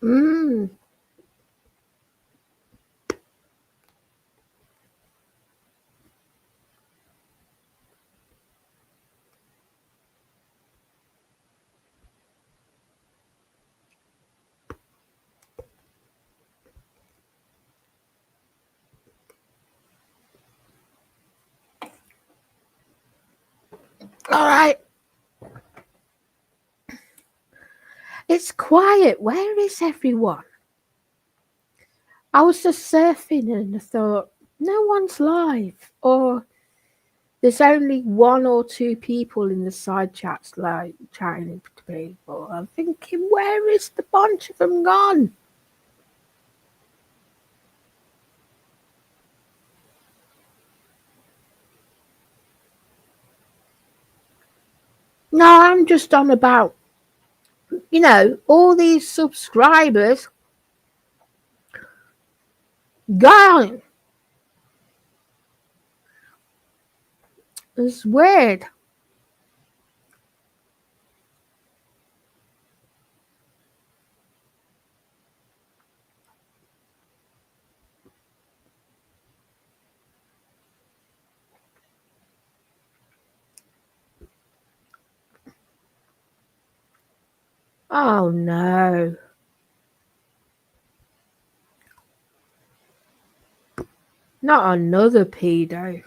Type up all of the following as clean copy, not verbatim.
Mm. All right. It's quiet. Where is everyone? I was just surfing and I thought, no one's live. Or there's only one or two people in the side chats like chatting to people. I'm thinking, where is the bunch of them gone? No, I'm just on about, all these subscribers gone. It's weird. Oh no. Not another pedo.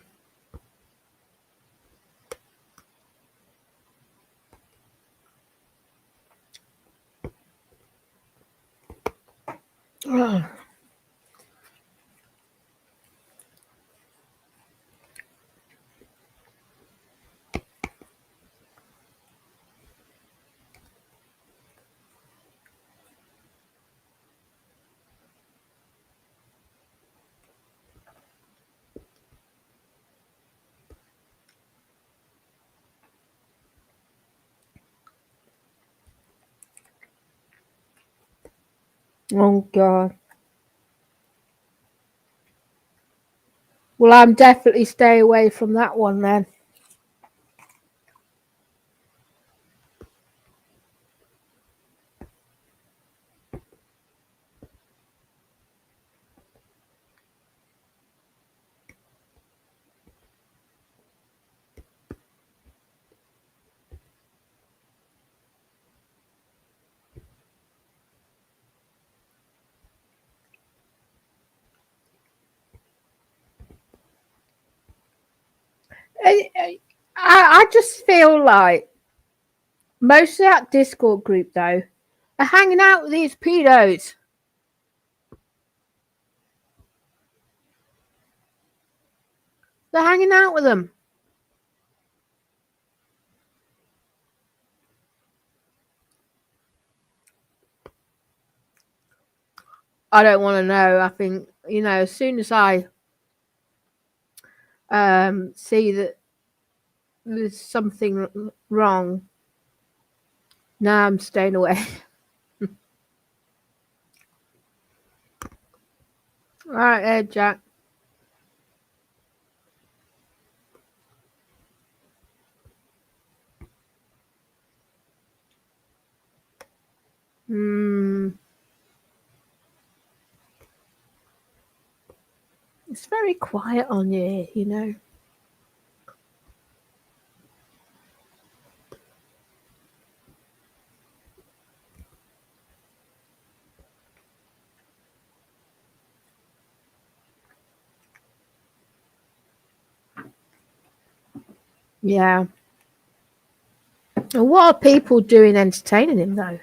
Oh, oh God. Well, I'm definitely stay away from that one then. I just feel like most of that Discord group though are hanging out with these pedos. They're hanging out with them. I don't want to know. I think as soon as I see that there's something wrong, now I'm staying away. All right, there, Jack. Hmm. It's very quiet on you. Yeah. And what are people doing entertaining him though?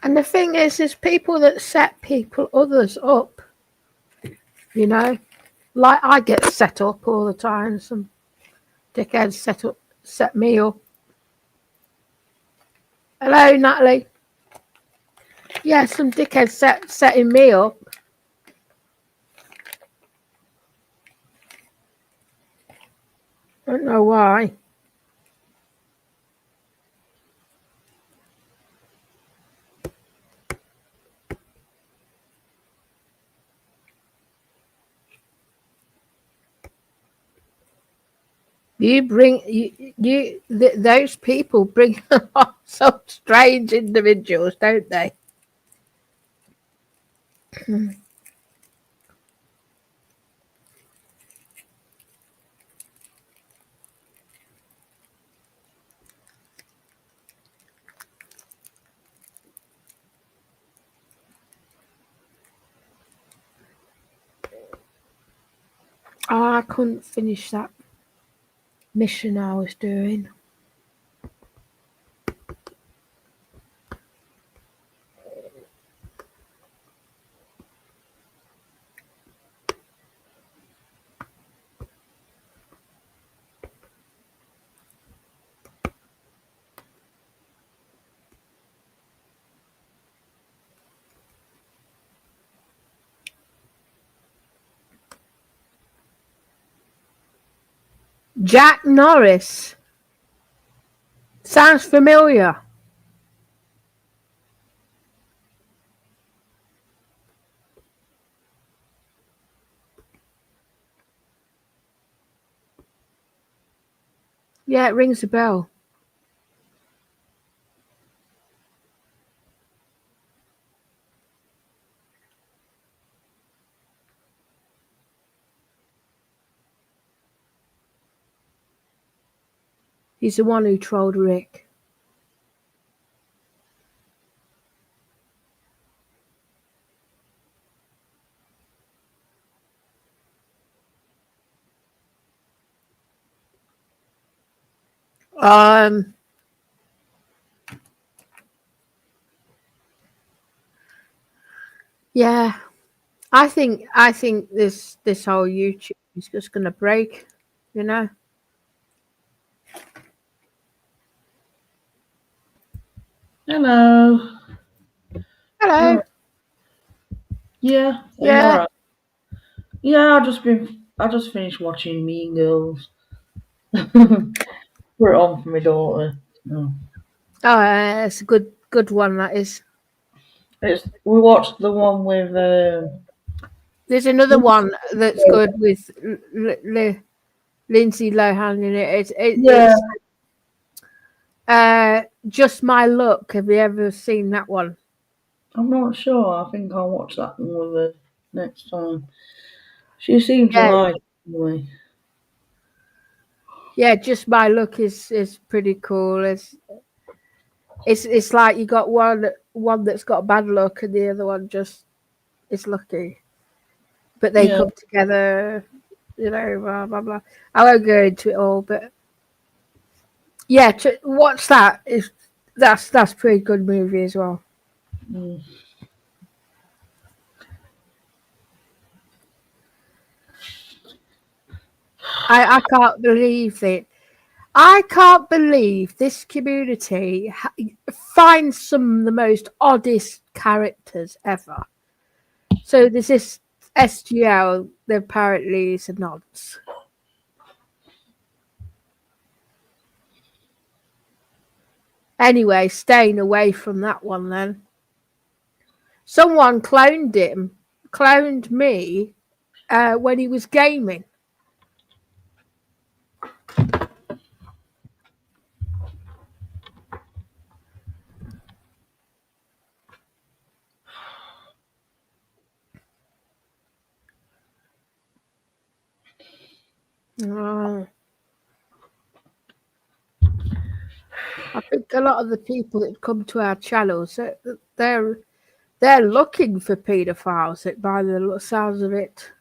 And the thing is people that set others up, you know. Like I get set up all the time. Some dickheads set me up. Hello, Natalie. Yeah, some dickheads setting me up. I don't know why. Those people bring along some strange individuals, don't they? Oh, I couldn't finish that mission I was doing. Jack Norris. Sounds familiar. Yeah, it rings a bell. He's the one who trolled Rick. Yeah, I think this whole YouTube is just gonna break. You know. Hello. Hello. Oh, yeah, are you Yeah. alright? Yeah, I just finished watching Mean Girls. Put it on for my daughter. Oh. Oh, it's a good one. That is. We watched the one with There's another one that's good with Lindsay Lohan in it. yeah. It's Just My Luck. Have you ever seen that one? I'm not sure. I think I'll watch that one with her next time. She seemed to Yeah, like it anyway. yeah. Just My Luck is pretty cool. It's like you got one that's got bad luck and the other one just is lucky, but they Yeah. come together. You know, blah blah blah. I won't go into it all, but yeah, to watch that is that's pretty good movie as well. Mm. I can't believe it. I can't believe this community finds some of the most oddest characters ever. So there's this SGL that apparently is a nonce. Anyway, staying away from that one then. Someone cloned me when he was gaming. Uh, I think a lot of the people that come to our channels, they're they're looking for paedophiles by the sounds of it.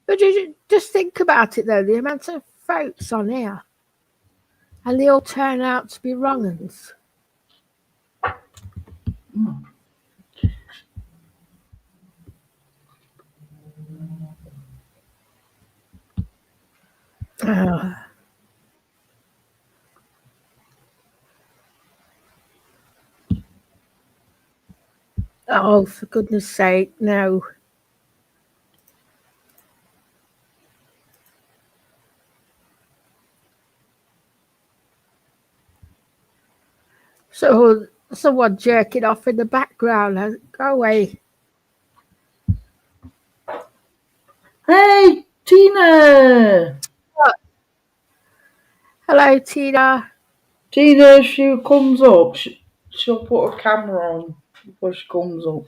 But you just think about it though, the amount of votes on here, and they all turn out to be wrong uns. Mm. Oh, for goodness sake, no. So someone jerking off in the background. Go away. Hey, Tina! Hello, Tina. Tina, if she comes up, she'll put a camera on before she comes up.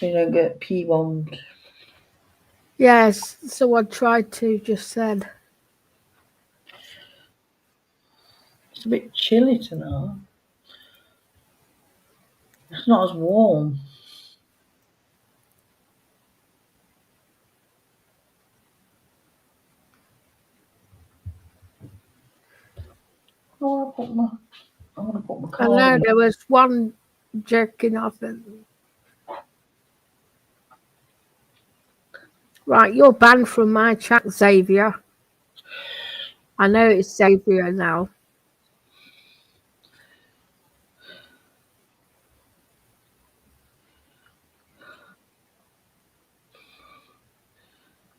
So you don't get P-bombed. Yes, someone tried to just then. It's a bit chilly tonight. It's not as warm. Oh, I want to put my I know cardigan. there was one jerking off. Right, you're banned from my chat, Xavier. I know it's Xavier now.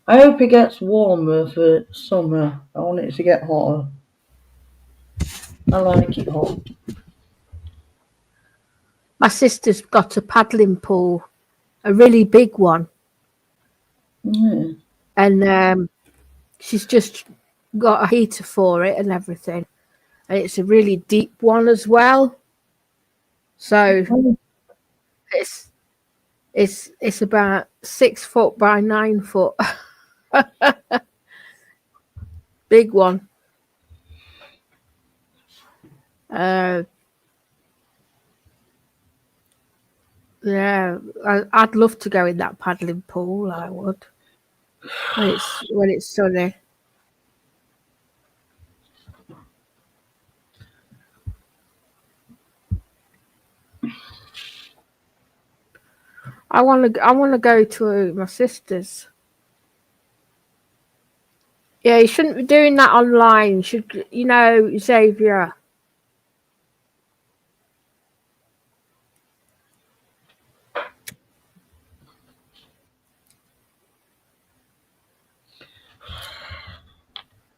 I hope it gets warmer for summer. I want it to get hotter. I like it hot. My sister's got a paddling pool, a really big one, Yeah. and she's just got a heater for it and everything. And it's a really deep one as well. So Oh, it's about 6 foot by 9 foot. Big one. Uh, yeah, I'd love to go in that paddling pool. I would when it's sunny. I want to go to my sister's. Yeah, you shouldn't be doing that online. You know, Xavier?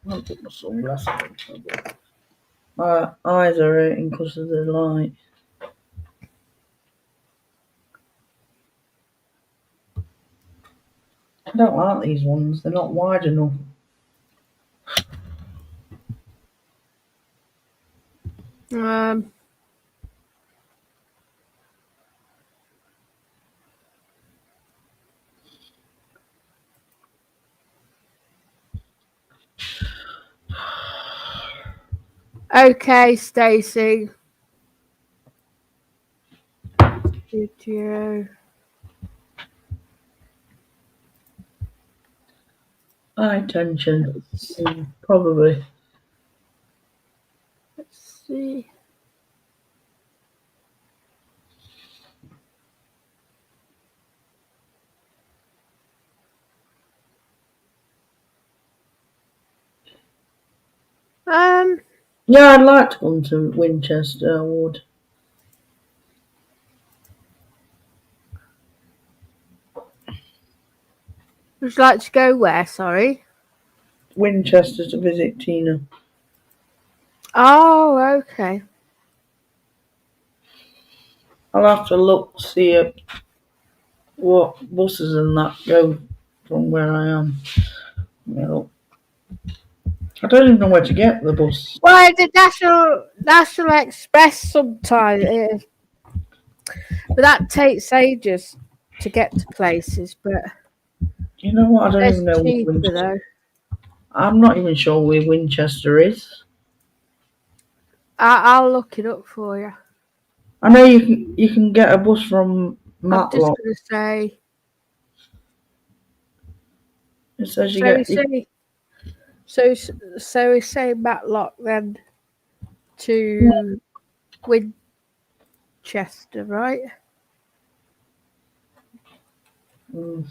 I'll put my sunglasses on. My eyes are hurting because of the light. I don't like these ones. They're not wide enough. Um, okay, Stacey. Video. Eye tension. Probably. Let's see. Yeah, I'd like to come to Winchester. I would. Would you like to go where? Sorry. Winchester to visit Tina. Oh, okay. I'll have to look to see what buses and that go from where I am. Well, I don't even know where to get the bus. Well, the National Express sometimes, but that takes ages to get to places. But You know what? I don't it's even know where cheaper Winchester. though. I'm not even sure where Winchester is. I'll look it up for you. I know you can get a bus from I'm just Matlock. going to say. It says you So we get. say. So we say Matlock then to Winchester, right? Mm,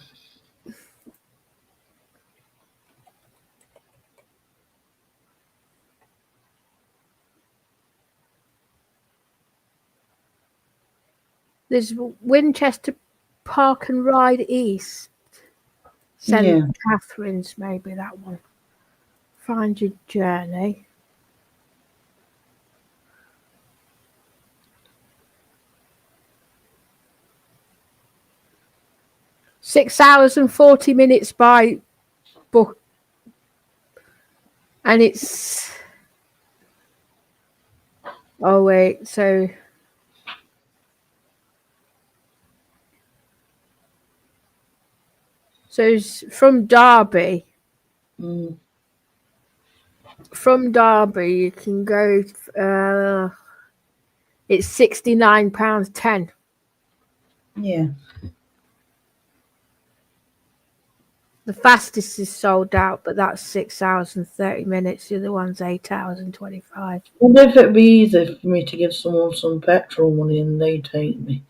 There's Winchester Park and Ride East. St. Yeah. Catherine's, maybe that one. Find your journey. Six hours and 40 minutes by book. And it's... Oh, wait, so... So it's from Derby. Mm. From Derby, you can go... it's £69.10. Yeah. The fastest is sold out, but that's 6 hours and 30 minutes. The other one's 8 hours and 25. I wonder if it'd be easy for me to give someone some petrol money and they take me.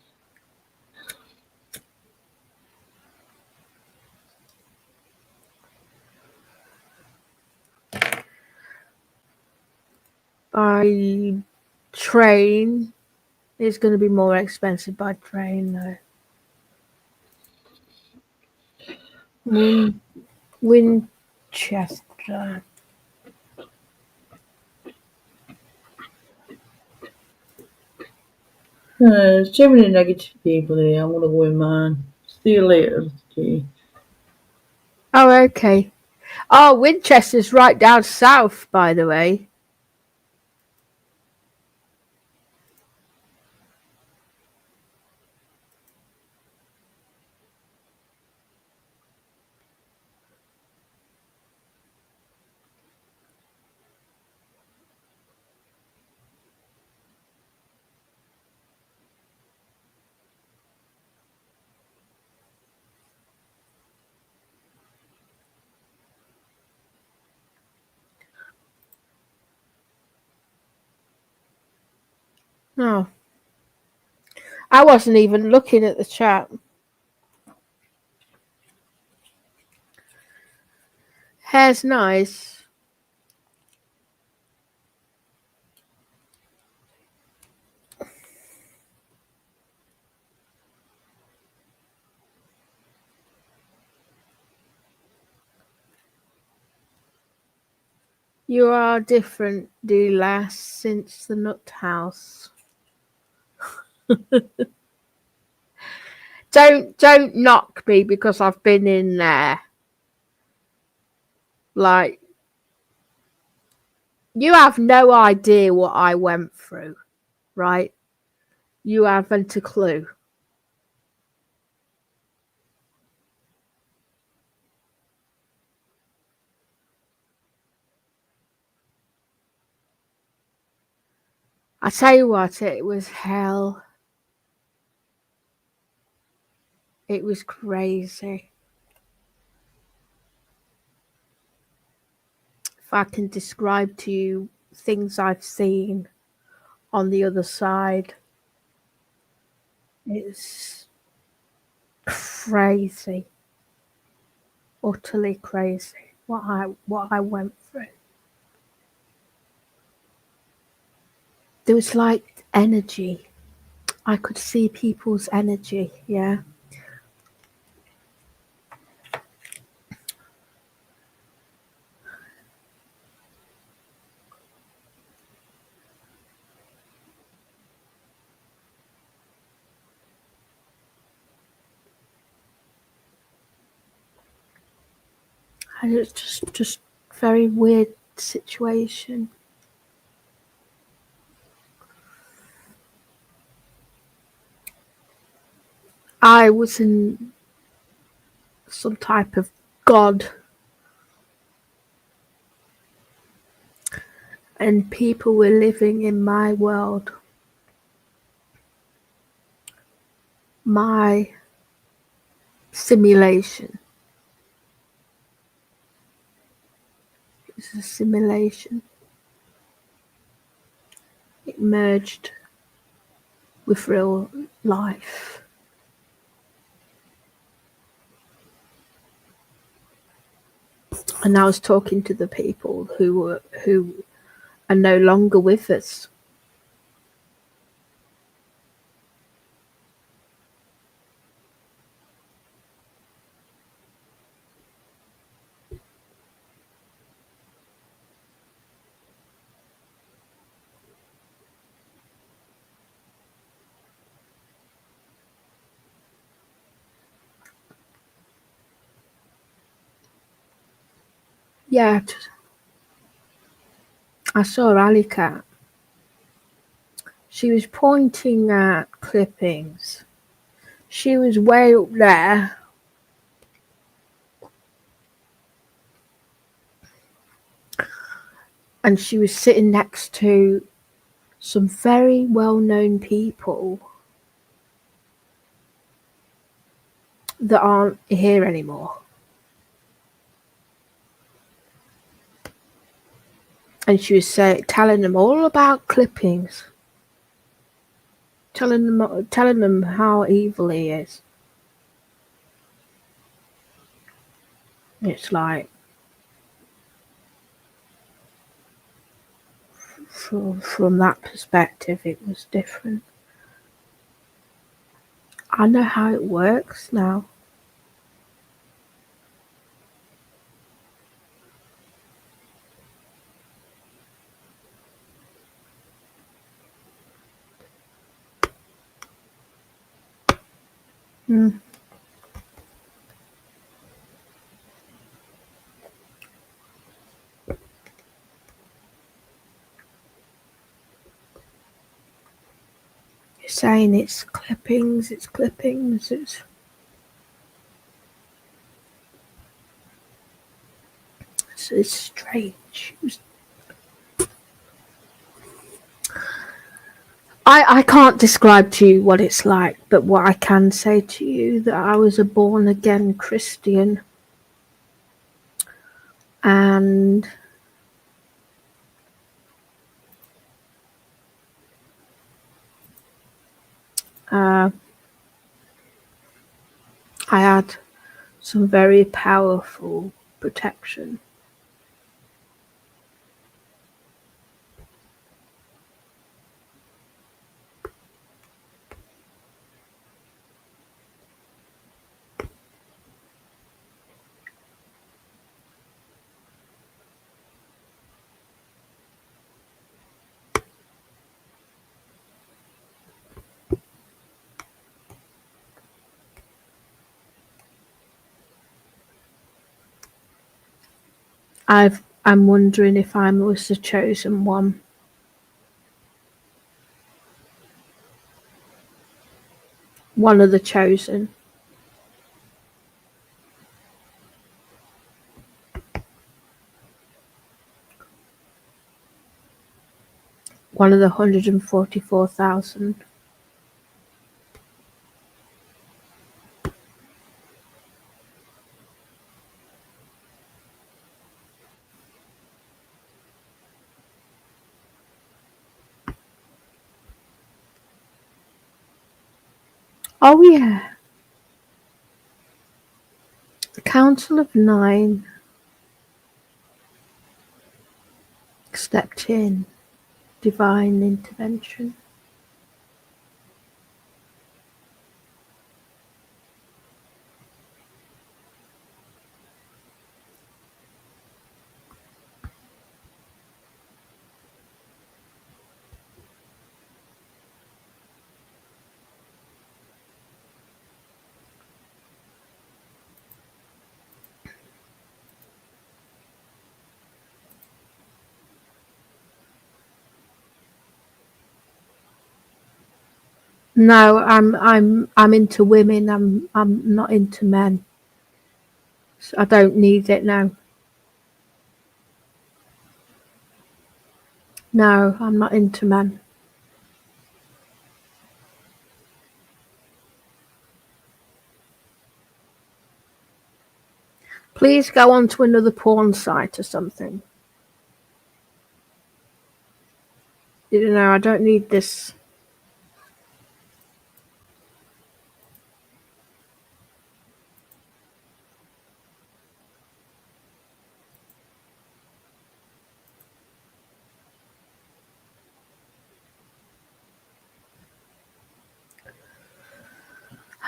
By train, it's going to be more expensive by train, though. Winchester. There's too many negative people here. I'm gonna go in mine. See you later, G. Oh, okay. Oh, Winchester's right down south, by the way. Oh. I wasn't even looking at the chat. Hair's nice. You are different, dear lass, since the nut house. Don't knock me because I've been in there. Like, you have no idea what I went through, right? You haven't a clue. I tell you what, it was hell. It was crazy. If I can describe to you things I've seen on the other side, it's crazy. Utterly crazy what I went through. There was like energy. I could see people's energy, yeah. And it was just very weird situation. I was in some type of god, and people were living in my world, my simulation. It was a simulation. It merged with real life. And I was talking to the people who are no longer with us. Yet I saw Alicat. She was pointing at clippings. She was way up there. And she was sitting next to some very well-known people that aren't here anymore. And she was telling them all about clippings. Telling them how evil he is. It's like, from that perspective, it was different. I know how it works now. Mm. You're saying it's clippings, it's strange. I can't describe to you what it's like, but what I can say to you that I was a born again Christian, and I had some very powerful protection. I'm wondering if I was the chosen one. One of the chosen. One of the 144,000. Oh yeah. The Council of Nine stepped in. Divine intervention. No, I'm into women. I'm not into men. So I don't need it now. No, I'm not into men. Please go on to another porn site or something. You know, I don't need this.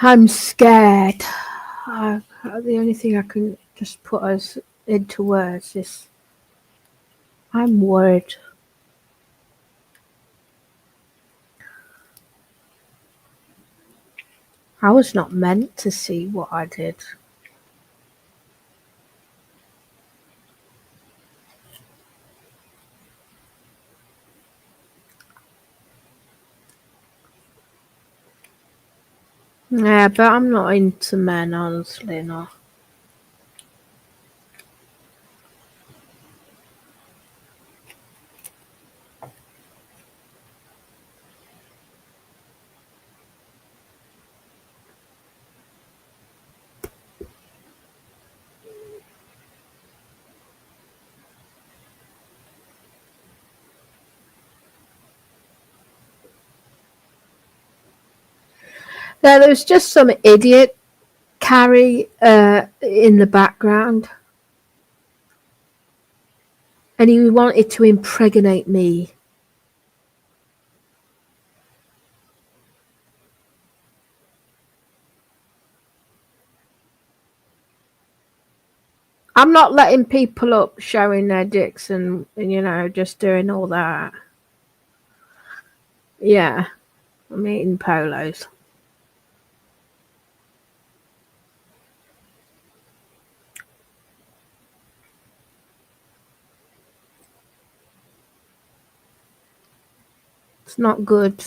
I'm scared. The only thing I can just put us into words is I'm worried. I was not meant to see what I did. Yeah, but I'm not into men, honestly, no. There was just some idiot Carrie in the background, and he wanted to impregnate me. I'm not letting people up showing their dicks and just doing all that. Yeah, I'm eating polos. It's not good.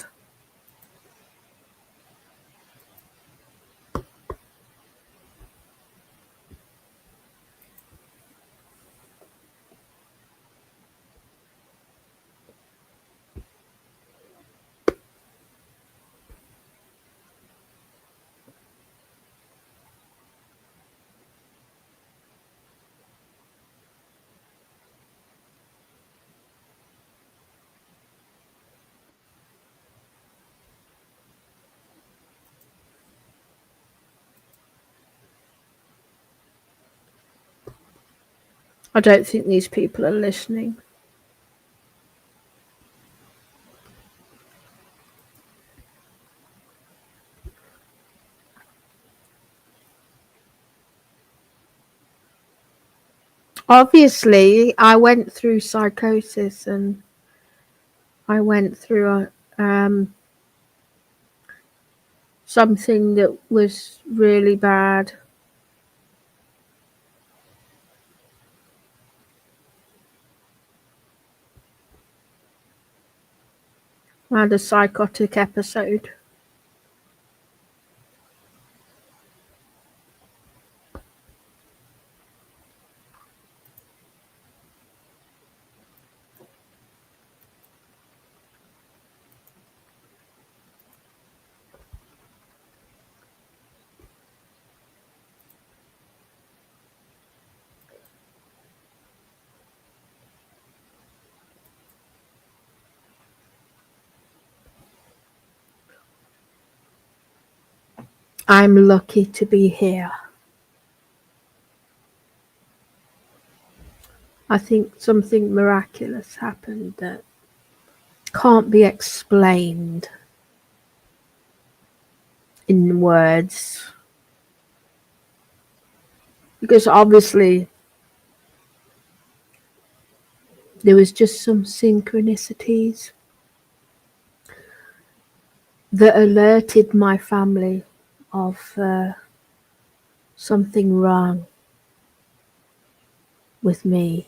I don't think these people are listening. Obviously, I went through psychosis and I went through something that was really bad. I had a psychotic episode. I'm lucky to be here. I think something miraculous happened that can't be explained in words. Because obviously there was just some synchronicities that alerted my family of something wrong with me.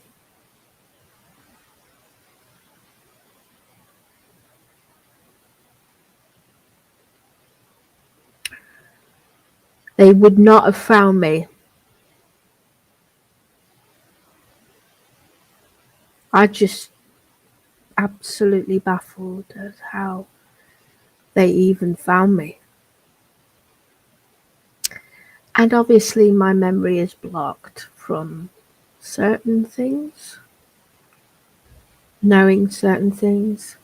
They would not have found me. I just absolutely baffled at how they even found me. And obviously my memory is blocked from certain things, knowing certain things.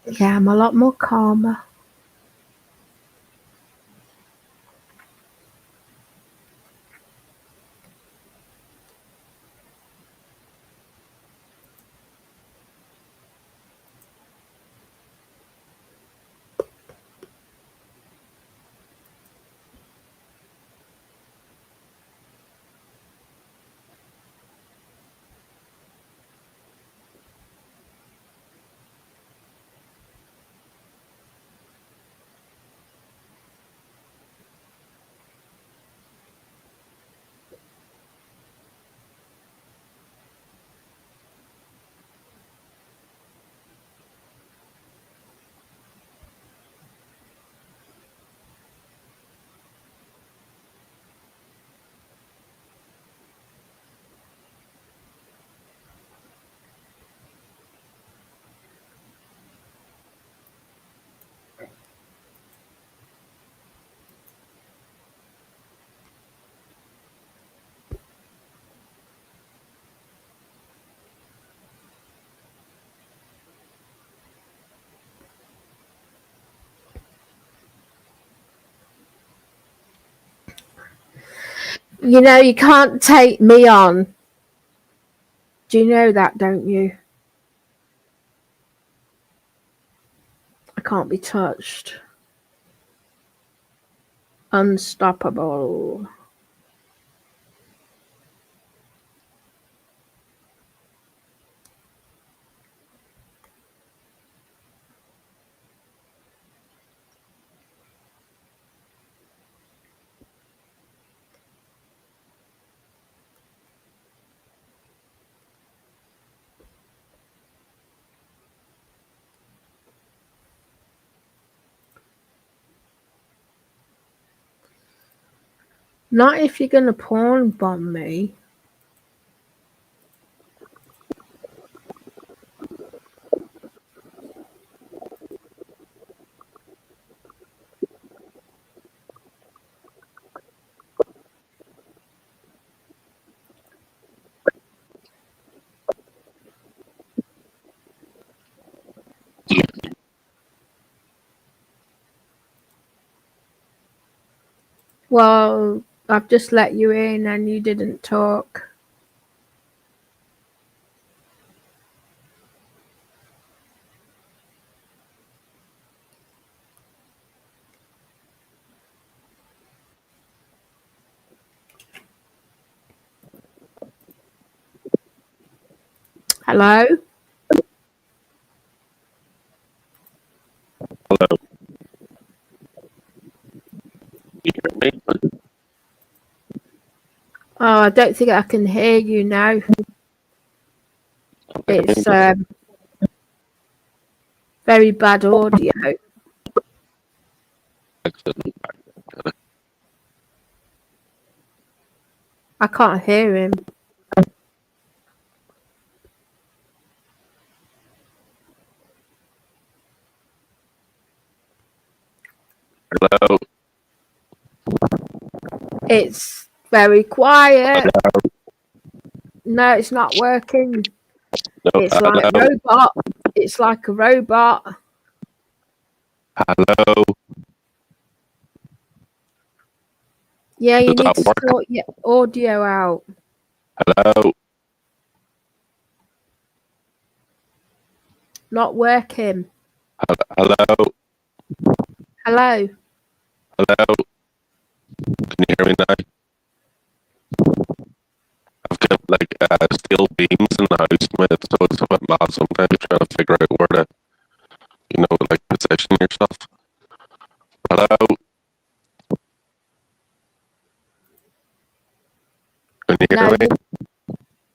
Yeah, I'm a lot more calmer. You know, you can't take me on. Do you know that, don't you? I can't be touched. Unstoppable. Not if you're going to porn bomb me. Well, I've just let you in and you didn't talk. Hello? Hello. You hear me? Oh, I don't think I can hear you now. It's very bad audio. I can't hear him. Hello. It's very quiet. No, it's not working. No, It's like hello. robot. It's like a robot. Hello. Yeah, you Does need that to work? sort your audio out. Hello. Not working. Hello. Hello? Hello. Can you hear me now? I've got like steel beams in the house, mate, so it's a bit mad sometimes trying to figure out where to, like position yourself. Hello. Can you hear No, me?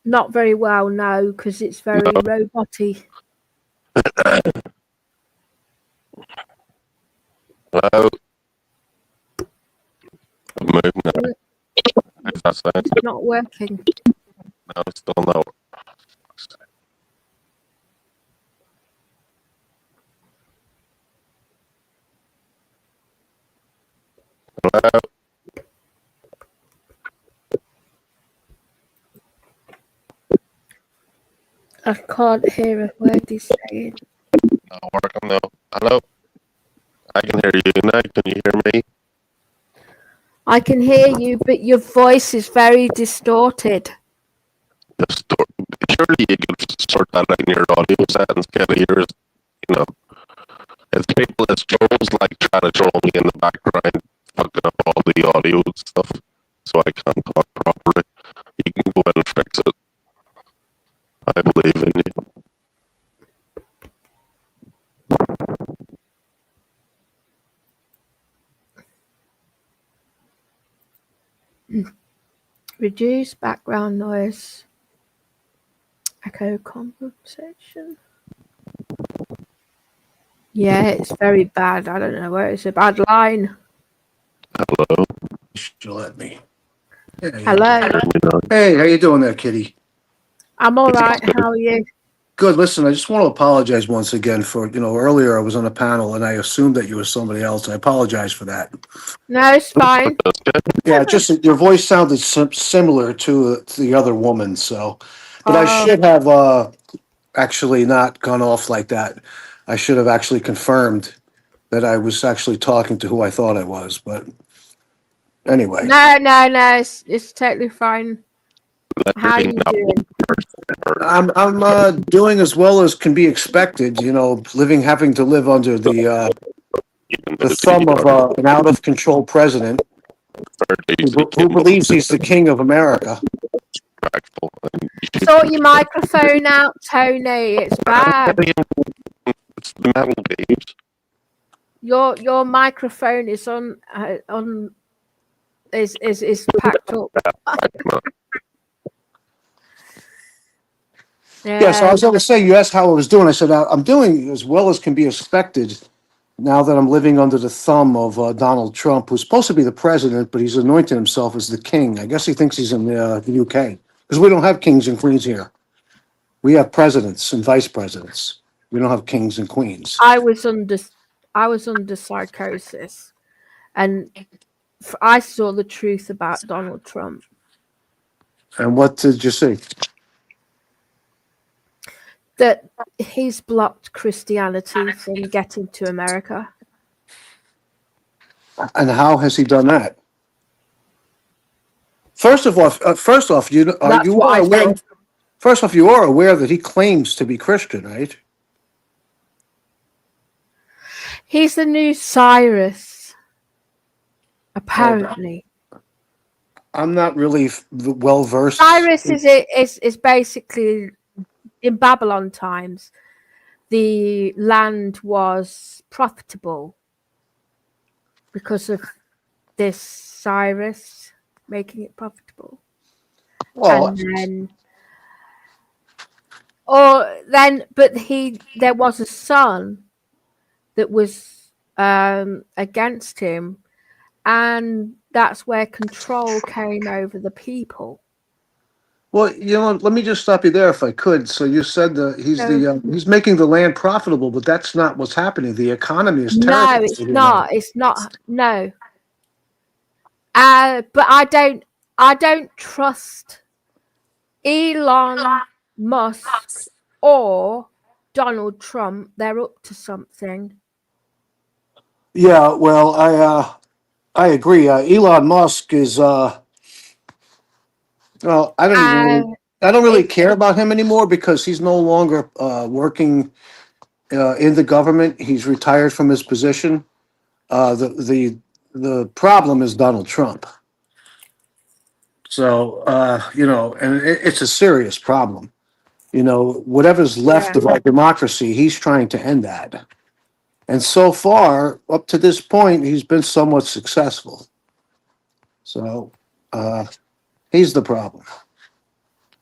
not very well, no, because it's very No. roboty. Hello. I'm moving now. How's that sound? It's not working. No, still no. Hello. I can't hear a word he's saying. Not working now. Hello? I can hear you now. Can you hear me? I can hear you, but your voice is very distorted. Surely you could sort that out in your audio settings, can't you? You know, it's Joel's like trying to troll me in the background, fucking up all the audio stuff, so I can't talk properly. You can go ahead and fix it. I believe in you. Reduce background noise. Echo compensation. Yeah, it's very bad. I don't know where it's a bad line. Hello? She'll let me. Hey. Hello. Hey, how you doing there, Kitty? I'm all right. How are you? Good. Listen, I just want to apologize once again for, earlier I was on a panel and I assumed that you were somebody else. I apologize for that. No, it's fine. Yeah, just your voice sounded similar to the other woman, so. But I Oh. should have actually not gone off like that. I should have actually confirmed that I was actually talking to who I thought I was, but anyway. No. It's totally fine. How are you doing? I'm doing as well as can be expected, having to live under the thumb of an out of control president who believes he's the king of America. Sort your microphone out, Tony. It's bad. It's the metal games. Your microphone is is packed up. Yeah, so I was going to say, you asked how I was doing. I said, I'm doing as well as can be expected now that I'm living under the thumb of Donald Trump, who's supposed to be the president, but he's anointed himself as the king. I guess he thinks he's in the UK, because we don't have kings and queens here. We have presidents and vice presidents. We don't have kings and queens. I was under psychosis, and I saw the truth about Donald Trump. And what did you see? That he's blocked Christianity from getting to America. And how has he done that? First off, you are aware. First off, you are aware that he claims to be Christian, right? He's the new Cyrus, apparently. I'm not really well versed. Cyrus is basically, in Babylon times, the land was profitable because of this Cyrus making it profitable. Well, there was a son that was against him, and that's where control came over the people. Well, let me just stop you there if I could. So you said that he's making the land profitable, but that's not what's happening. The economy is terrible. No, it's not. It's not. No. But I don't trust Elon Musk or Donald Trump. They're up to something. Yeah, well, I agree. Elon Musk is well, I don't really care about him anymore because he's no longer working in the government. He's retired from his position. The problem is Donald Trump. So and it's a serious problem. Whatever's left of our democracy, he's trying to end that. And so far, up to this point, he's been somewhat successful. So he's the problem.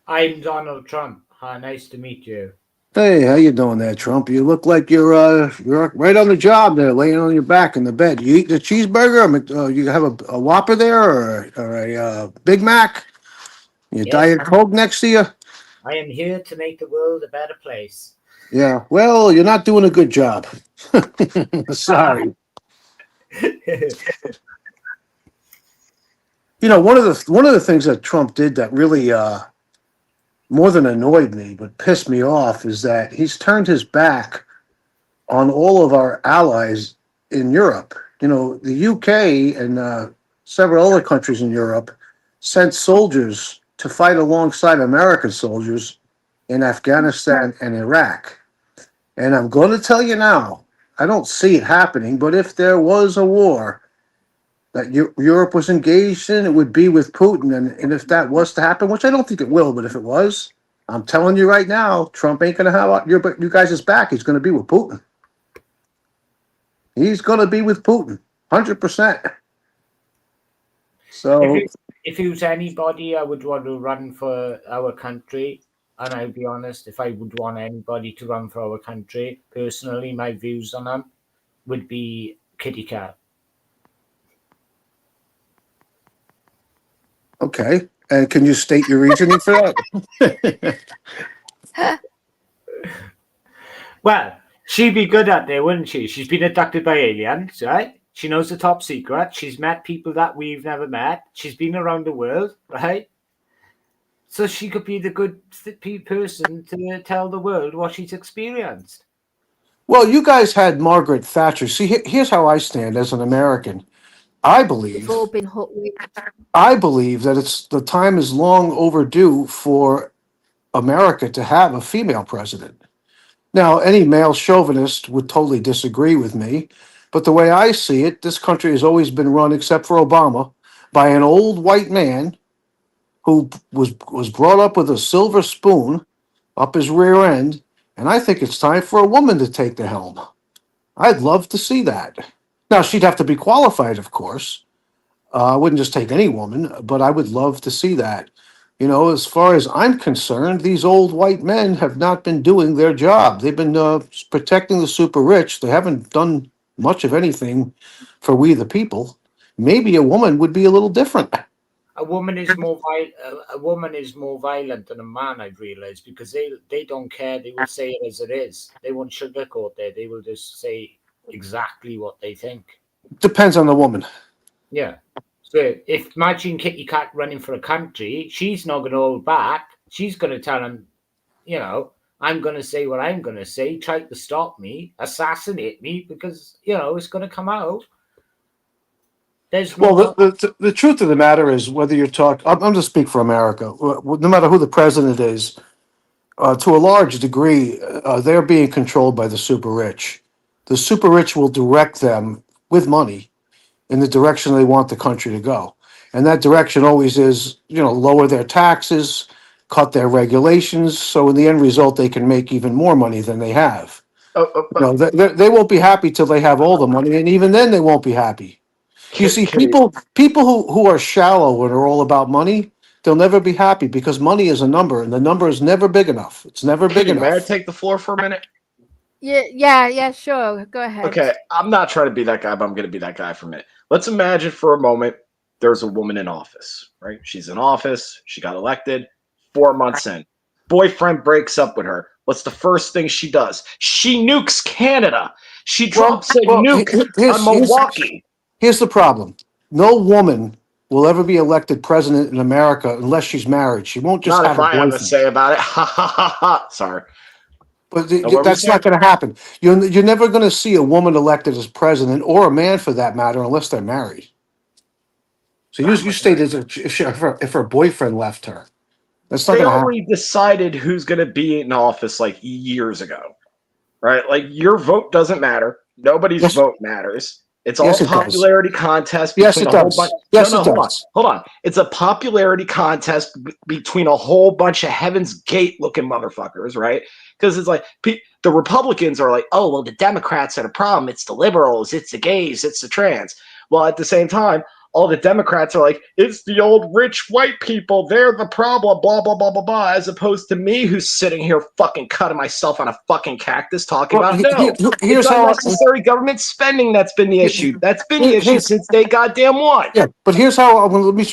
I'm Donald Trump. Hi, nice to meet you. Hey, how you doing there, Trump? You look like you're right on the job there, laying on your back in the bed. You eat the cheeseburger? You have a Whopper there, or a Big Mac? Your Diet Coke next to you? I am here to make the world a better place. Yeah. Well, you're not doing a good job. Sorry. One of the things that Trump did that really more than annoyed me, but pissed me off, is that he's turned his back on all of our allies in Europe. You know, the UK and several other countries in Europe sent soldiers to fight alongside American soldiers in Afghanistan and Iraq. And I'm going to tell you now, I don't see it happening, but if there was a war that Europe was engaged in, it would be with Putin. And if that was to happen, which I don't think it will, but if it was, I'm telling you right now, Trump ain't going to have you guys' back. He's going to be with Putin. He's going to be with Putin, 100%. So, If it was anybody, I would want to run for our country. And I'll be honest, if I would want anybody to run for our country, personally, my views on them would be Kitty Cat. okay. And can you state your reasoning for that? Well, she'd be good at it, wouldn't she? She's been abducted by aliens, right? She knows the top secret. She's met people that we've never met. She's been around the world, right? So she could be the good person to tell the world what she's experienced. Well, you guys had Margaret Thatcher. See, here's how I stand as an American. I We've all believe, been hooked. that the time is long overdue for America to have a female president. Now, any male chauvinist would totally disagree with me, but the way I see it, this country has always been run, except for Obama, by an old white man who was brought up with a silver spoon up his rear end, and I think it's time for a woman to take the helm. I'd love to see that. Now, she'd have to be qualified, of course. I wouldn't just take any woman, but I would love to see that. You know, as far as I'm concerned, these old white men have not been doing their job. They've been protecting the super rich. They haven't done much of anything for we the people. Maybe a woman would be a little different. A woman is more violent than a man, I've realized, because they don't care. They will say it as it is. They won't sugarcoat it. They will just say exactly what they think. Depends on the woman. Yeah. So if imagine Kitty Cat running for a country, she's not going to hold back. She's going to tell him, you know, I'm going to say what I'm going to say. Try to stop me, assassinate me, because it's going to come out. There's no. Well, the truth of the matter is, whether you're talking, I'm going to speak for America. No matter who the president is, to a large degree, they're being controlled by the super rich. The super rich will direct them with money in the direction they want the country to go. And that direction always is, lower their taxes, cut their regulations. So in the end result, they can make even more money than they have. They won't be happy till they have all the money. And even then they won't be happy. You see, people who are shallow and are all about money, they'll never be happy because money is a number and the number is never big enough. It's never big enough. May I take the floor for a minute? Yeah, sure. Go ahead. Okay, I'm not trying to be that guy, but I'm going to be that guy for a minute. Let's imagine for a moment there's a woman in office, right? She's in office. She got elected 4 months in. Boyfriend breaks up with her. What's the first thing she does? She nukes Canada. She drops a nuke on Milwaukee. Here's the problem. No woman will ever be elected president in America unless she's married. She won't just not have if a I have boyfriend. to say about it. Ha ha ha ha. Sorry. But that's not going to happen. You're never going to see a woman elected as president, or a man for that matter, unless they're married. So you stated if her boyfriend left her. That's not They going to happen. already decided who's going to be in office like years ago, right? Like your vote doesn't matter. Nobody's vote matters. It's all popularity contest between a whole bunch. Hold on. It's a popularity contest between a whole bunch of Heaven's Gate looking motherfuckers, right? Because it's like the Republicans are like, oh, well, the Democrats are the problem. It's the liberals, it's the gays, it's the trans. Well, at the same time, all the Democrats are like, it's the old rich white people. They're the problem, blah, blah, blah, blah, blah. As opposed to me who's sitting here fucking cutting myself on a fucking cactus talking about, it's unnecessary government spending that's been the issue. That's been the issue since day goddamn one. Yeah, but here's how let me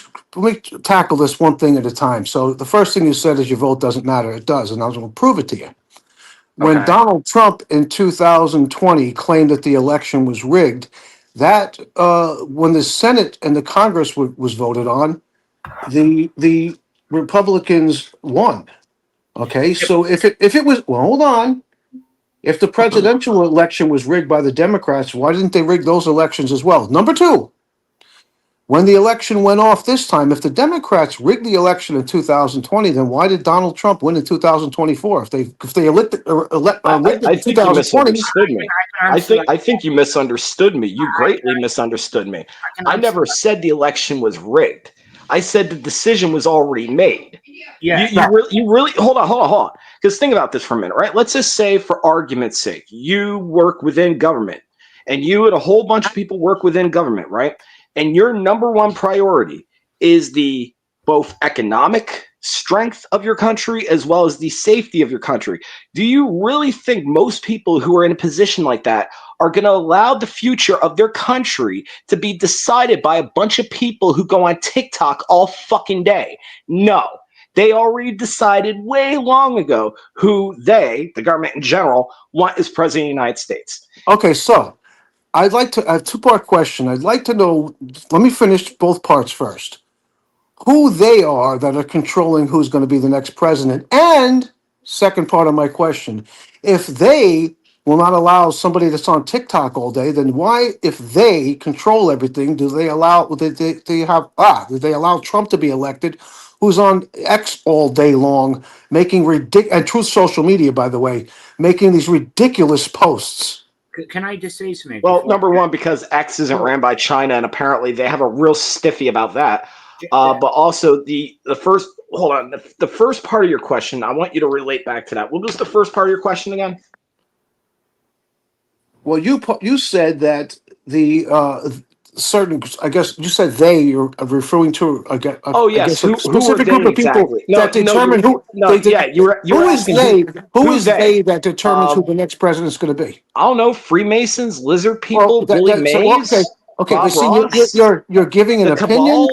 tackle this one thing at a time. So the first thing you said is your vote doesn't matter. It does, and I was going to prove it to you. When Donald Trump in 2020 claimed that the election was rigged, that when the Senate and the Congress was voted on, the Republicans won. Okay, so if it was, well, hold on. If the presidential election was rigged by the Democrats, why didn't they rig those elections as well? Number two, when the election went off this time, if the Democrats rigged the election in 2020, then why did Donald Trump win in 2024? If they rigged it I in think you 2020, misunderstood me. I think you misunderstood me. You greatly misunderstood me. I never said the election was rigged. I said the decision was already made. Yeah. You really hold on. Because think about this for a minute, right? Let's just say, for argument's sake, you work within government, and you and a whole bunch of people work within government, right? And your number one priority is the both economic strength of your country as well as the safety of your country. Do you really think most people who are in a position like that are going to allow the future of their country to be decided by a bunch of people who go on TikTok all fucking day? No. They already decided way long ago who they, the government in general, want as president of the United States. Okay, so I have a two-part question. I'd like to know, let me finish both parts first. Who they are that are controlling who's going to be the next president. And second part of my question, if they will not allow somebody that's on TikTok all day, then why, if they control everything, do they allow Trump to be elected, who's on X all day long, making and Truth Social Media, by the way, making these ridiculous posts? Can I just say something? Well, number one, because X isn't ran by China, and apparently they have a real stiffy about that. But also the first, hold on, the first part of your question, I want you to relate back to that. What was the first part of your question again? Well, you said that the certain, I guess you said you're referring to a specific group of people that determine who. Who is they? Who is they that determines who the next president is going to be? I don't know. Freemasons, lizard people, Billy Mays. Okay. But see, you're giving an opinion.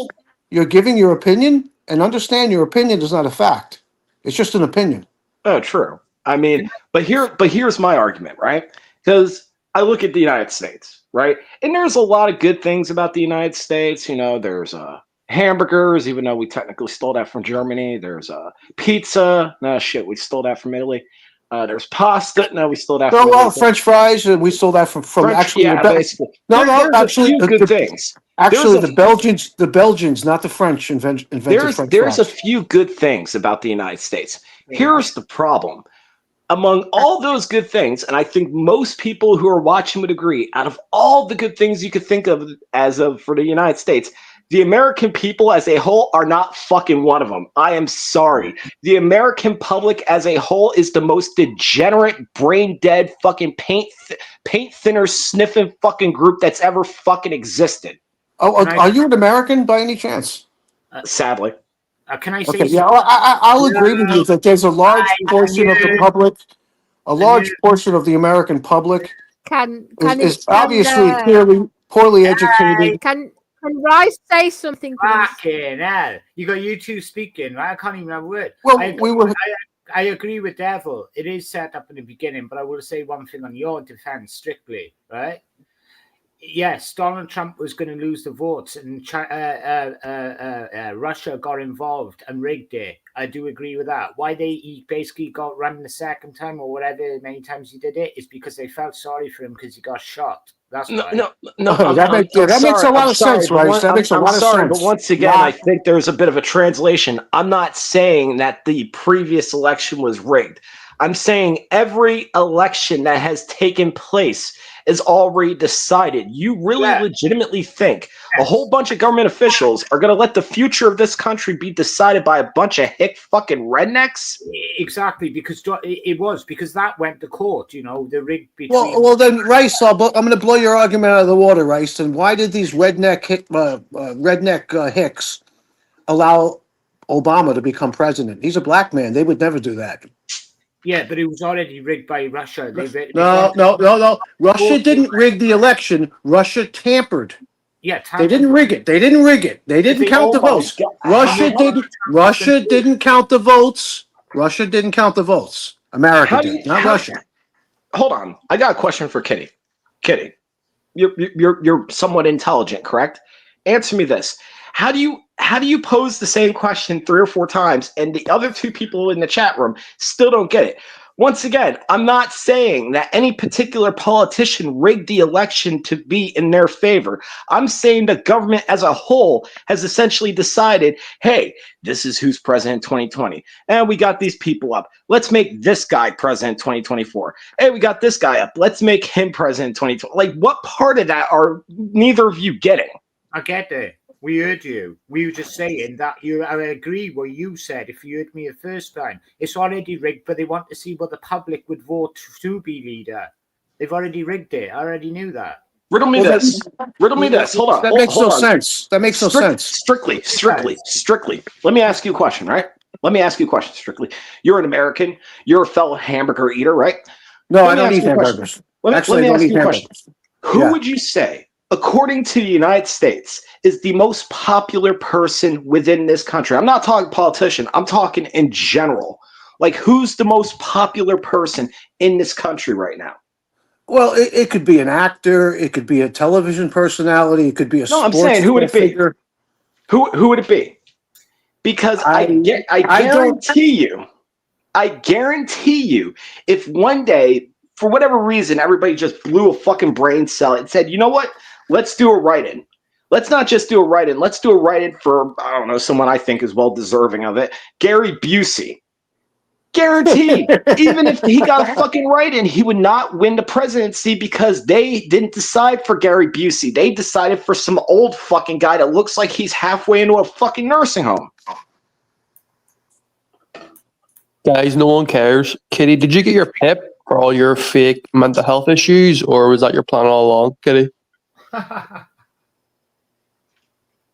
You're giving your opinion, and understand your opinion is not a fact. It's just an opinion. Oh, true. I mean, but here's my argument, right? Because I look at the United States, right? And there's a lot of good things about the United States. You know, there's hamburgers, even though we technically stole that from Germany. There's pizza. No, shit, we stole that from Italy. There's pasta. No, we stole that from Italy. French fries, we stole that from French, actually. Yeah, basically. Actually, good things. Actually, the Belgians, not the French, invented French fries. There's a few good things about the United States. Here's the problem. Among all those good things, and I think most people who are watching would agree, out of all the good things you could think of for the United States, the American people as a whole are not fucking one of them. I am sorry. The American public as a whole is the most degenerate, brain-dead, fucking paint thinner sniffing fucking group that's ever fucking existed. Oh, are you an American by any chance? Sadly. Can I say? Okay, yeah, I'll agree with you that there's a large portion of the public, a large portion of the American public is obviously poorly educated. Can Rice say something? Fucking hell! You got you two speaking. Right? I can't even have a word. Well, I agree with Devil. It is set up in the beginning, but I will say one thing on your defense, strictly, right? Yes, Donald Trump was going to lose the votes, and Russia got involved and rigged it. I do agree with that. Why he basically got run the second time or whatever many times he did it is because they felt sorry for him because he got shot. That's why. No. That makes a lot of sense, right? That makes a lot of sense. But once again, I think there's a bit of a translation. I'm not saying that the previous election was rigged. I'm saying every election that has taken place is already decided. You really legitimately think a whole bunch of government officials are going to let the future of this country be decided by a bunch of hick fucking rednecks? Exactly, because that went to court, you know, the rig between... Well, then, Rice, I'm going to blow your argument out of the water, Rice. And why did these redneck hicks allow Obama to become president? He's a black man. They would never do that. Yeah, but it was already rigged by Russia. No. Russia didn't rig the election. Russia tampered. Yeah, they didn't rig it. They didn't count the votes. Russia didn't count the votes. Russia didn't count the votes. America did, not Russia. Hold on. I got a question for Kitty. Kitty, you're somewhat intelligent, correct? Answer me this. How do you pose the same question 3 or 4 times and the other 2 people in the chat room still don't get it? Once again, I'm not saying that any particular politician rigged the election to be in their favor. I'm saying the government as a whole has essentially decided, hey, this is who's president 2020. And we got these people up. Let's make this guy president 2024. Hey, we got this guy up. Let's make him president 2020. Like, what part of that are neither of you getting? I get it. We heard you. We were just saying that I agree what you said. If you heard me the first time, it's already rigged, but they want to see what the public would vote to be leader. They've already rigged it. I already knew that. Riddle me this. Hold on. That makes no sense. That makes no sense. Strictly. Let me ask you a question, right? Strictly. You're an American. You're a fellow hamburger eater, right? No, I don't eat hamburgers. Let me ask you a question. Who would you say, according to the United States, is the most popular person within this country? I'm not talking politician. I'm talking in general. Like, who's the most popular person in this country right now? Well, it could be an actor. It could be a television personality. It could be a sports I'm saying, who would it be? figure. Who would it be? Because I guarantee you, if one day, for whatever reason, everybody just blew a fucking brain cell and said, you know what? Let's do a write-in. Let's not just do a write-in. Let's do a write-in for, I don't know, someone I think is well deserving of it. Gary Busey. Guaranteed. Even if he got a fucking write-in, he would not win the presidency because they didn't decide for Gary Busey. They decided for some old fucking guy that looks like he's halfway into a fucking nursing home. Guys, no one cares. Kitty, did you get your PIP for all your fake mental health issues, or was that your plan all along, Kitty?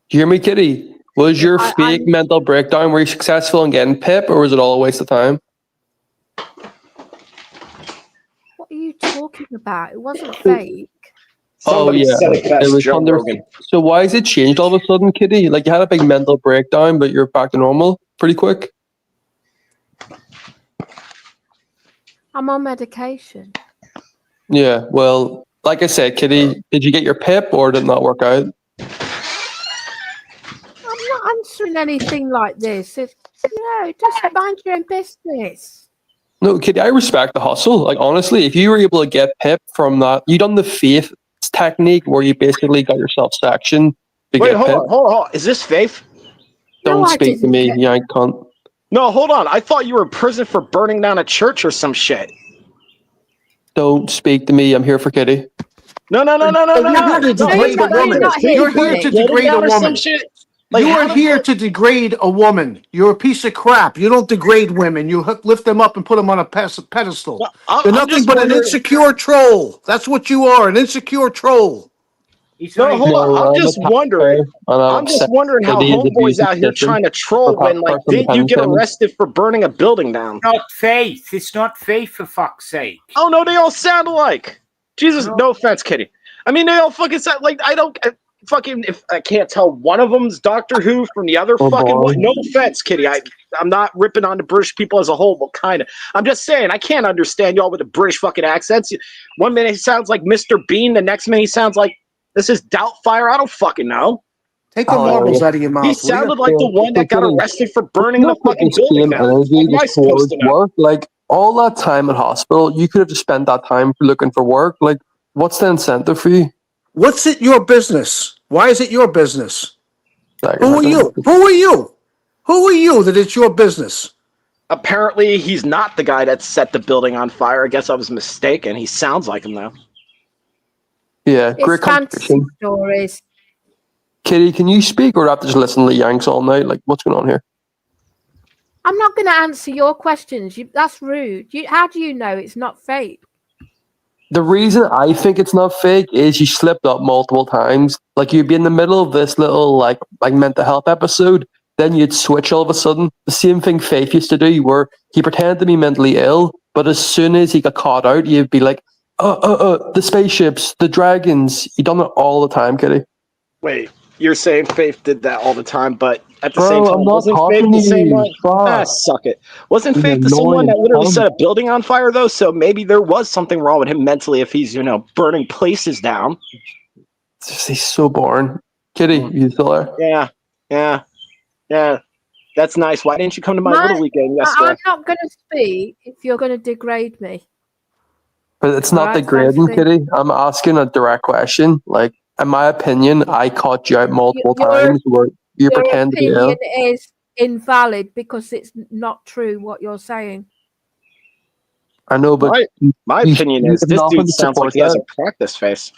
Do you hear me, Kitty? Was your fake mental breakdown, were you successful in getting PIP, or was it all a waste of time? What are you talking about? It wasn't fake. Somebody said it best, Joe Rogan. So why has it changed all of a sudden, Kitty? Like, you had a big mental breakdown, but you're back to normal pretty quick. I'm on medication. Yeah, well, like I said, Kitty, did you get your PIP or did it not work out? I'm not answering anything like this. Just mind your own business. No, Kitty, I respect the hustle. Like, honestly, if you were able to get PIP from that, you done the faith technique where you basically got yourself sectioned to Wait, get PIP. hold on. Is this faith? Don't speak to me, you ain't cunt. No, hold on. I thought you were in prison for burning down a church or some shit. Don't speak to me. I'm here for Kitty. No. You're here to degrade a woman. You're here to degrade a woman. You are here to degrade a woman. You're a piece of crap. You don't degrade women. You lift them up and put them on a pedestal. You're nothing but an insecure troll. That's what you are, an insecure troll. No, hold on. I'm just wondering how homeboys out here trying to troll when, like, didn't you get arrested for burning a building down? Not faith. It's not faith, for fuck's sake. Oh, no, they all sound alike. Jesus, no offense, Kitty. I mean, they all fucking sound like, I don't fucking, if I can't tell one of them's Doctor Who from the other fucking one. No offense, Kitty. I'm not ripping on the British people as a whole, but kind of. I'm just saying, I can't understand y'all with the British fucking accents. 1 minute he sounds like Mr. Bean, the next minute he sounds like, this is Doubtfire. I don't fucking know. Take the marbles out of your mouth. He sounded like the one that got arrested for burning the fucking building down. What am I supposed to know? Like, all that time in hospital, you could have just spent that time looking for work. Like, what's the incentive for you? What's it your business? Why is it your business? Like, Who are you? Who are you? Who are you that it's your business? Apparently, he's not the guy that set the building on fire. I guess I was mistaken. He sounds like him, though. Yeah, great It's fantasy stories. Kitty, can you speak or do I have to just listen to the Yanks all night? Like, what's going on here? I'm not going to answer your questions. That's rude. How do you know it's not fake? The reason I think it's not fake is you slipped up multiple times. Like, you'd be in the middle of this little, like mental health episode, then you'd switch all of a sudden. The same thing Faith used to do, where he pretended to be mentally ill, but as soon as he got caught out, you'd be like, the spaceships, the dragons. You done it all the time, Kitty. Wait, you're saying Faith did that all the time, but at the same time, wasn't Faith the same one? Suck it. Wasn't Faith the same one that literally set a building on fire, though? So maybe there was something wrong with him mentally if he's, burning places down. He's so boring. Kitty, you still there? Yeah. That's nice. Why didn't you come to my Little League game yesterday? I'm not going to speak if you're going to degrade me. But it's not degrading, Kitty. I'm asking a direct question. Like, in my opinion, I caught you out multiple times where you pretend to be ill. Your opinion is invalid because it's not true what you're saying. I know, but my opinion is this dude sounds like he has a practice face.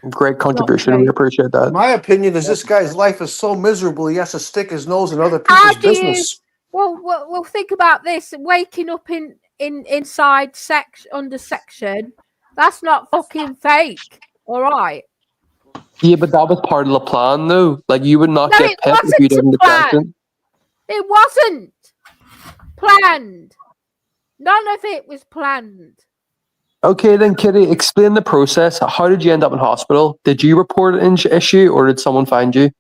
Great contribution. We appreciate that. My opinion is this guy's life is so miserable he has to stick his nose in other people's business. Well, think about this. Waking up inside under section, that's not fucking fake. All right. Yeah, but that was part of the plan, though. Like, you would not get picked if you didn't attention. It wasn't planned. None of it was planned. Okay, then, Kitty, explain the process. How did you end up in hospital? Did you report an issue, or did someone find you?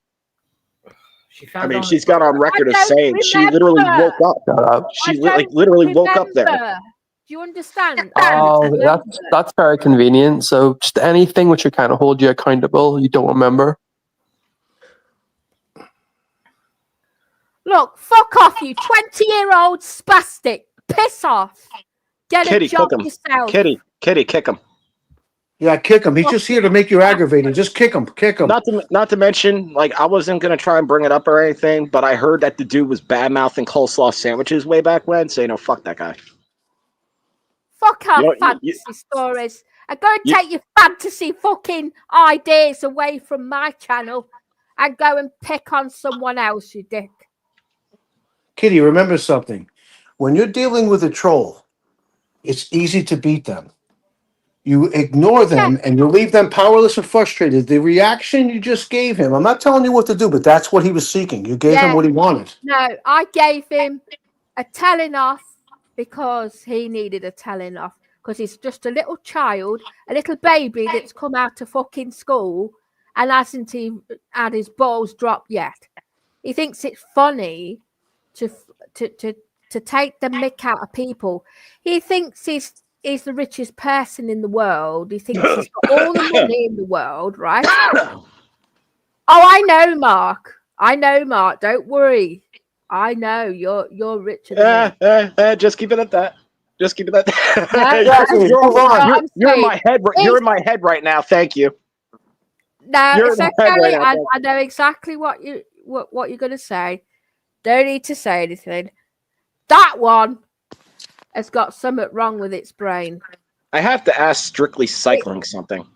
I mean, she's got on record as saying she literally woke up. She literally woke up there. Do you understand? Oh, that's very convenient. So just anything which would kind of hold you accountable, you don't remember. Look, fuck off, you 20-year-old spastic. Piss off. Get a job yourself. Kitty, kick him. Yeah, kick him. He's just here to make you aggravated. Just kick him. Not to mention, like, I wasn't gonna try and bring it up or anything, but I heard that the dude was bad-mouthing coleslaw sandwiches way back when, so fuck that guy. Fuck our fantasy stories. I'm going to take your fantasy fucking ideas away from my channel and go and pick on someone else, you dick. Kitty, remember something. When you're dealing with a troll, it's easy to beat them. You ignore them and you leave them powerless and frustrated. The reaction you just gave him, I'm not telling you what to do, but that's what he was seeking. You gave him what he wanted. No, I gave him a telling off because he needed a telling off. Because he's just a little child, a little baby that's come out of fucking school and hasn't even had his balls dropped yet. He thinks it's funny to take the mick out of people. He thinks he's the richest person in the world. He thinks he's got all the money in the world, right? Oh, I know, Mark. Don't worry. I know you're richer than me. Just keep it at that. You're in my head. You're in my head right now. Thank you. No, it's okay. I know exactly what you're going to say. Don't need to say anything. That one has got something wrong with its brain. I have to ask Strictly Cycling something.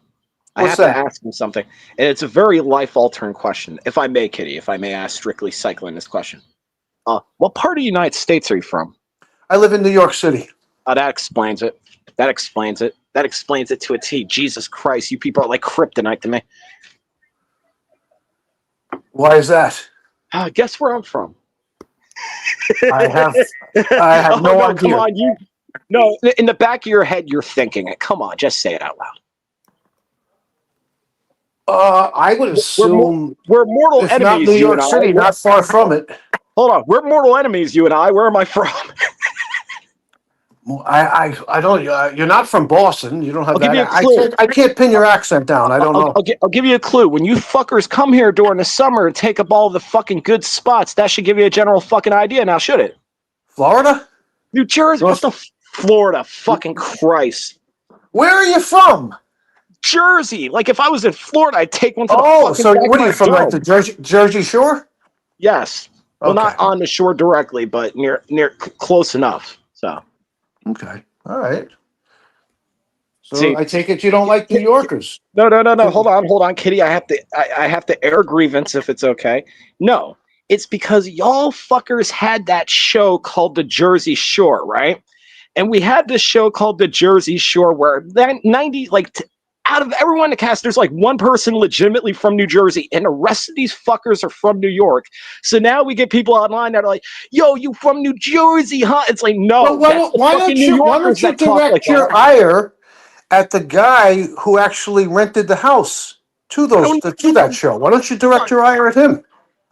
What's to ask him something, and it's a very life-altering question. If I may, Kitty, if I may ask Strictly Cycling this question. What part of the United States are you from? I live in New York City. That explains it. That explains it to a T. Jesus Christ, you people are like kryptonite to me. Why is that? Guess where I'm from. I have no idea. Come on, No, in the back of your head, you're thinking it. Come on, just say it out loud. I would assume we're mortal enemies. Not New York City, not far from it. Hold on, we're mortal enemies, you and I. Where am I from? I don't. You're not from Boston. You don't have that. I can't pin your accent down. I don't know. I'll give you a clue. When you fuckers come here during the summer and take up all the fucking good spots, that should give you a general fucking idea. Now, should it? Florida, New Jersey. What the Florida? Fucking Christ. Where are you from? Jersey. Like if I was in Florida, I'd take one for the fucking. So what are you from? Like the Jersey Shore? Yes. Well, not on the shore directly, but near close enough. So. Okay. All right. So I take it you don't like New Yorkers. No. Hold on, Kitty. I have to air grievance if it's okay. No, it's because y'all fuckers had that show called The Jersey Shore, right? And we had this show called The Jersey Shore where out of everyone in the cast, there's like one person legitimately from New Jersey, and the rest of these fuckers are from New York. So now we get people online that are like, "Yo, you from New Jersey, huh?" It's like, no. Well, why don't you direct your ire at the guy who actually rented the house to that show? Why don't you direct your ire at him?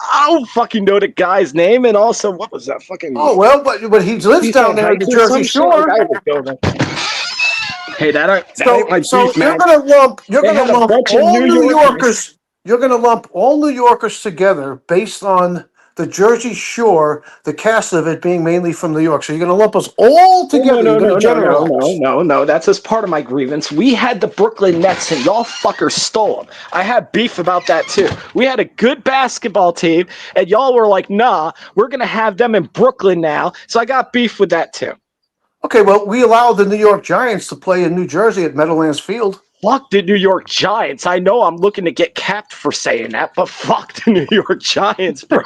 I don't fucking know the guy's name, and also what was that fucking? Oh well, but he lives down there at the Jersey Shore. Hey, that ain't my so beef, you're gonna lump all New Yorkers. you're going to lump all New Yorkers together based on the Jersey Shore, the cast of it being mainly from New York. So you're going to lump us all together. No. That's just part of my grievance. We had the Brooklyn Nets and y'all fuckers stole them. I had beef about that too. We had a good basketball team and y'all were like, nah, we're going to have them in Brooklyn now. So I got beef with that too. Okay, well, we allowed the New York Giants to play in New Jersey at Meadowlands Field. Fuck the New York Giants. I know I'm looking to get capped for saying that, but fuck the New York Giants, bro.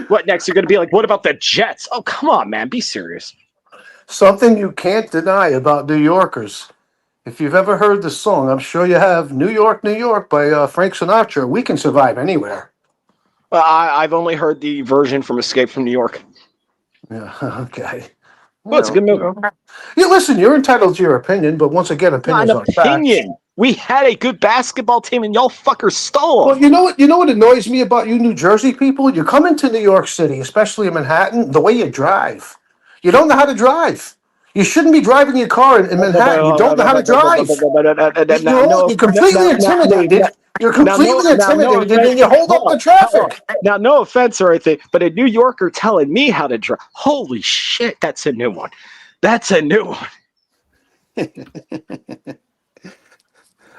What next? You're going to be like, what about the Jets? Oh, come on, man. Be serious. Something you can't deny about New Yorkers. If you've ever heard the song, I'm sure you have, New York, New York by Frank Sinatra. We can survive anywhere. Well, I've only heard the version from Escape from New York. Yeah, okay. Well, it's a good movie. Yeah, listen, you're entitled to your opinion, but once again, opinions Not an opinion. Facts. We had a good basketball team, and y'all fuckers stole. Well, you know what annoys me about you New Jersey people? You come into New York City, especially in Manhattan, the way you drive. You don't know how to drive. You shouldn't be driving your car in Manhattan. You don't know how to drive. You're completely intimidated. You're completely intimidated, and then you hold up the traffic. Now, no offense or anything, but a New Yorker telling me how to drive. Holy shit, that's a new one. That's a new one.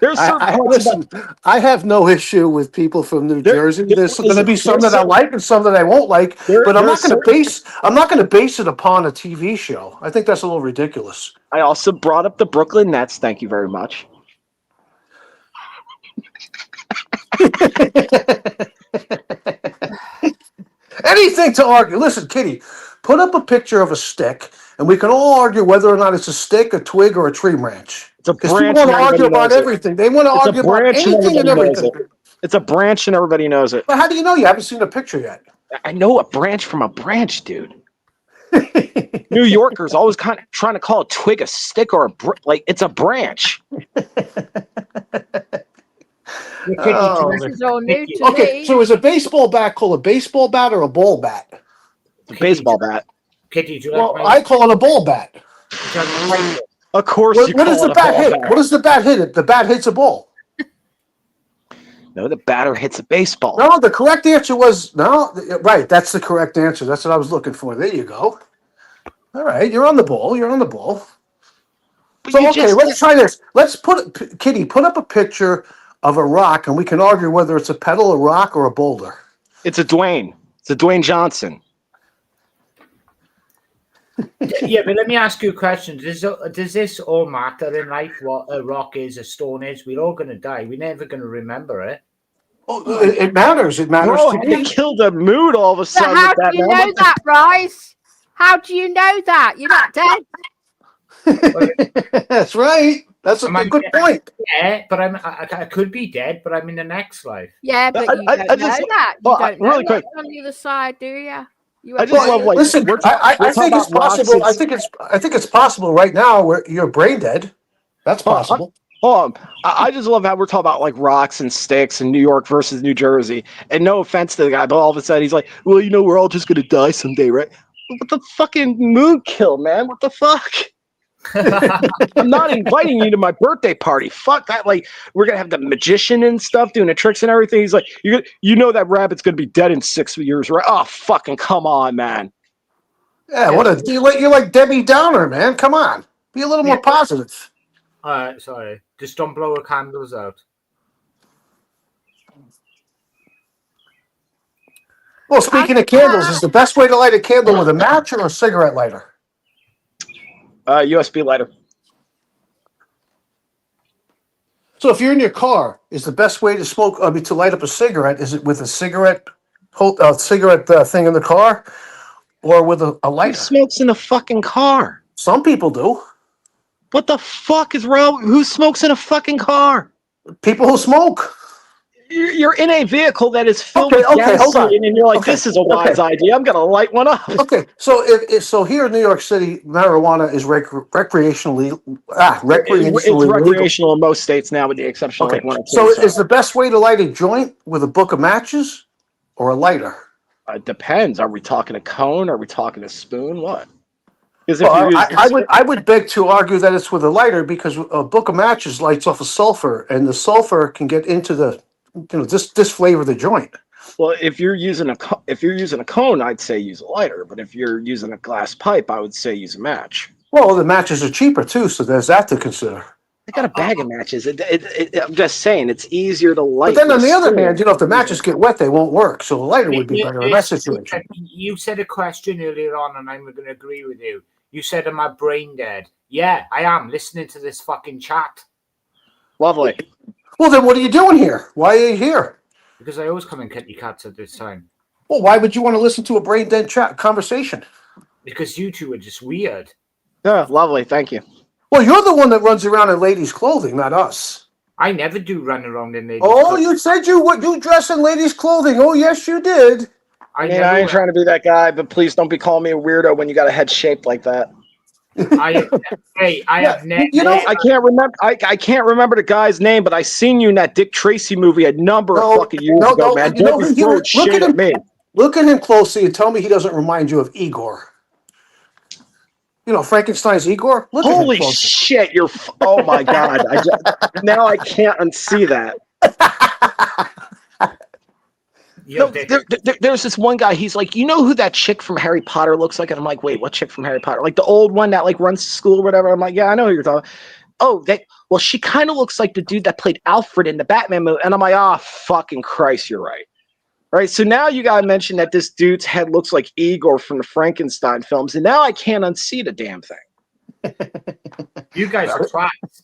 There's listen, I have no issue with people from New Jersey. There's going to be some that I like and some that I won't like, but I'm not going to base it upon a TV show. I think that's a little ridiculous. I also brought up the Brooklyn Nets. Thank you very much. Anything to argue. Listen, Kitty, put up a picture of a stick, and we can all argue whether or not it's a stick, a twig, or a tree branch. Because people want to argue about everything. They want to argue about anything and everything. It's a branch, and everybody knows it. But how do you know? You haven't seen a picture yet. I know a branch from a branch, dude. New Yorkers always kind of trying to call a twig a stick or like it's a branch. This is all new to me. So is a baseball bat called a baseball bat or a ball bat? A baseball bat. Kitty, do you like I call it a ball bat. Of course, what does the bat hit? What does the bat hit? The bat hits a ball. No, the batter hits a baseball. No, the correct answer was no. Right, that's the correct answer. That's what I was looking for. There you go. All right, you're on the ball. You're on the ball. So okay, let's try this. Let's Kitty, put up a picture of a rock, and we can argue whether it's a pedal, a rock, or a boulder. It's a Dwayne. It's a Dwayne Johnson. Yeah, but let me ask you a question. Does this all matter in life? What a rock is, a stone is? We're all going to die. We're never going to remember it. Oh, it matters. It matters. Bro, you killed the mood all of a sudden. How do you know that, Bryce? How do you know that? You're not dead. That's right. That's a good point. Yeah, but I could be dead, but I'm in the next life. Yeah, but you don't know that. You don't know that on the other side, do you? I just love like. Listen, I think it's possible. I think it's possible right now where you're brain dead. That's possible. Hold on. I just love how we're talking about like rocks and sticks and New York versus New Jersey. And no offense to the guy, but all of a sudden he's like, well, you know, we're all just gonna die someday, right? What the fucking moon kill, man? What the fuck? I'm not inviting you to my birthday party. Fuck that. Like, we're gonna have the magician and stuff doing the tricks and everything. He's like, you know that rabbit's gonna be dead in 6 years, right? Oh, fucking come on, man. Yeah, you're like Debbie Downer, man. Come on, be a little more positive. Sorry, just don't blow the candles out. Well, speaking of candles, is the best way to light a candle with a match or a cigarette lighter? USB lighter. So if you're in your car, is the best way to light up a cigarette, is it with a cigarette thing in the car or with a lighter? Who smokes in a fucking car? Some people do. What the fuck is wrong? Who smokes in a fucking car? People who smoke. You're in a vehicle that is filled with gasoline, and you're like, this is a wise idea. I'm going to light one up. Okay, so here in New York City, marijuana is recreationally It's recreational in most states now, with the exception of like one or two. So is the best way to light a joint with a book of matches or a lighter? It depends. Are we talking a cone? Are we talking a spoon? What? Well, I would beg to argue that it's with a lighter because a book of matches lights off of sulfur, and the sulfur can get into the, disflavor the joint. Well, if you're using a cone, I'd say use a lighter. But if you're using a glass pipe, I would say use a match. Well, the matches are cheaper too, so there's that to consider. I got a bag of matches. I'm just saying, it's easier to light. But then on the other hand, if the matches get wet, they won't work. So a lighter would be better in that situation. You said a question earlier on, and I'm going to agree with you. You said, am I brain dead? Yeah, I am, listening to this fucking chat. Lovely. Well, then what are you doing here? Why are you here? Because I always come and cut your cats at this time. Well, why would you want to listen to a brain dead chat conversation? Because you two are just weird. Yeah, lovely. Thank you. Well, you're the one that runs around in ladies' clothing, not us. I never do run around in ladies' clothing. You said you dress in ladies' clothing. Oh, yes, you did. I ain't trying to be that guy, but please don't be calling me a weirdo when you got a head shaped like that. I can't remember. I can't remember the guy's name, but I seen you in that Dick Tracy movie a number of fucking years ago, man. Look at him closely and tell me he doesn't remind you of Igor. You know Frankenstein's Igor. Holy shit! Oh my god! Now I can't unsee that. No, there's this one guy. He's like, you know who that chick from Harry Potter looks like? And I'm like, wait, what chick from Harry Potter? Like the old one that like runs to school or whatever. I'm like, yeah, I know who you're talking. Oh, well, she kind of looks like the dude that played Alfred in the Batman movie. And I'm like, oh, fucking Christ, you're right. Right. So now you gotta mention that this dude's head looks like Igor from the Frankenstein films, and now I can't unsee the damn thing. You guys are twats.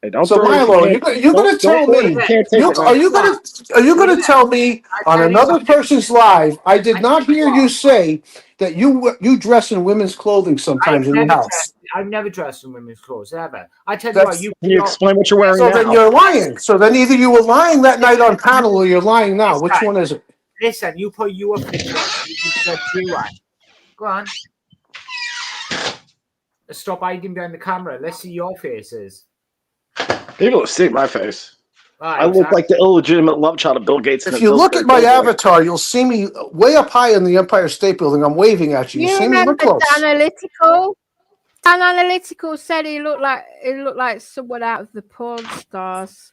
Hey, don't so Milo, you're going to tell me? Are you going to tell me on another person's live? I did not hear you say that you dress in women's clothing sometimes in your house. I've never dressed in women's clothes ever. I tell you what, can you explain what you're wearing now? So then you're lying. So then either you were lying that night on panel or you're lying now. Which one is it? Listen, you put your picture on. Go on. Stop hiding behind the camera. Let's see your faces. People will see my face. I look like the illegitimate love child of Bill Gates. If you look at my avatar, you'll see me way up high in the Empire State Building. I'm waving at you. You see me? Look close. Dan Analytical said he looked like someone out of the porn stars.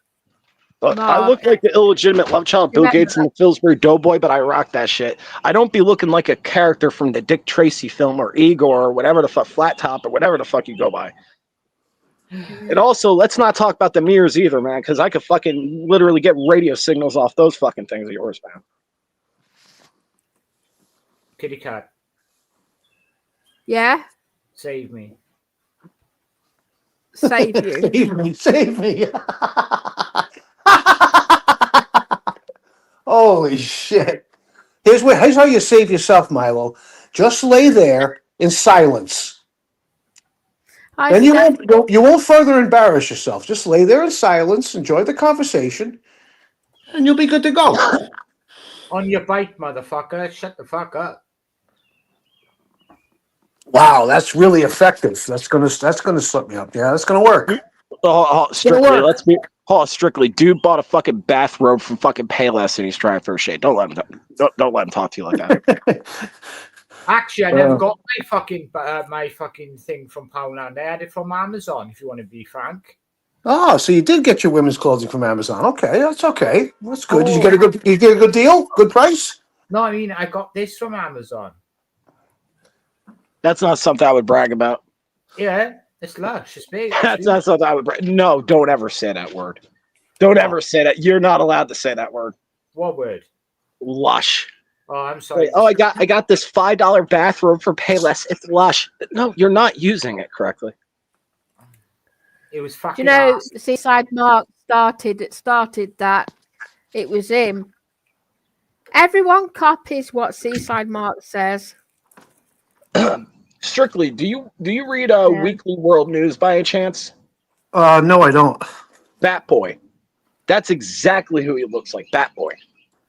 I look like the illegitimate love child of Bill Gates and the Pillsbury Doughboy, but I rock that shit. I don't be looking like a character from the Dick Tracy film or Igor or whatever the fuck, Flat Top or whatever the fuck you go by. And also, let's not talk about the mirrors either, man, because I could fucking literally get radio signals off those fucking things of yours, man. Kitty cat. Yeah? Save me. Save you. Save me. Holy shit. Here's how you save yourself, Milo. Just lay there in silence. Then you won't further embarrass yourself. Just lay there in silence, enjoy the conversation, and you'll be good to go. On your bike, motherfucker. Shut the fuck up. Wow, that's really effective. That's gonna slip me up. Yeah, that's gonna work. Strictly, dude bought a fucking bathrobe from fucking Payless and he's trying for a shade. Don't let him talk to you like that. Actually, I never got my fucking thing from Poundland. I had it from Amazon, if you want to be frank. Oh, so you did get your women's clothing from Amazon. Okay, that's okay. That's good. Did you get a good deal? Good price? No, I mean I got this from Amazon. That's not something I would brag about. Yeah, it's lush. It's big. That's not something I would brag. No, don't ever say that word. Don't ever say that. You're not allowed to say that word. What word? Lush. Oh, I'm sorry. Wait, I got this $5 bathrobe for Payless. It's lush. No, you're not using it correctly. It was fucking. Seaside Mark started that. It was him. Everyone copies what Seaside Mark says. Strictly, do you read Weekly World News by any chance? No, I don't. Bat Boy. That's exactly who he looks like. Bat Boy.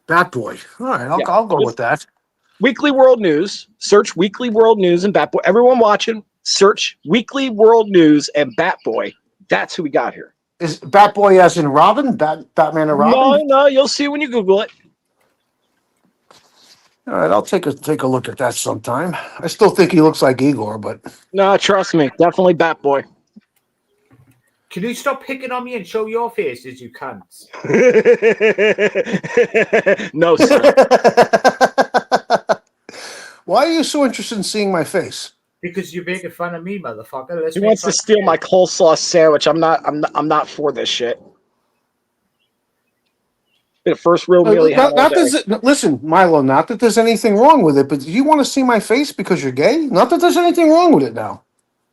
Bat Boy. All right, I'll go with that. Weekly World News. Search Weekly World News and Bat Boy. Everyone watching, search Weekly World News and Bat Boy. That's who we got here. Is Bat Boy as in Robin? Batman and Robin? No, you'll see when you Google it. All right, I'll take a look at that sometime. I still think he looks like Igor, but No, trust me, definitely Bat Boy. Can you stop picking on me and show your faces, you cunts? No, sir. Why are you so interested in seeing my face? Because you're making fun of me, motherfucker. He wants to steal my coleslaw sandwich. I'm not for this shit. The first real meal he had all day. Listen, Milo, not that there's anything wrong with it, but do you want to see my face because you're gay? Not that there's anything wrong with it now.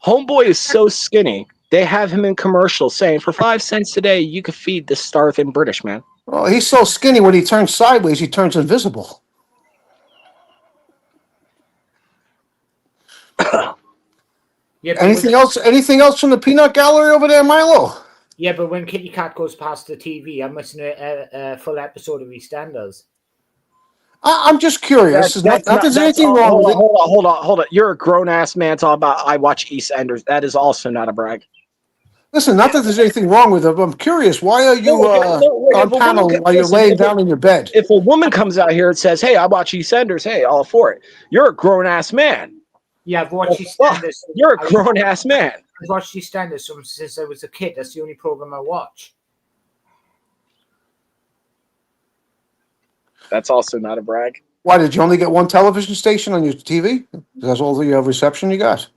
Homeboy is so skinny. They have him in commercials saying, for 5 cents a day, you could feed this starving British man. Oh, he's so skinny when he turns sideways, he turns invisible. Yeah, anything else from the peanut gallery over there, Milo? Yeah, but when Kitty Cat goes past the TV, I'm missing a full episode of EastEnders. I'm just curious. Not there's anything wrong with it. Hold on. You're a grown-ass man talking about I watch EastEnders. That is also not a brag. Listen, not that there's anything wrong with it, but I'm curious. Why are you on panel while you're laying down in your bed? If a woman comes out here and says, hey, I watch EastEnders, hey, all for it. You're a grown-ass man. Yeah, I've watched EastEnders. You're a grown-ass man. I've watched EastEnders since I was a kid. That's the only program I watch. That's also not a brag. Why, did you only get one television station on your TV? That's all the reception you got?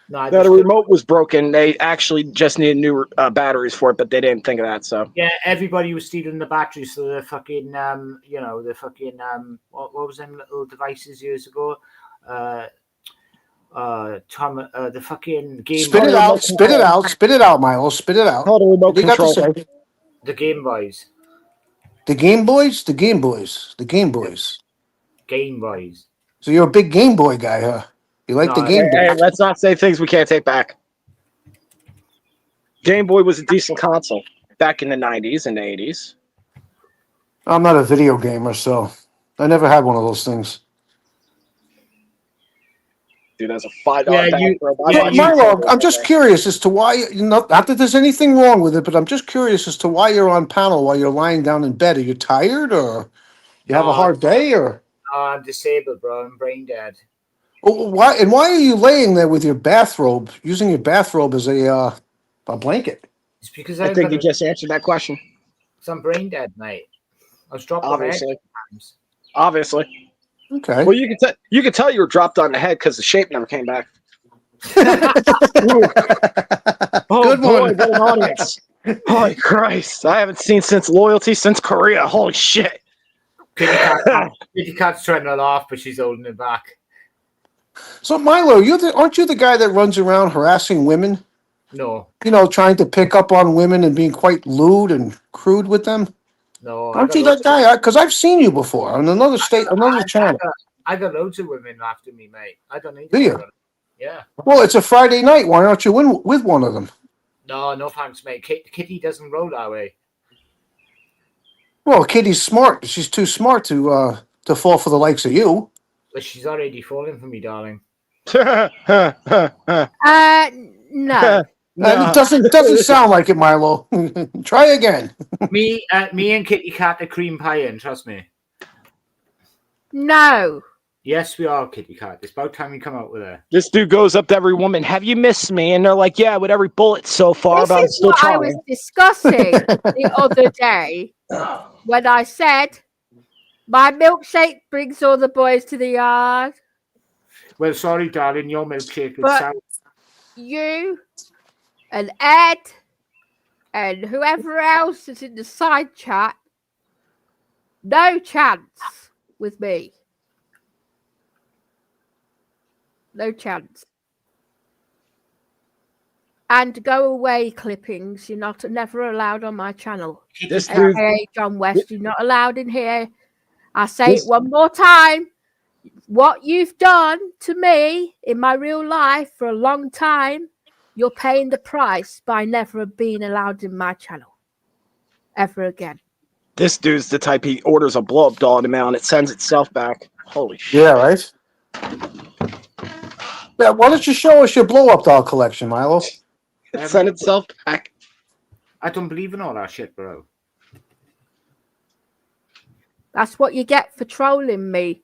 No, the remote was broken. They actually just needed new batteries for it, but they didn't think of that. So yeah, everybody was stealing the batteries for the fucking, what was them little devices years ago? The fucking game. Spit it out, Milo. Spit it out. Hold on, remote control. The Game Boys. The Game Boys? The Game Boys. The Game Boys. Game Boys. So you're a big Game Boy guy, huh? You like the Game Boy? Hey, let's not say things we can't take back. Game Boy was a decent console back in the 90s and the 80s. I'm not a video gamer, so I never had one of those things. Dude, that's a $5 Milo, I'm just curious as to why, not that there's anything wrong with it, but I'm just curious as to why you're on panel while you're lying down in bed. Are you tired or you have a hard day or? No, I'm disabled, bro. I'm brain dead. Why are you laying there with your bathrobe, using your bathrobe as a blanket? It's because I think you just answered that question. Because I'm brain dead, mate. I was dropped Obviously. on times. Obviously. Okay. Well, you can tell you were dropped on the head because the shape never came back. Good boy, one. What an audience! Holy Christ! I haven't seen Loyalty since Korea. Holy shit! Kitty Cat's trying to laugh, but she's holding it back. So Milo, aren't you the guy that runs around harassing women? No. You know, trying to pick up on women and being quite lewd and crude with them? No. Aren't you that guy? Because I've seen you before on another channel. I got loads of women after me, mate. I don't need. Do you? Yeah. Well, it's a Friday night. Why aren't you with one of them? No thanks, mate. Kitty doesn't roll that way. Well, Kitty's smart. She's too smart to fall for the likes of you. But she's already falling for me, darling. No. It doesn't sound like it, Milo. Try again. Me and Kitty Cat are cream pie, trust me. No. Yes, we are, Kitty Cat. It's about time you come out with her. This dude goes up to every woman. Have you missed me? And they're like, yeah, with every bullet so far, but I'm still trying. I was discussing the other day when I said my milkshake brings all the boys to the yard. Well, sorry, darling, your milkshake is But sour. you and Ed and whoever else is in the side chat, no chance with me. No chance. And go away clippings. You're never allowed on my channel. This dude, Hey, John West, you're not allowed in here. I say it one more time. What you've done to me in my real life for a long time, you're paying the price by never being allowed in my channel. Ever again. This dude's the type he orders a blow-up doll in the mail and it sends itself back. Holy shit. Yeah, right? Yeah, why don't you show us your blow-up doll collection, Milo? It sent itself back. I don't believe in all that shit, bro. That's what you get for trolling me.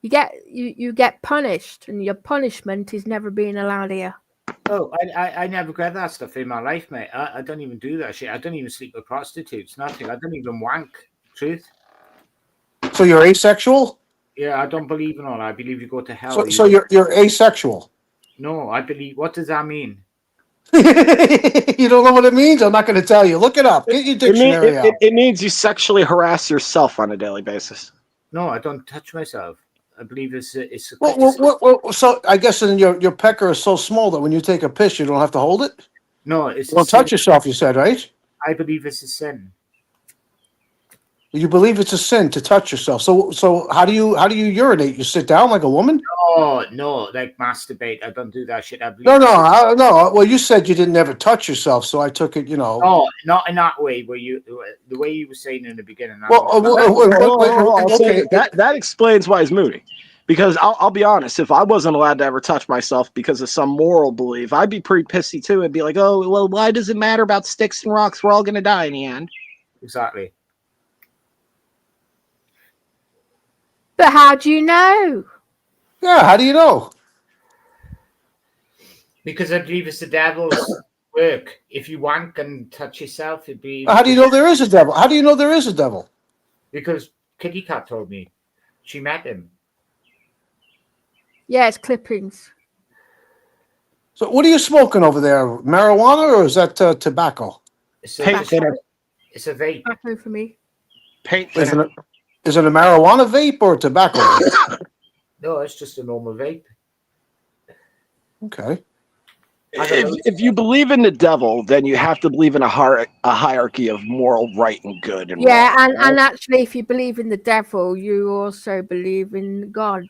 you get punished, and your punishment is never being allowed here. Oh, I never got that stuff in my life, mate. I don't even do that shit. I don't even sleep with prostitutes. Nothing. I don't even wank. Truth. So you're asexual? Yeah, I don't believe in all that. I believe you go to hell. So you're asexual. No, I believe. What does that mean? You don't know what it means? I'm not going to tell you. Look it up. Get your dictionary out. It means you sexually harass yourself on a daily basis. No, I don't touch myself. I believe it's so I guess then your pecker is so small that when you take a piss, you don't have to hold it? No, it's don't touch yourself, you said, right? I believe it's a sin. You believe it's a sin to touch yourself. So how do you urinate? You sit down like a woman? No, like masturbate. I don't do that shit. I believe no. Well, you said you didn't ever touch yourself, so I took it, No, not in that way. The way you were saying in the beginning. Okay. That explains why he's moody. Because I'll be honest, if I wasn't allowed to ever touch myself because of some moral belief, I'd be pretty pissy too. I'd be like, oh, well, why does it matter about sticks and rocks? We're all going to die in the end. Exactly. But how do you know? Yeah, how do you know? Because I believe it's the devil's work. If you wank and touch yourself, it'd be. How do you know there is a devil? How do you know there is a devil? Because Kitty Cat told me. She met him. Yeah, it's clippings. So what are you smoking over there? Marijuana or is that tobacco? It's a vape. Tobacco for me. Paint thinner. Is it a marijuana vape or a tobacco vape? No, it's just a normal vape. Okay. If you believe in the devil, then you have to believe in a hierarchy of moral right and good. And wrong, and actually, if you believe in the devil, you also believe in God.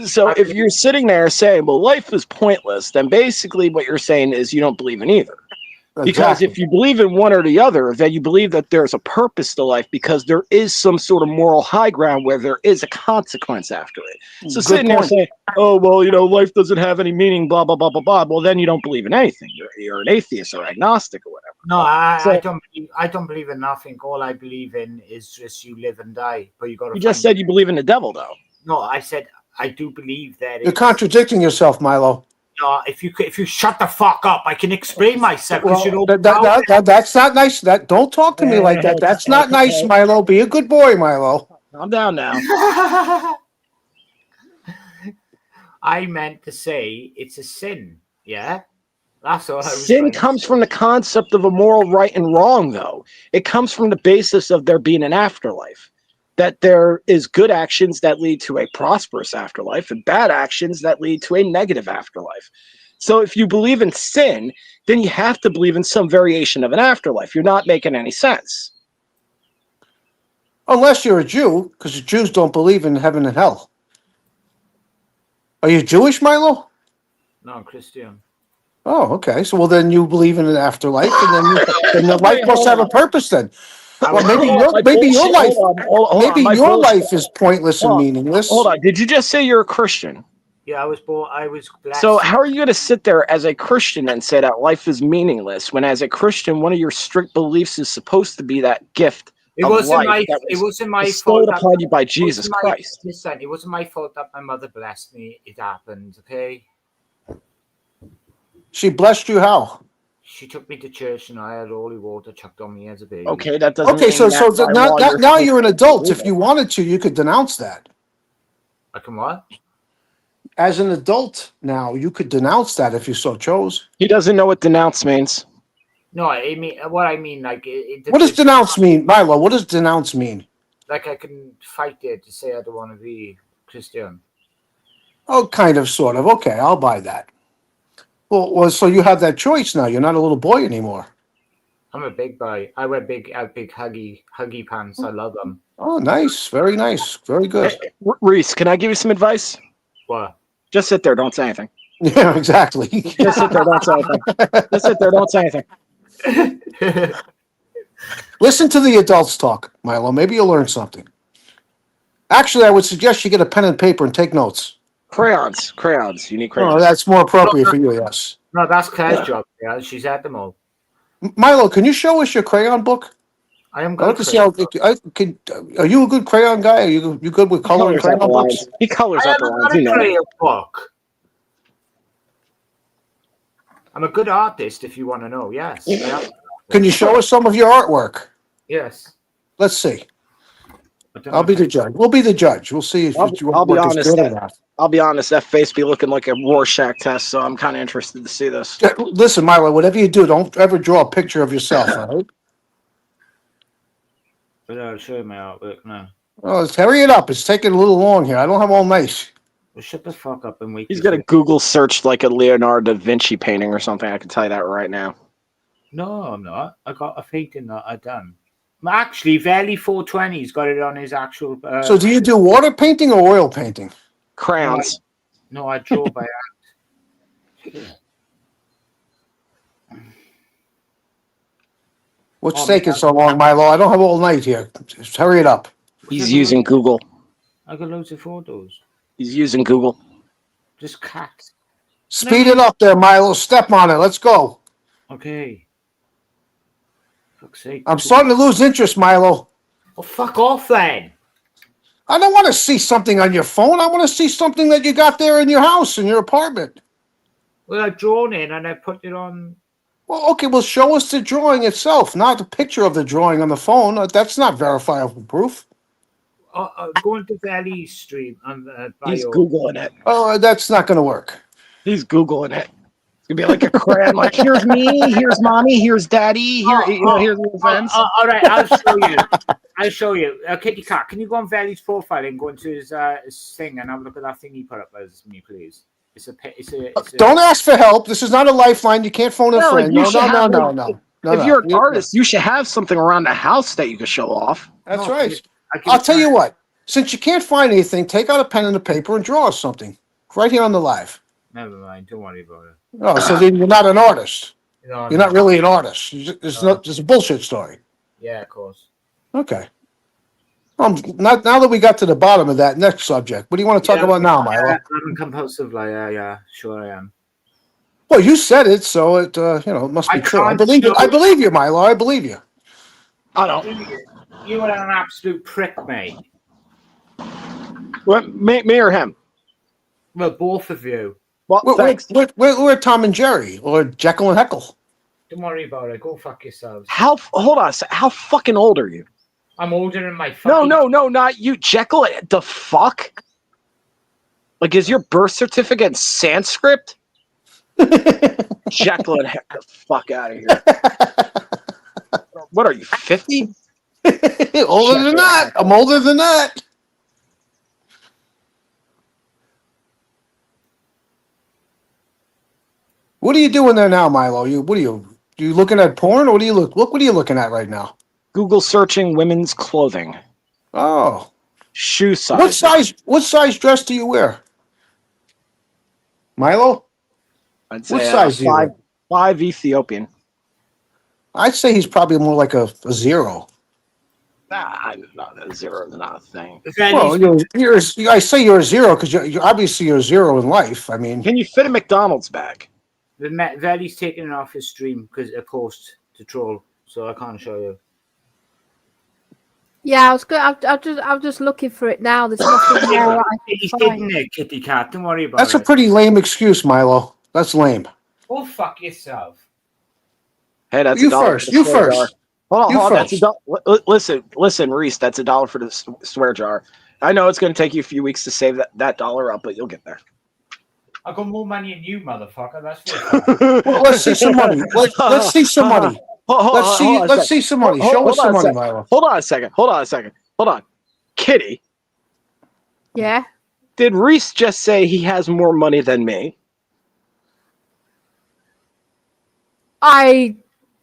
So if you're sitting there saying, well, life is pointless, then basically what you're saying is you don't believe in either. Because if you believe in one or the other, then you believe that there's a purpose to life because there is some sort of moral high ground where there is a consequence after it. So sitting there saying, oh, well, life doesn't have any meaning, blah, blah, blah, blah, blah. Well, then you don't believe in anything. You're an atheist or agnostic or whatever. No, I don't believe in nothing. All I believe in is just you live and die. But you just said you believe in the devil, though. No, I said I do believe that. You're contradicting yourself, Milo. No, if you shut the fuck up, I can explain myself. That's not nice. Don't talk to me like that. That's not nice, Milo. Be a good boy, Milo. I'm down now. I meant to say it's a sin. Yeah, that's all. Sin comes from the concept of a moral right and wrong, though. It comes from the basis of there being an afterlife. That there is good actions that lead to a prosperous afterlife and bad actions that lead to a negative afterlife. So if you believe in sin, then you have to believe in some variation of an afterlife. You're not making any sense. Unless you're a Jew, because the Jews don't believe in heaven and hell. Are you Jewish, Milo? No, I'm Christian. Oh, okay. So, well, then you believe in an afterlife, and then the life must have a purpose then. Well, maybe your life is pointless and meaningless. Hold on. Did you just say you're a Christian? Yeah, I was blessed. So how are you going to sit there as a Christian and say that life is meaningless when, as a Christian, one of your strict beliefs is supposed to be that gift? It wasn't my fault upon you by Jesus Christ. Listen, it wasn't my fault that my mother blessed me. It happened. Okay. She blessed you how? She took me to church and I had holy water chucked on me as a baby. Okay, that doesn't. Okay, so now you're an adult. If you wanted to, you could denounce that. I can what? As an adult now, you could denounce that if you so chose. He doesn't know what denounce means. No, I mean what I mean, like. What does denounce mean, Milo? What does denounce mean? Like I can fight it to say I don't want to be Christian. Oh, kind of, sort of. Okay, I'll buy that. Well, so you have that choice now. You're not a little boy anymore. I'm a big boy. I wear big huggy pants. I love them. Oh, nice. Very nice. Very good. Hey, Reese, can I give you some advice? What? Just sit there. Don't say anything. Yeah, exactly. Just sit there. Don't say anything. Just sit there. Don't say anything. Listen to the adults talk, Milo. Maybe you'll learn something. Actually, I would suggest you get a pen and paper and take notes. Crayons. You need crayons. Oh, that's more appropriate for you, yes. No, that's Claire's job. Yeah, she's at them all. Milo, can you show us your crayon book? I am I good. like to see how. Are you a good crayon guy? Are you good with coloring crayon books? He colors I out the haven't lines. got You a know. crayon book. I'm a good artist, if you want to know. Yes. I am. Can you show us some of your artwork? Yes. Let's see. I don't I'll know be if the judge. We'll be the judge. We'll see if your I'll be artwork is honest. good or not. I'll be honest. That face be looking like a Rorschach test, so I'm kind of interested to see this. Listen, Milo, whatever you do, don't ever draw a picture of yourself, all right? But I'll show you my artwork now. Oh, let's hurry it up. It's taking a little long here. I don't have all night. Well, shut the fuck up and wait. He's gonna Google search like a Leonardo da Vinci painting or something. I can tell you that right now. No, I'm not. I got a painting that I done. Actually, Valley 420's got it on his actual. So, do you do water painting or oil painting? Crayons. No, I draw by hand. What's taking so long, Milo? I don't have all night here. Just hurry it up. He's using Google. I got loads of photos. He's using Google. Just cats. Speed it up there, Milo. Step on it. Let's go. Okay. Fuck's sake. I'm starting to lose interest, Milo. Oh, fuck off then. I don't want to see something on your phone. I want to see something that you got there in your house, in your apartment. Well, I've drawn it and I put it on. Well, okay, well, show us the drawing itself, not the picture of the drawing on the phone. That's not verifiable proof. Go into Valley Stream on He's Googling it. Oh, that's not going to work. He's Googling it. It's gonna be like a crayon. Like, here's me, here's mommy, here's daddy. Here's the friends. All right, I'll show you. I'll show you. Kitty Cat, can you go on Valley's profile and go into his thing and have a look at that thing he put up as me, please? It's a Don't ask for help. This is not a lifeline. You can't phone a friend. No. If you're an artist, you should have something around the house that you can show off. That's right. I'll tell you what. Since you can't find anything, take out a pen and a paper and draw us something right here on the live. Never mind. Don't worry about it. Oh, so then you're not an artist. No, you're not really an artist. It's a bullshit story. Yeah, of course. Okay. Now that we got to the bottom of that, next subject. What do you want to talk about now, Milo? I'm compulsive, yeah, sure I am. Well, you said it, so it it must be true. I believe you. I believe you, Milo. I believe you. I don't. You are an absolute prick, mate. What, me or him? Well, both of you. Well, thanks. We're Tom and Jerry or Jekyll and Heckle. Don't worry about it. Go fuck yourselves. Hold on a second. How fucking old are you? I'm older than my fucking... No, not you. Jekyll, the fuck? Like, is your birth certificate in Sanskrit? Jekyll and Heck the fuck out of here. What are you, 50? Older than that. I'm older than that. What are you doing there now, Milo? You looking at porn, or what are you looking at right now? Google searching women's clothing. Oh. Shoe size. What size dress do you wear? Milo? I'd say what size do you wear? 5 Ethiopian. I'd say he's probably more like a 0. Nah, a 0 is not a thing. Well, I say you're a 0 because you're obviously you're a 0 in life. I mean, can you fit a McDonald's bag? Valley's taking it off his stream because it post to troll, so I can't show you. Yeah, I was good. I'm just looking for it now. There's nothing there. He's taking it, Kitty Cat. Don't worry about that's it. a pretty lame excuse, Milo. That's lame. Go fuck yourself. Hey, that's you $1 first. You first. Hold on. That's listen, Reese. That's $1 for the swear jar. I know it's going to take you a few weeks to save that dollar up, but you'll get there. I got more money than you, motherfucker. That's well, let's see some money. Let's see some money. Let's see some money. Show us some money, Milo. Hold on a second. Hold on. Kitty. Yeah. Did Reese just say he has more money than me?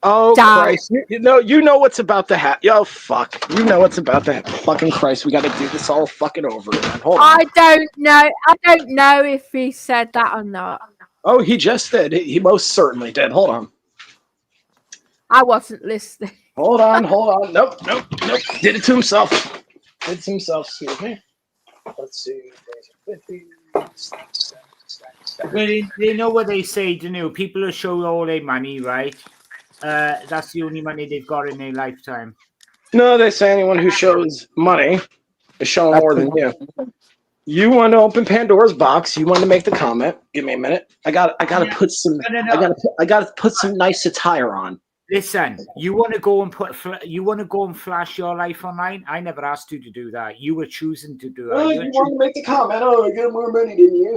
Oh, Christ. You know what's about to happen. Yo, fuck. You know what's about to happen. Fucking Christ, we got to do this all fucking over again. Hold on. I don't know if he said that or not. Oh, he just did. He most certainly did. Hold on. I wasn't listening. Hold on. Nope. Did it to himself. Excuse me. Let's see. 50. Well, they know what they say, don't you? People who show all their money, right? That's the only money they've got in their lifetime. No, they say anyone who shows money is showing more than you. You want to open Pandora's box. You want to make the comment. Give me a minute. I got to put some. I got to put some nice attire on. Listen, you want to go and flash your life online? I never asked you to do that. You were choosing to do that. Oh, you want to make the comment? Oh, I got more money than you,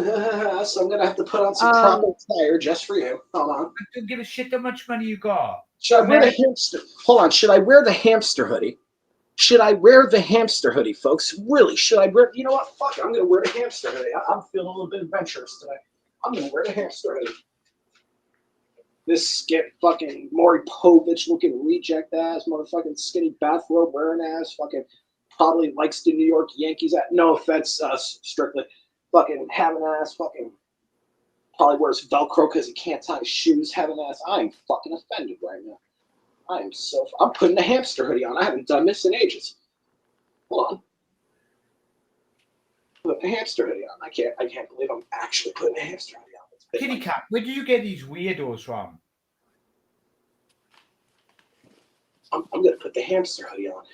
so I'm gonna have to put on some proper attire just for you. Hold on. I don't give a shit how much money you got. Should I wear the hamster? Hold on. Should I wear the hamster hoodie? Should I wear the hamster hoodie, folks? Really? Should I wear? You know what? Fuck it. I'm gonna wear the hamster hoodie. I'm feeling a little bit adventurous today. I'm gonna wear the hamster hoodie. This skit fucking Maury Povich looking reject ass motherfucking skinny bathrobe wearing ass fucking probably likes the New York Yankees. No offense, strictly fucking having ass fucking probably wears Velcro because he can't tie his shoes. Having ass. I'm fucking offended right now. I'm putting a hamster hoodie on. I haven't done this in ages. Hold on. Put the hamster hoodie on. I can't believe I'm actually putting a hamster hoodie on. Kitty Cat, where do you get these weirdos from? I'm going to put the hamster hoodie on.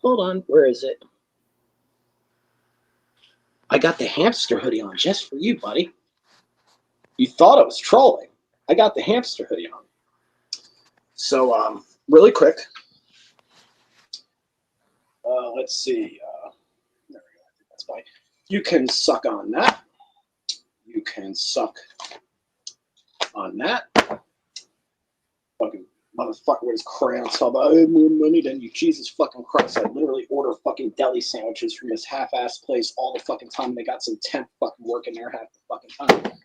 Hold on. Where is it? I got the hamster hoodie on just for you, buddy. You thought I was trolling. I got the hamster hoodie on. So, really quick. Let's see. There we go. I think that's fine. You can suck on that. You can suck on that. Fucking motherfucker with his crayons talking about I have more money than you. Jesus fucking Christ. I literally order fucking deli sandwiches from this half-ass place all the fucking time. They got some temp fucking working there half the fucking time.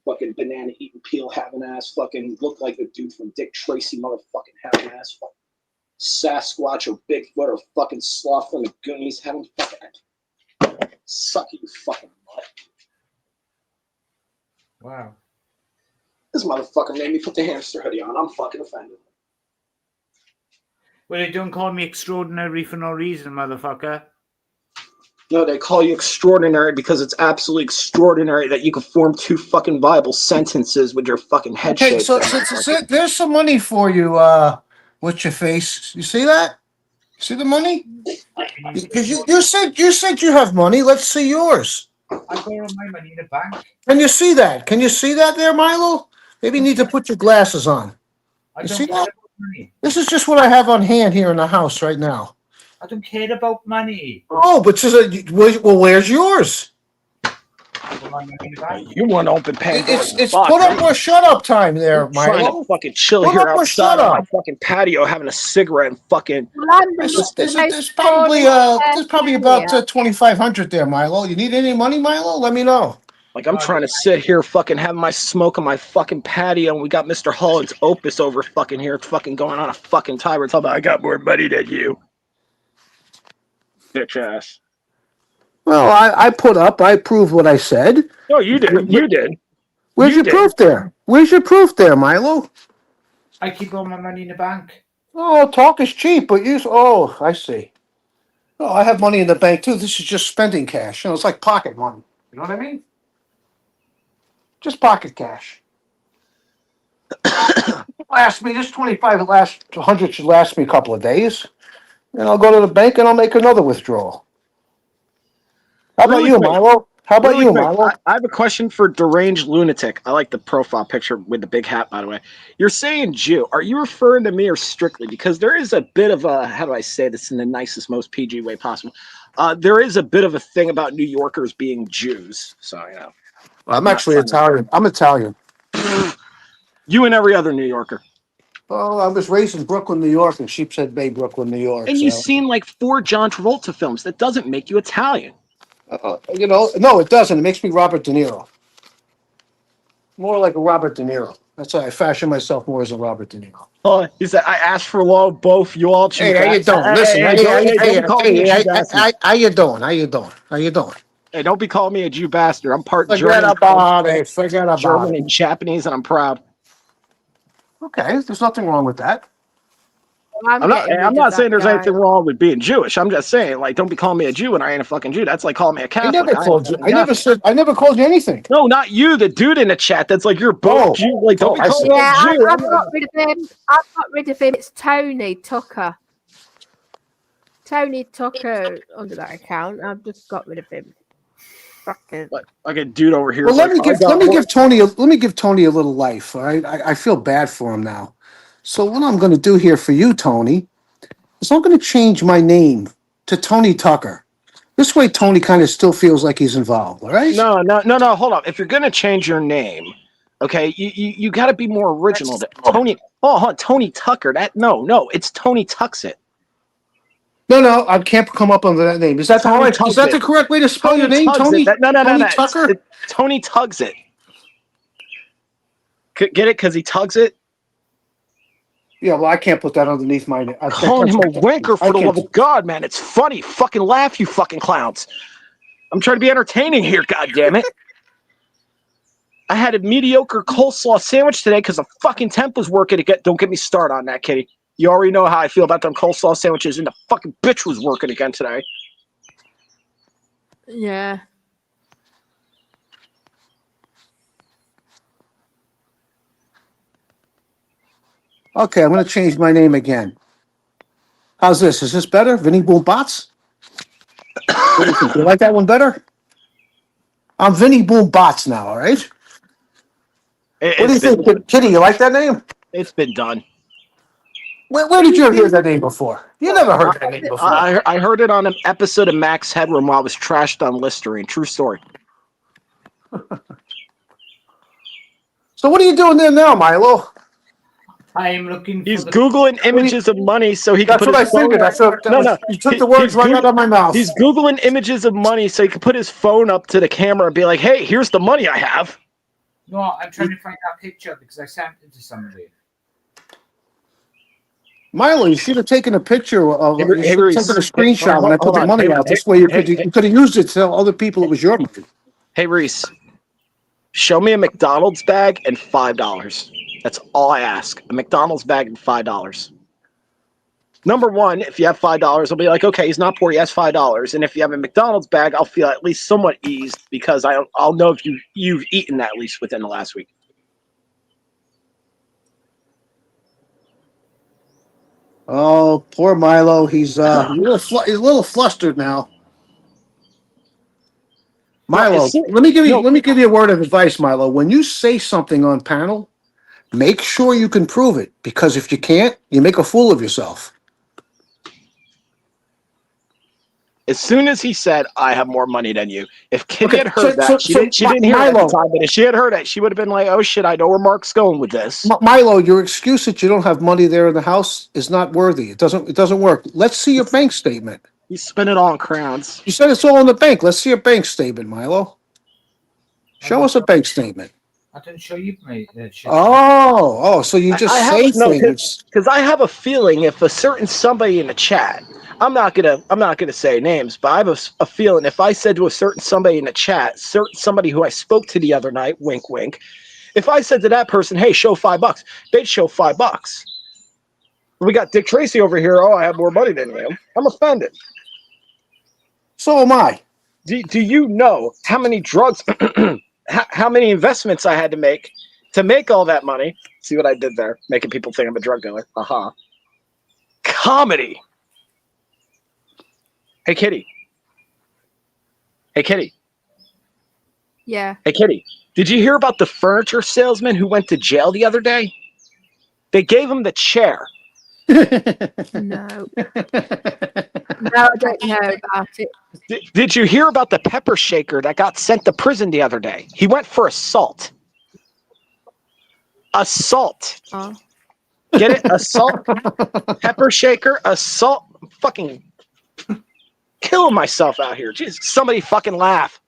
Fucking banana eating peel having ass. Fucking look like the dude from Dick Tracy motherfucking having ass. Fucking Sasquatch or Bigfoot or fucking Sloth from the Goonies having fucking suck it, you fucking butt. Wow. This motherfucker made me put the hamster hoodie on. I'm fucking offended. Well, they don't call me extraordinary for no reason, motherfucker. No, they call you extraordinary because it's absolutely extraordinary that you can form two fucking viable sentences with your fucking head shape. So there's some money for you, with your face. You see that? See the money? Because you said you have money. Let's see yours. I borrow my money in the bank. Can you see that? Can you see that there, Milo? Maybe you need to put your glasses on. You see that? This is just what I have on hand here in the house right now. I don't care about money. Oh, but well, where's yours? You want to open Pandora's It's put up or shut up time there, Milo. Trying to fucking chill here outside on my fucking patio, having a cigarette and fucking. There's probably about 2,500 there, Milo. You need any money, Milo? Let me know. Like I'm trying to sit here, fucking have my smoke on my fucking patio, and we got Mr. Holland's Opus over fucking here, fucking going on a fucking tirade. Talking about I got more money than you, bitch ass. Well, I proved what I said. No, you did. You did. Where's your proof there? Where's your proof there, Milo? I keep all my money in the bank. Oh, talk is cheap, but I see. Oh, I have money in the bank too. This is just spending cash. It's like pocket money. You know what I mean? Just pocket cash. This 25 last 100 should last me a couple of days. And I'll go to the bank and I'll make another withdrawal. How about you, Milo? How about you, Milo? I have a question for Deranged Lunatic. I like the profile picture with the big hat, by the way. You're saying Jew. Are you referring to me or strictly? Because there is a bit of a, how do I say this in the nicest, most PG way possible? There is a bit of a thing about New Yorkers being Jews. So, I'm actually Italian. I'm Italian. You and every other New Yorker. Well, I was raised in Brooklyn, New York, and Sheepshead Bay, Brooklyn, New York. And you've seen like 4 John Travolta films. That doesn't make you Italian. No, it doesn't. It makes me Robert De Niro. More like a Robert De Niro. That's how I fashion myself more as a Robert De Niro. Oh, he said, I asked for love, both you all. Hey, how you doing? Listen, how you doing? How you doing? Hey, don't be calling me a Jew bastard. I'm part Forget German. About it. Forget about German it. and Japanese, and I'm proud. Okay, there's nothing wrong with that. I'm not saying there's anything wrong with being Jewish. I'm just saying, like, don't be calling me a Jew when I ain't a fucking Jew. That's like calling me a Catholic. I never called you anything. No, not you, the dude in the chat. That's like, you're both Jew. Like, don't be calling me a Jew. I've got rid of him. I've got rid of him. It's Tony Tucker. Tony Tucker under that account. I've just got rid of him. Fucking. Like a dude over here. Well, let me give Tony a little life. All right, I feel bad for him now. So what I'm going to do here for you, Tony, is I'm going to change my name to Tony Tucker. This way, Tony kind of still feels like he's involved. All right? No. Hold on. If you're going to change your name, okay, you got to be more original. Tony. Oh, Tony Tucker. It's Tony Tuxit. No, I can't come up under that name. Is that the correct way to spell your name, Tony? No. Tucker? Tony Tugs It. Get it? Because he tugs it? Yeah, well, I can't put that underneath my name. Calling him a wanker for the love of God, man. It's funny. Fucking laugh, you fucking clowns. I'm trying to be entertaining here, goddammit. I had a mediocre coleslaw sandwich today because the fucking temp was working again. Don't get me started on that, Kitty. You already know how I feel about them coleslaw sandwiches, and the fucking bitch was working again today. Yeah. Okay, I'm going to change my name again. How's this? Is this better? Vinny Boom Bots? What do you think? You like that one better? I'm Vinny Boom Bots now, all right? What do you think, Kitty? You like that name? It's been done. Where did you hear that name before? You never heard that name before. I heard it on an episode of Max Headroom while I was trashed on Listerine. True story. So what are you doing there now, Milo? I'm looking. He's Googling images of money so he can put his phone. That's what I figured. No. You took the words right out of my mouth. He's Googling images of money so he can put his phone up to the camera and be like, "Hey, here's the money I have." No, I'm trying to find that picture because I sent it to somebody. Milo, you should have taken a picture of taken a screenshot when I put the money out. This way you could have used it to tell other people it was your money. Hey, Reese, show me a McDonald's bag and $5. That's all I ask. A McDonald's bag and $5. Number one, if you have $5, I'll be like, okay, he's not poor. He has $5. And if you have a McDonald's bag, I'll feel at least somewhat eased because I'll know if you've eaten that at least within the last week. Oh, poor Milo. He's a little flustered now. Milo, let me give you a word of advice, Milo. When you say something on panel, make sure you can prove it, because if you can't, you make a fool of yourself. As soon as he said, "I have more money than you," if Kitty had heard that, she didn't hear it at the time, but if she had heard it, she would have been like, "Oh shit, I know where Mark's going with this." Milo, your excuse that you don't have money there in the house is not worthy. It doesn't work. Let's see your bank statement. You spent it all on crowns. You said it's all in the bank. Let's see your bank statement, Milo. Show us a bank statement. I didn't show you my shit. Oh, so you just say things. Because I have a feeling if a certain somebody in the chat, I'm not gonna say names, but I have a feeling if I said to a certain somebody in the chat, somebody who I spoke to the other night, wink, wink, if I said to that person, "Hey, show $5," they'd show $5. We got Dick Tracy over here. Oh, I have more money than you. I'm offended. So am I. Do you know how many drugs, how many investments I had to make all that money? See what I did there? Making people think I'm a drug dealer. Aha. Comedy. Hey, Kitty. Hey, Kitty. Yeah. Hey, Kitty. Did you hear about the furniture salesman who went to jail the other day? They gave him the chair. No. No, I don't know about it. Did you hear about the pepper shaker that got sent to prison the other day? He went for assault. Assault. Oh. Get it? Assault. Pepper shaker. Assault. Fucking killing myself out here. Jesus, somebody fucking laugh.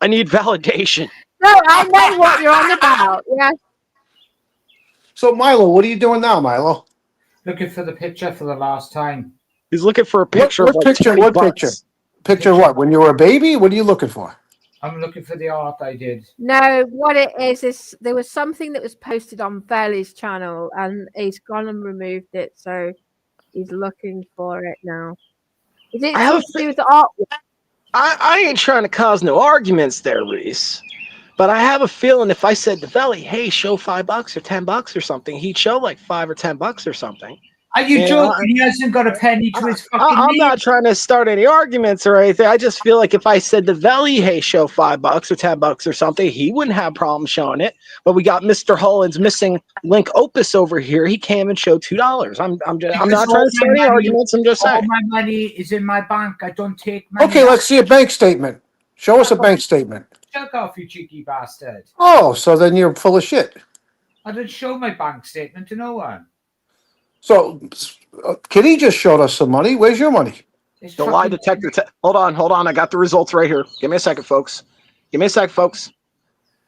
I need validation. No, I know what you're on about. Yeah. So, Milo, what are you doing now, Milo? Looking for the picture for the last time. He's looking for a picture. What picture? What picture? Picture what? When you were a baby? What are you looking for? I'm looking for the art I did. No, what it is there was something that was posted on Veli's channel, and he's gone and removed it. So He's looking for it now. Is it I have something to do with the artwork? I ain't trying to cause no arguments there, Reese. But I have a feeling if I said to Veli, hey, show $5 or $10 or something, he'd show like $5 or $10 or something. Are you joking? He hasn't got a penny to his fucking I'm name. not trying to start any arguments or anything. I just feel like if I said to Veli, hey, show $5 or $10 or something, he wouldn't have problem showing it. But we got Mr. Holland's missing link opus over here. He came and showed $2. I'm not trying to start any arguments. I'm just saying. All my money is in my bank. I don't take money. Okay, let's see a bank statement. Show us a bank statement. Shut off, you cheeky bastard. Oh, so then you're full of shit. I didn't show my bank statement to no one. So, Kitty just showed us some money. Where's your money? The lie detector. Hold on. I got the results right here. Give me a second, folks.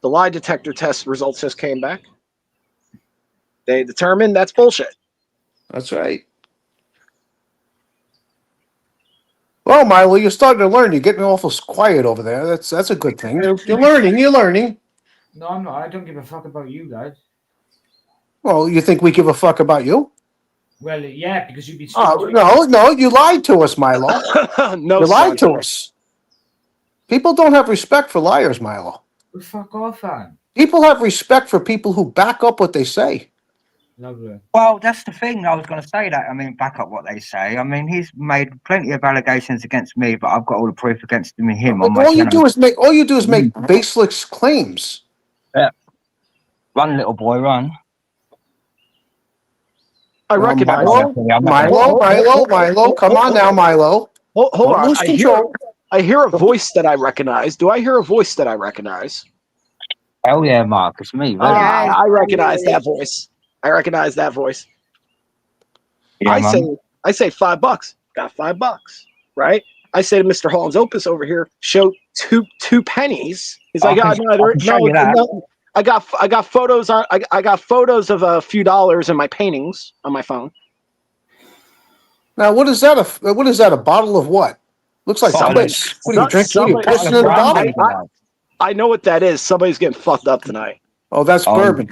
The lie detector test results just came back. They determined that's bullshit. That's right. Well, Milo, you're starting to learn. You're getting awful quiet over there. That's a good thing. You're learning. You're learning. No, I'm not. I don't give a fuck about you guys. Well, you think we give a fuck about you? Well, yeah, because you've been. No, you lied to us, Milo. No, you lied to us. People don't have respect for liars, Milo. Well, fuck off, man. People have respect for people who back up what they say. Lovely. Well, that's the thing. I was going to say that. I mean, back up what they say. I mean, he's made plenty of allegations against me, but I've got all the proof against him. All you do is make baseless claims. Yeah. Run, little boy, run. I recognize Milo. Come on now, Milo. Hold on. I hear a voice that I recognize. Do I hear a voice that I recognize? Hell yeah, Mark. It's me. Really. I recognize that voice. Yeah, I say $5. Got $5, right? I say to Mr. Holland's opus over here, show two pennies. He's like, no. I got photos on. I got photos of a few dollars in my paintings on my phone. Now, what is that? What is that? A bottle of what? Looks like somebody. What are you drinking? Are you pissing in a bottle? I know what that is. Somebody's getting fucked up tonight. Oh, that's bourbon.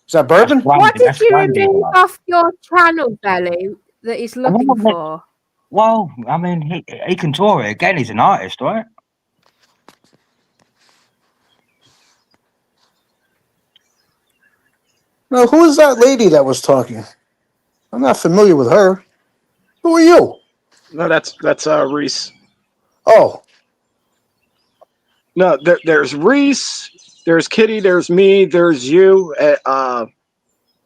Is that bourbon? What did you remove off your channel, Belly, that he's looking for? Well, I mean, he can draw it. Again, he's an artist, right? Now, who is that lady that was talking? I'm not familiar with her. Who are you? No, that's Reese. Oh. No, there's Reese, there's Kitty, there's me, there's you. And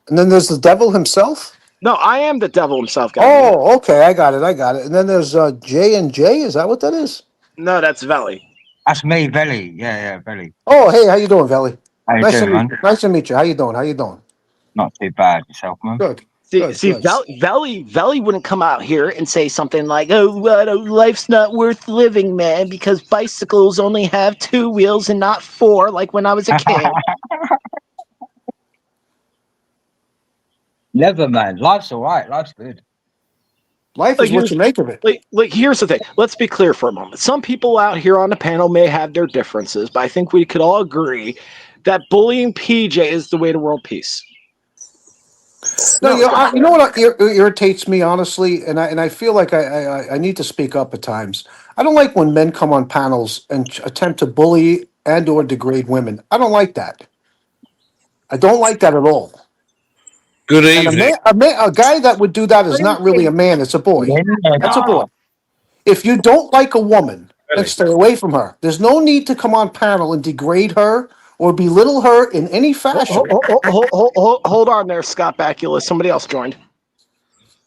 then there's the devil himself? No, I am the devil himself. Oh, okay, I got it. And then there's J and J. Is that what that is? No, that's Veli. That's me, Veli. Yeah, Veli. Oh, hey, how you doing, Veli? Nice to meet you. How you doing? Not too bad. Yourself, man? Good. See, Veli wouldn't come out here and say something like, "Oh, life's not worth living, man, because bicycles only have 2 wheels and not 4, like when I was a kid." Never, man. Life's all right. Life's good. Life is what you make of it. Like, here's the thing. Let's be clear for a moment. Some people out here on the panel may have their differences, but I think we could all agree that bullying PJ is the way to world peace. No, you know what irritates me, honestly, and I feel like I need to speak up at times. I don't like when men come on panels and attempt to bully and or degrade women. I don't like that. I don't like that at all. Good evening. A guy that would do that is not really a man. It's a boy. That's a boy. If you don't like a woman, then stay away from her. There's no need to come on panel and degrade her or belittle her in any fashion. Hold on there, Scott Bakula. Somebody else joined.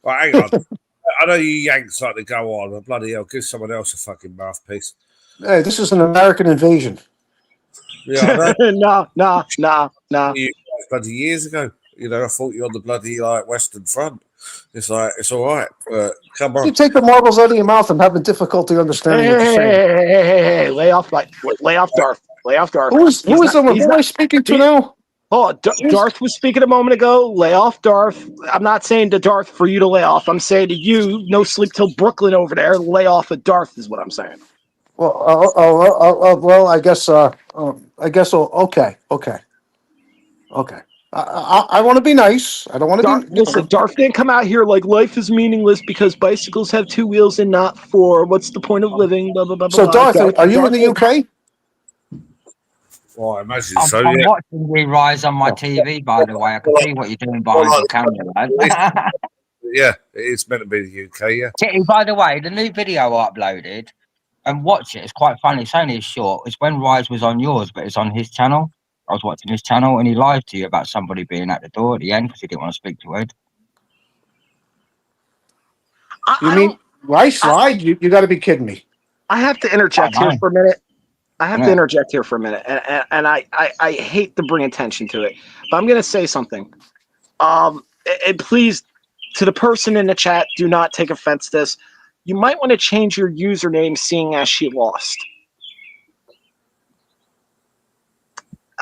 Well, hang on. I know you Yanks like to go on, but bloody hell, give someone else a fucking mouthpiece. Hey, this is an American invasion. Yeah, no. Bloody years ago. I thought you were on the bloody Western Front. It's like, it's all right, but come on. You take the marbles out of your mouth. I'm having difficulty understanding what you're saying. Hey, lay off Darth. Lay off Darth. Who is the speaking to now? Oh, Darth was speaking a moment ago. Lay off Darth. I'm not saying to Darth for you to lay off. I'm saying to you, no sleep till Brooklyn over there. Lay off of Darth is what I'm saying. Well, I guess. Okay. I want to be nice. I don't want to be. Listen, Darth didn't come out here like life is meaningless because bicycles have 2 wheels and not 4. What's the point of living? Blah blah blah. So, blah. Darth, are you in the UK? Well, I imagine I'm, so. I'm Yeah. watching you rise on my TV, by the way. I can see what you're doing behind the camera, lad. Yeah, it's meant to be the UK. Yeah. Kitty, by the way, the new video I uploaded, and watch it. It's quite funny. It's only a short. It's when Rise was on yours, but it's on his channel. I was watching his channel, and he lied to you about somebody being at the door at the end because he didn't want to speak to Ed. You mean Rice lied? You got to be kidding me. I have to interject here for a minute. And I hate to bring attention to it, but I'm going to say something. And please, to the person in the chat, do not take offense to this. You might want to change your username, seeing as she lost.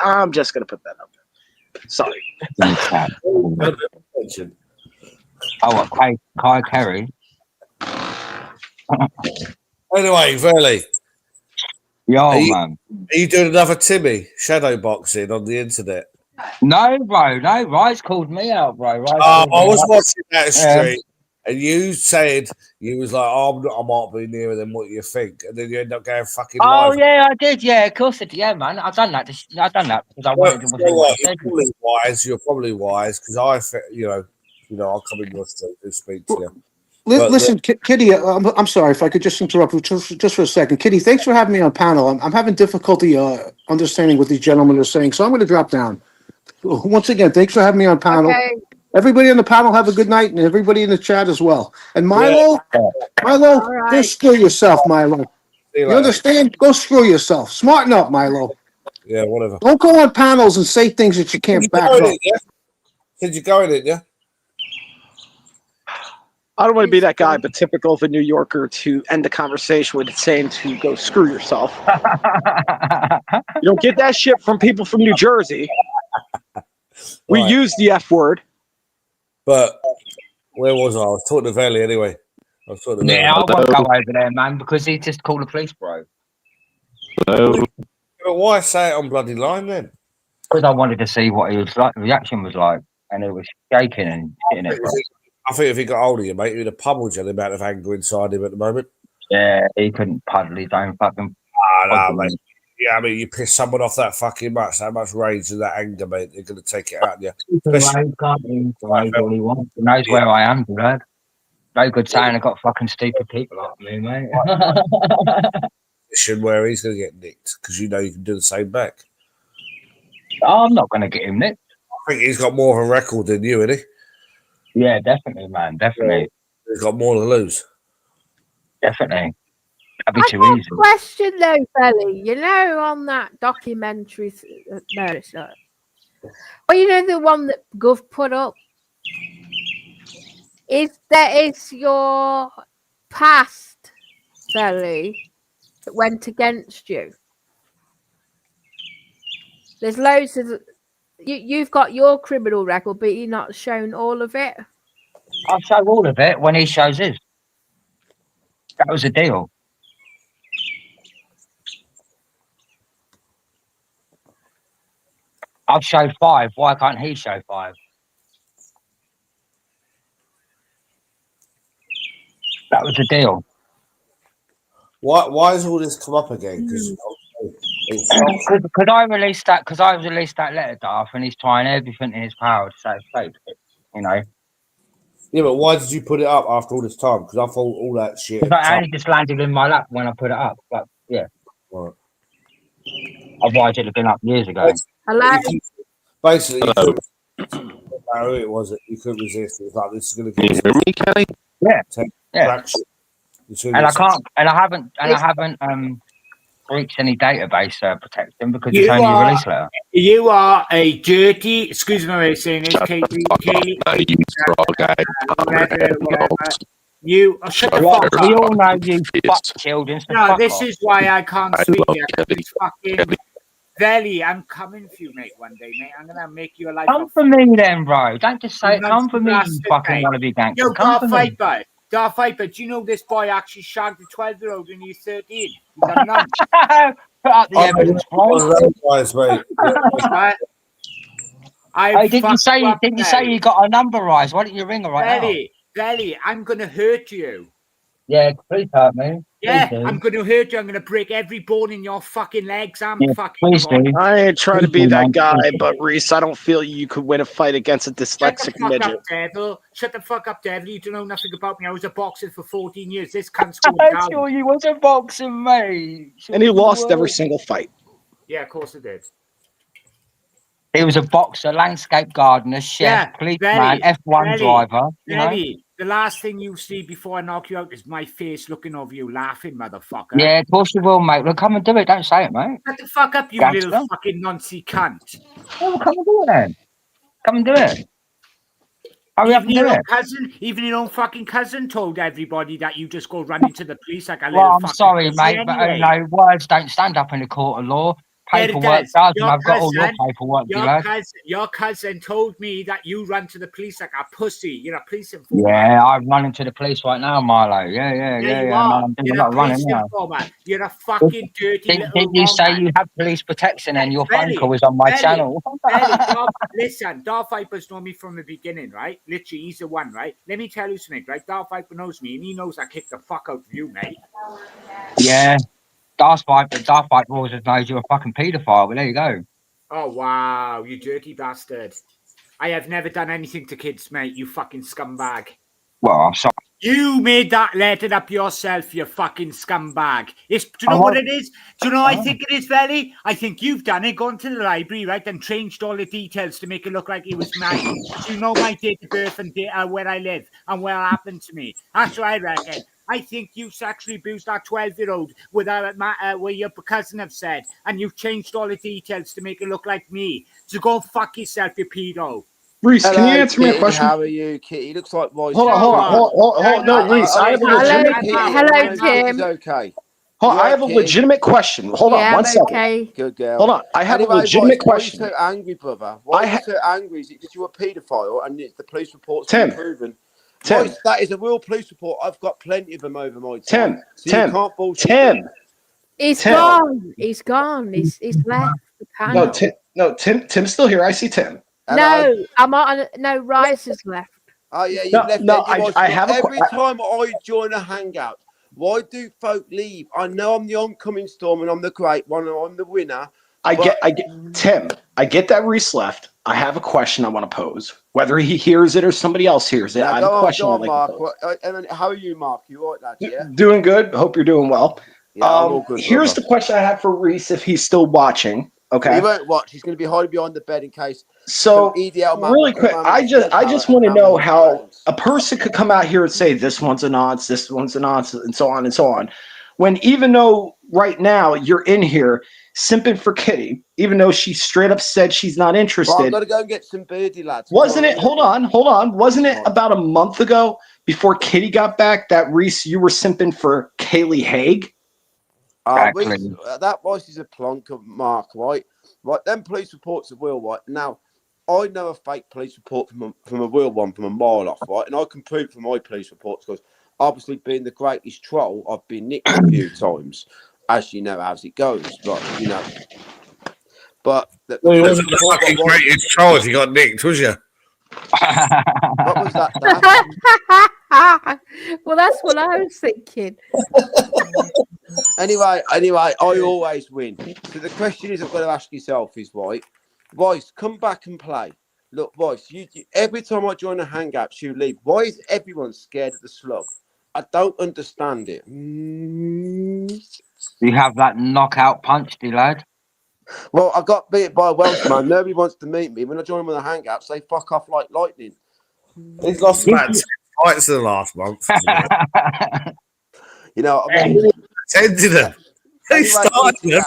I'm just going to put that up there. Sorry. Oh, what, Kai Kerry? Anyway, Verley. Yo, man. Are you doing another Timmy shadow boxing on the internet? No, bro. No, Rise called me out, bro. I was watching that stream, and you said you was like, "Oh, I might be nearer than what you think," and then you end up going fucking live. Oh yeah, I did. Yeah, of course I did. Yeah, man. I've done that. I've done that because I wanted to. You're probably wise because I'll come in your street and speak to you. Listen, Kitty, I'm sorry if I could just interrupt you just for a second. Kitty, thanks for having me on panel. I'm having difficulty understanding what these gentlemen are saying, so I'm going to drop down. Once again, thanks for having me on panel. Okay. Everybody on the panel, have a good night, and everybody in the chat as well. And Milo, right. Go screw yourself, Milo. You understand? Go screw yourself. Smarten up, Milo. Yeah, whatever. Don't go on panels and say things that you can't back up. Did you go in it, yeah? I don't want to be that guy, but typical of a New Yorker to end the conversation with saying to go screw yourself. You don't get that shit from people from New Jersey. We use the F word. But where was I? I was talking to Valley anyway. I won't go over there, man, because he just called the police, bro. Hello. But why say it on bloody line then? Because I wanted to see what his reaction was like, and it was shaking and hitting it, bro. I think if he got hold of you, mate, he'd have pummeled you the amount of anger inside him at the moment. Yeah, he couldn't paddle his own fucking. No, mate. Yeah, I mean, you piss someone off that fucking much, that much rage and that anger, mate, they're going to take it out of you. He knows where I am, lad. No good saying I got fucking stupid people like me, mate. Where he's going to get nicked, because you know you can do the same back. I'm not going to get him nicked. I think he's got more of a record than you, isn't he? Yeah, definitely, man. Definitely. He's got more to lose. Definitely. That'd be too easy. Question though, Belly. You know, on that documentary, no, it's not. Well, you know the one that Gov put up. Is your past, Belly, that went against you? There's loads of. You've got your criminal record, but you're not shown all of it. I'll show all of it when he shows his. That was a deal. I've showed 5. Why can't he show 5? That was a deal. Why has all this come up again? Because I released that letter, Darth, and he's trying everything in his power to say it's fake. You know. Yeah, but why did you put it up after all this time? Because I thought all that shit. Because I only just landed in my lap when I put it up. But yeah. Right. Otherwise, it'd have been up years ago. Hello. Basically, no matter who it was, you couldn't resist. It was like, this is going to get. Can you hear me, Kelly? Yeah. Yeah. And I can't. And I haven't breached any database protection because it's only a release letter. You are a dirty. Excuse me, I'm saying this, Kate. You shut the fuck up. We all know you fuck children. So no, this is why I can't speak here. It's fucking Belly. I'm coming for you, mate. One day, mate. I'm gonna make you a life. Come for me, then, bro. Don't just say come for me. You fucking wanna be gangster. Yo, Darth Viper. Darth Viper, do you know this boy actually shagged a 12-year-old when he was 13? Put up the evidence, bro. Hey, didn't you say you got a number, Rise? Why don't you ring her right now? Belly, I'm gonna hurt you. Yeah, please hurt me. Yeah, I'm gonna hurt you. I'm gonna break every bone in your fucking legs. I'm fucking. Please do. I ain't trying to Please be do, that man. guy, Please do. but Reese, I don't feel you could win a fight against a Shut the dyslexic fuck midget. up, Devil. Shut the fuck up, Devil. You don't know nothing about me. I was a boxer for 14 years. This cunt's going I'm down. sure you was a boxer, mate. And he lost every single fight. Yeah, of course I did. He was a boxer, landscape gardener, chef, policeman, F1 driver. You know? The last thing you see before I knock you out is my face looking over you laughing, motherfucker. Yeah, of course you will, mate. Well, come and do it. Don't say it, mate. Shut the fuck up, you Gangster. little fucking noncy cunt. Yeah, well, come and do it then. Come and do it. Hurry up and do it. Even your own fucking cousin told everybody that you just go running to the police like a little Well, I'm fucking sorry, pussy mate, but anyway. you know, words don't stand up in the court of law. Paperwork does, and I've got all your paperwork, you know. Your cousin told me that you run to the police like a pussy. You're a police informer. Yeah, I'm running to the police right now, Milo. Yeah. You No, are. I'm doing You're a lot a of running police now. informer. You're a fucking dirty little Did you say wrong you have police protection and your phone call was on my channel? Listen, Darth Viper's known me from the beginning, right? Literally, he's the one, right? Let me tell you something, right? Darth Viper knows me, and he knows I kicked the fuck out of you, mate. Yeah. Darth Viper always knows you're a fucking paedophile, but there you go. Oh, wow, you dirty bastard. I have never done anything to kids, mate, you fucking scumbag. Well, I'm sorry. You made that letter up yourself, you fucking scumbag. Do you know what it is? Do you know what I think it is, Belly? I think you've done it, gone to the library, right, and changed all the details to make it look like it was mine. So you know my date of birth and where I live and what happened to me. That's what I reckon. I think you sexually abused that 12-year-old without what your cousin have said, and you've changed all the details to make it look like me. So go fuck yourself, you pedo. Reese, can you answer me a question? How are you, Kitty? Looks like Royce. Hold on. No, Reese, I have a legitimate. Hello, Tim. Okay. Hold on, I have a legitimate question. Hold on, one second. Okay. Good girl. Hold on, I have a legitimate question. Why are you so angry, brother? Why are you so angry? Is it because you're a paedophile and the police report's been proven? Tim, that is a real police report. I've got plenty of them over my Tim, time. Tim, you can't bullshit. Tim. He's gone. He's gone. He's left the panel. Tim's still here. I see Tim. No, I'm on. No, Rice has left. Oh yeah, you left. I have every time I join a hangout. Why do folk leave? I know I'm the oncoming storm and I'm the great one and I'm the winner. I get Tim. I get that Reese left. I have a question I want to pose. Whether he hears it or somebody else hears it, I have a question. Mark. How are you, Mark? You all right, lad? Yeah. Doing good. Hope you're doing well. Yeah, I'm all good, here's the question I have for Reese if he's still watching. Okay. He won't watch. He's going to be hiding behind the bed in case. So really quick, I just want to know how a person could come out here and say this one's a nonce, this one's a nonce, and so on and so on. When even though right now you're in here simping for Kitty, even though she straight up said she's not interested. Well, I've got to go and get some birdie, lads. Wasn't it? Hold on. Wasn't it about a month ago before Kitty got back that Reese, you were simping for Kaylee Haig? Reese, that voice is a plonk of Mark, right? Right, them police reports are real, right? Now, I know a fake police report from a real one from a mile off, right? And I can prove from my police reports because obviously being the greatest troll, I've been nicked a few times, as you know, as it goes, but you know. But well, he wasn't the fucking greatest troll if you got nicked, was you? What was that? Well, that's what I was thinking. Anyway, I always win. So the question is, I've got to ask yourself is, right, Royce, come back and play. Look, Royce, you every time I join a hangout, you leave. Why is everyone scared of the slug? I don't understand it. You have that knockout punch, lad. Well, I got beat by a Welshman. Nobody wants to meet me. When I join them on the hangouts, they fuck off like lightning. He's lost about 10 fights in the last month. You know what I mean? 10 did them. They started them.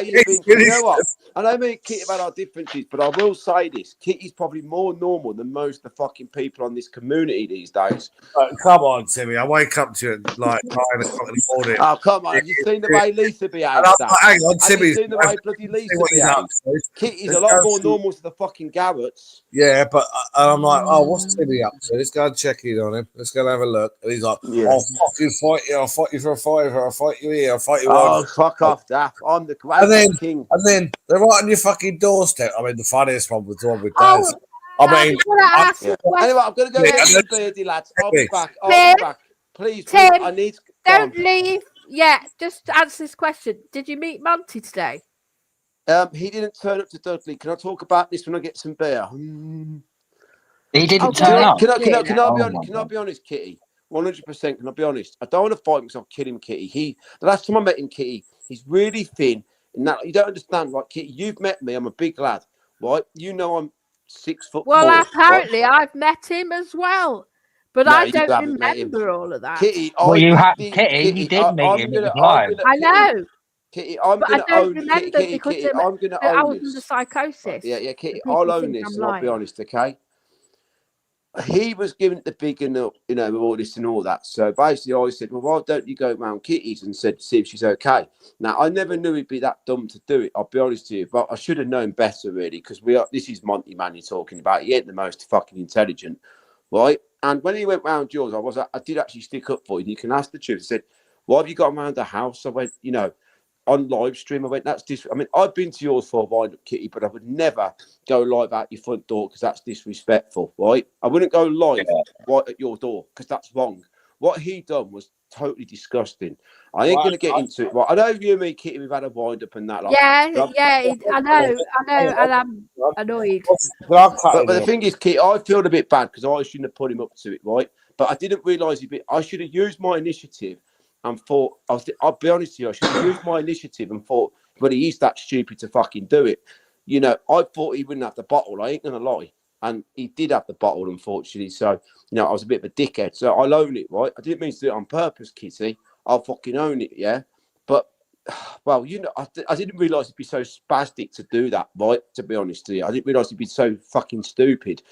You know what? I know me and Kitty about our differences, but I will say this. Kitty's probably more normal than most of the fucking people on this community these days. Come on, Timmy. I wake up to it like 9 o'clock in the morning. Oh, come on. Have you seen the way Lisa behaves? Hang on, Timmy. Have you seen the way bloody Lisa behaves? Kitty's a lot more normal to the fucking Garretts. Yeah, but I'm like, oh, what's Timmy up to? Let's go and check in on him. Let's go and have a look. And he's like, I'll fucking fight you. I'll fight you for a fiver. I'll fight you here. I'll fight you on. Oh, fuck off, Daff. I'm the greatest king. And then the They're right on your fucking doorstep. I mean, the funniest one was the one with Oh, Daz. I mean, anyway, I'm going to go get some beardy, lads. I'll be back. I'll be back. Please, Tim, I need. Don't leave. Yeah, just answer this question. Did you meet Monty today? He didn't turn up to Dudley. Can I talk about this when I get some beer? He didn't turn up. Can I be honest, Kitty? 100%. Can I be honest? I don't want to fight because I'll kill him, Kitty. The last time I met him, Kitty, he's really thin. And that you don't understand, right, Kitty? You've met me. I'm a big lad, right? You know I'm 6 foot. Well, apparently right? I've met him as well, but No, I don't remember all of that. Kitty, well, Kitty, you did meet him. I know. Kitty, I'm but going I don't own remember Kitty, because Kitty, I'm going to I own was this. under psychosis. Yeah, Kitty, People I'll own think this, I'm and I'll be lying. honest, okay? He was giving the big and with all this and all that. So basically, I said, "Well, why don't you go round Kitty's and see if she's okay?" Now, I never knew he'd be that dumb to do it. I'll be honest with you, but I should have known better, really, because this is Monty Man you're talking about. He ain't the most fucking intelligent, right? And when he went round yours, I did actually stick up for him. You can ask the truth. I said, "Why have you got him around the house?" I went, on live stream, I went, that's I mean, I've been to yours for a while, Kitty, but I would never go live out your front door because that's disrespectful, right? I wouldn't go live right at your door because that's wrong. What he done was totally disgusting. I ain't going to get into it. Right? I know you and me, Kitty, we've had a wind up and that. Like, I know, and I'm annoyed. But the thing is, Kitty, I feel a bit bad because I shouldn't have put him up to it, right? But I didn't realise I should have used my initiative and thought, I'll be honest with you, I should have used my initiative and thought, but he is that stupid to fucking do it. I thought he wouldn't have the bottle. I ain't going to lie. And he did have the bottle, unfortunately. So, I was a bit of a dickhead. So I'll own it, right? I didn't mean to do it on purpose, Kitty. I'll fucking own it, yeah? But, well, I didn't realise he'd be so spastic to do that, right? To be honest with you. I didn't realise he'd be so fucking stupid,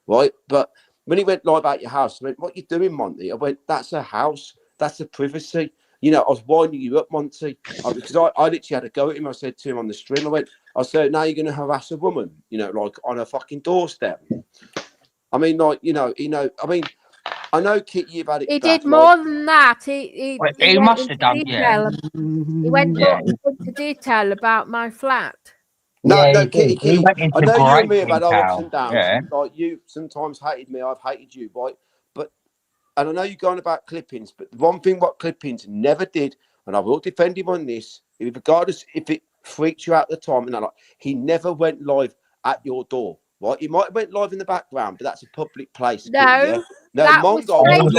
right? But when he went live out your house, I went, what are you doing, Monty? I went, that's a house. That's the privacy. I was winding you up, Monty, because I literally had to go at him. I said to him on the stream, I said, now you're going to harass a woman, like on a fucking doorstep. I mean, like, I mean, I know, Kit, you've had it. He did more than that. He must have done, yeah. He went into detail about my flat. No, Kitty, he went into I know you and me have great had our ups detail, and downs. yeah. Like, you sometimes hated me, I've hated you, right? And I know you're going about clippings, but the one thing what clippings never did, and I will defend him on this, regardless if it freaks you out at the time, he never went live at your door, right? He might have went live in the background, but that's a public place. No, yeah? Mongo. There's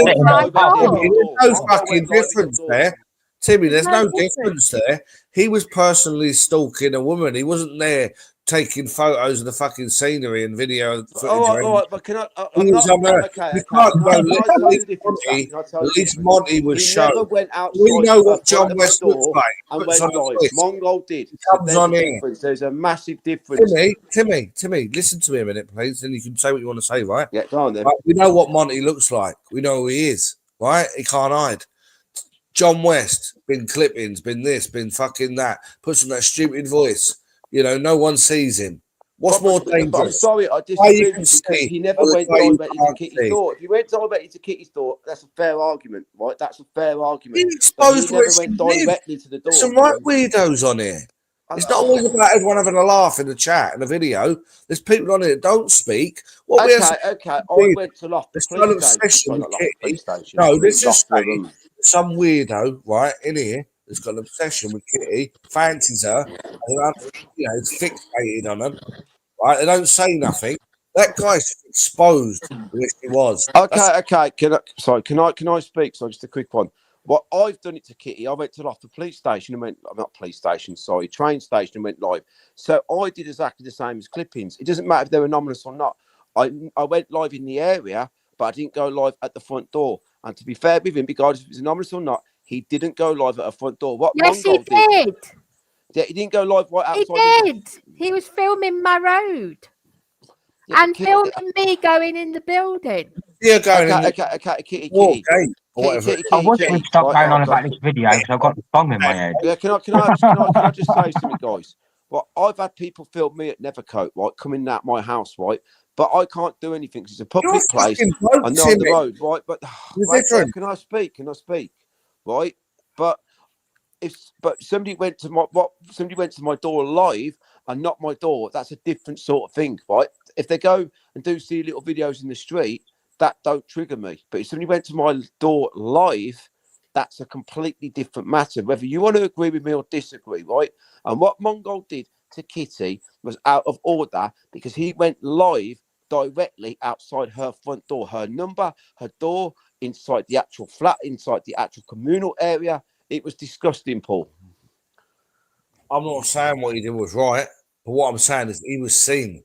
no fucking difference there. Timmy, there's no difference there. He was personally stalking a woman. He wasn't there taking photos of the fucking scenery and video footage. All right, but can I? He was on there. You can't go. At least Monty was shown. We know what John West looks like. And went live. Mongo did. He comes on here. There's a massive difference. Timmy, listen to me a minute, please. Then you can say what you want to say, right? Yeah, go on then. Right, we know what Monty looks like. We know who he is, right? He can't hide. John West, been clippings, been this, been fucking that. Puts on that stupid voice. No one sees him. What's more dangerous? I'm sorry, I disagree because he never went directly to Kitty's door. If you went directly to Kitty's door, that's a fair argument, right? That's a fair argument. He exposed where went directly to the door. There's some right weirdos on here. It's not always about everyone having a laugh in the chat and the video. There's people on here that don't speak. Okay. I went to Loft. There's no obsession with Kitty. No, let's just say some weirdo, right, in here that's got an obsession with Kitty, fancies her, and, is fixated on her. Right? They don't say nothing. That guy's exposed who he was. Okay. Can I speak? So just a quick one. Well, I've done it to Kitty. I went to the police station and train station and went live. So I did exactly the same as clippings. It doesn't matter if they're anonymous or not. I went live in the area, but I didn't go live at the front door. And to be fair with him, regardless if it's anonymous or not, he didn't go live at a front door. What yes, Mongo he did. Yeah, he didn't go live right outside. He did. He was filming my road. And filming me going in the building. Yeah, going okay, Kitty. I want you to stop going on about this video because I've got the song in my head. Yeah, can I just say something, guys? Well, I've had people film me at Nevercoat, right, coming out my house, right? But I can't do anything because it's a public place. I'm on the road, right? But can I speak? Right? But somebody went to my door live, and knock my door, that's a different sort of thing, right? If they go and do see little videos in the street, that don't trigger me. But if somebody went to my door live, that's a completely different matter. Whether you want to agree with me or disagree, right? And what Mongol did to Kitty was out of order because he went live directly outside her front door, her number, her door, inside the actual flat, inside the actual communal area. It was disgusting, Paul. I'm not saying what he did was right, but what I'm saying is he was seen.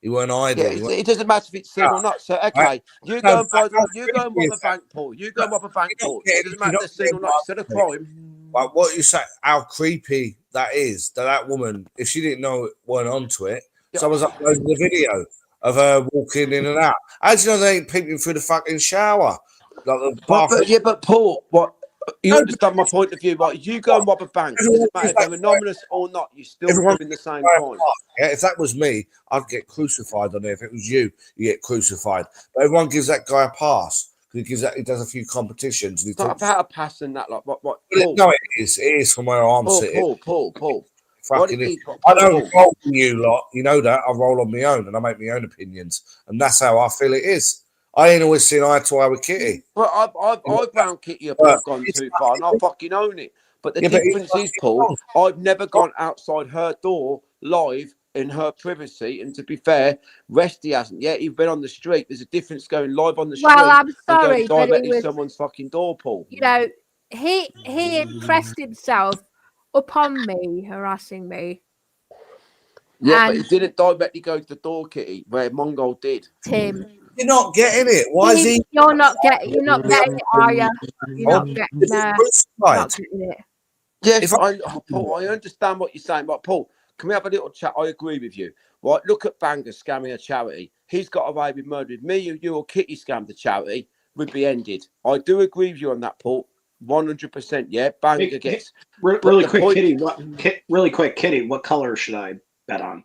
He weren't idle. Yeah, it doesn't matter if it's seen or not. So, okay, you go and rob a bank, Paul. You go and rob a bank, Paul. It doesn't matter if they're seen or not. It's still a crime. Like what you say, how creepy that is. That woman, if she didn't know it, weren't onto it, someone's uploading the video of her walking in and out. How do you know they ain't peeping through the fucking shower? Like the bathroom? But Paul, what? You understand my point of view, right? You go and rob a bank. It doesn't matter if they're anonymous or not. You're still doing the same crime. Yeah, if that was me, I'd get crucified on it. If it was you, you get crucified. But everyone gives that guy a pass. He does a few competitions. And it's not about a pass and that. Like what? Paul, no, it is. It is from where I'm sitting. Paul. Fucking I don't roll on you lot. You know that I roll on my own and I make my own opinions, and that's how I feel it is. I ain't always seen eye to eye with Kitty. But I've round Kitty up. I've gone too far, and I fucking own it. But the difference is, Paul, I've never gone outside her door live in her privacy. And to be fair, Resty hasn't yet. He's been on the street. There's a difference going live on the street. Well, I'm sorry, and going directly someone's fucking door, Paul. You know, he impressed himself upon me, harassing me. Yeah, but he didn't directly go to the door, Kitty, where Mongol did. Tim. You're not getting it. Why is he? You're not getting it, are you? You're not getting it. Yes, Paul, I understand what you're saying, but Paul, can we have a little chat? I agree with you. Right, look at Banger scamming a charity. He's got away with murder. Me, you or Kitty scammed the charity, would be ended. I do agree with you on that, Paul. 100%. Yeah, Banger gets really quick, Kitty. Kitty. What color should I bet on?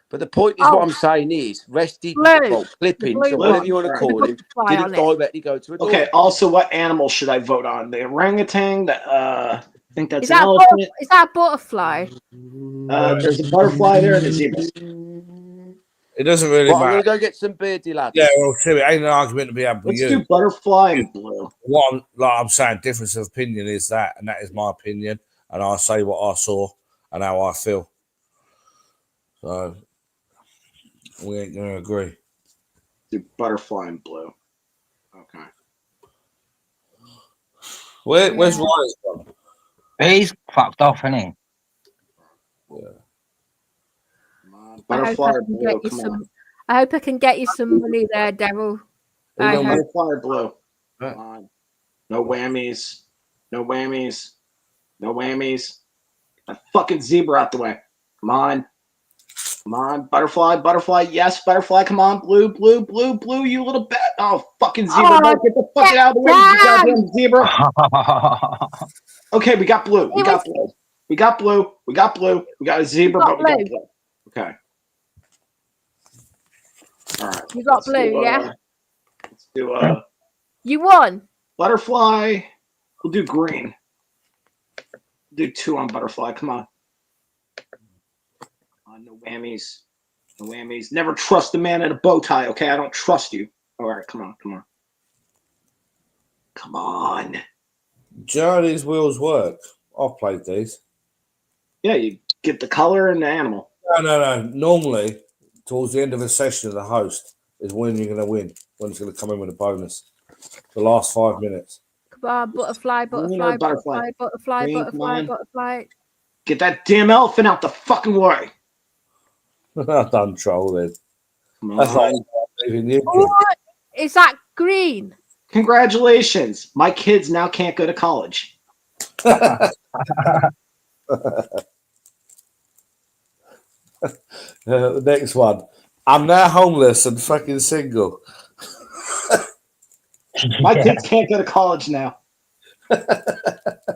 But the point is, what I'm saying is, Resty clipping, so whatever you want to call him, didn't directly go to a door. Okay. Also, what animal should I vote on? The orangutan. I think that's an elephant. Is that a butterfly? There's a butterfly there and a zebra. It doesn't really matter. I'm gonna go get some beardy lads. Yeah, well, Tim, it ain't an argument to be had with you. Let's do butterfly and blue. What I'm saying, difference of opinion is that, and that is my opinion, and I say what I saw and how I feel. So we ain't gonna agree. Do butterfly and blue. Okay. Where's Ryan's gone? He's fucked off, isn't he? Yeah. Butterfly or blue. I hope I can get you some money there, Daryl. Butterfly or blue. Come on. No whammies. No whammies. No whammies. A fucking zebra out the way. Come on. Come on. Butterfly. Yes, butterfly. Come on. Blue, you little bat. Oh, fucking zebra. Get the fuck out of the way. You goddamn zebra. Okay, we got blue. We got blue. We got a zebra, but we got blue. Okay. All right. You got blue, yeah? Let's do You won. Butterfly. We'll do green. Do 2 on butterfly. Come on. No whammies. No whammies. Never trust a man in a bow tie, okay? I don't trust you. All right, come on. Come on. Do you know how these wheels work? I've played these. Yeah, you get the color and the animal. No. Normally, towards the end of a session of the host is when you're going to win, when it's going to come in with a bonus. The last 5 minutes. Come on, butterfly. Get that damn elephant out the fucking way. I've done troll then. That's like leaving you. What? Is that green? Congratulations. My kids now can't go to college. The next one. I'm now homeless and fucking single. My kids can't go to college now. That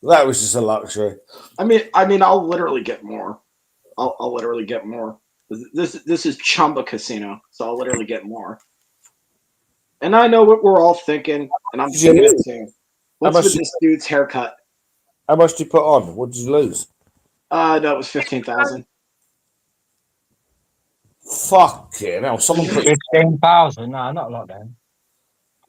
was just a luxury. I mean, I'll literally get more. I'll literally get more. This is Chumba Casino, so I'll literally get more. And I know what we're all thinking, and I'm thinking it too. What's with this dude's haircut? How much did you put on? What did you lose? No, it was 15,000. Fucking hell! Someone put 15,000. No, not a lot then.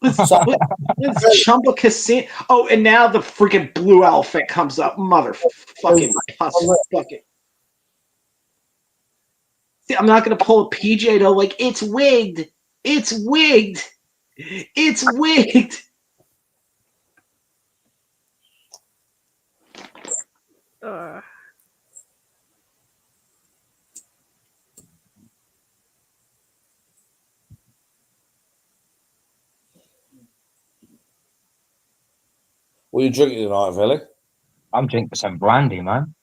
It's Chumba Casino. Oh, and now the freaking blue elephant comes up. Motherfucking puss bucket. See, I'm not gonna pull a PJ though. Like, it's wigged. It's wigged. It's wigged. What are you drinking tonight, Veli? I'm drinking some brandy, man.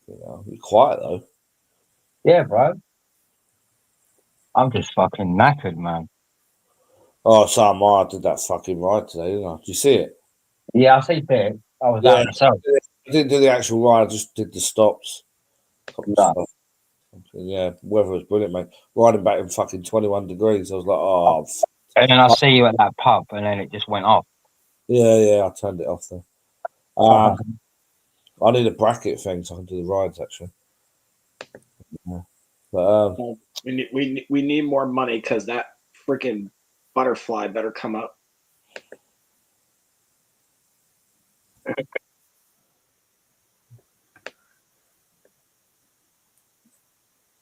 Yeah, you're quiet though. Yeah, bro. I'm just fucking knackered, man. Oh, so am I. I did that fucking ride today, didn't I? Did you see it? Yeah, I see it. I was out myself. I didn't do the actual ride. I just did the stops. Yeah. Yeah, weather was brilliant, mate. Riding back in fucking 21 degrees. I was like, oh. And then I see you at that pub, and then it just went off. Yeah, I turned it off there. I need a bracket thing so I can do the rides actually. Yeah. But we need more money because that freaking butterfly better come up.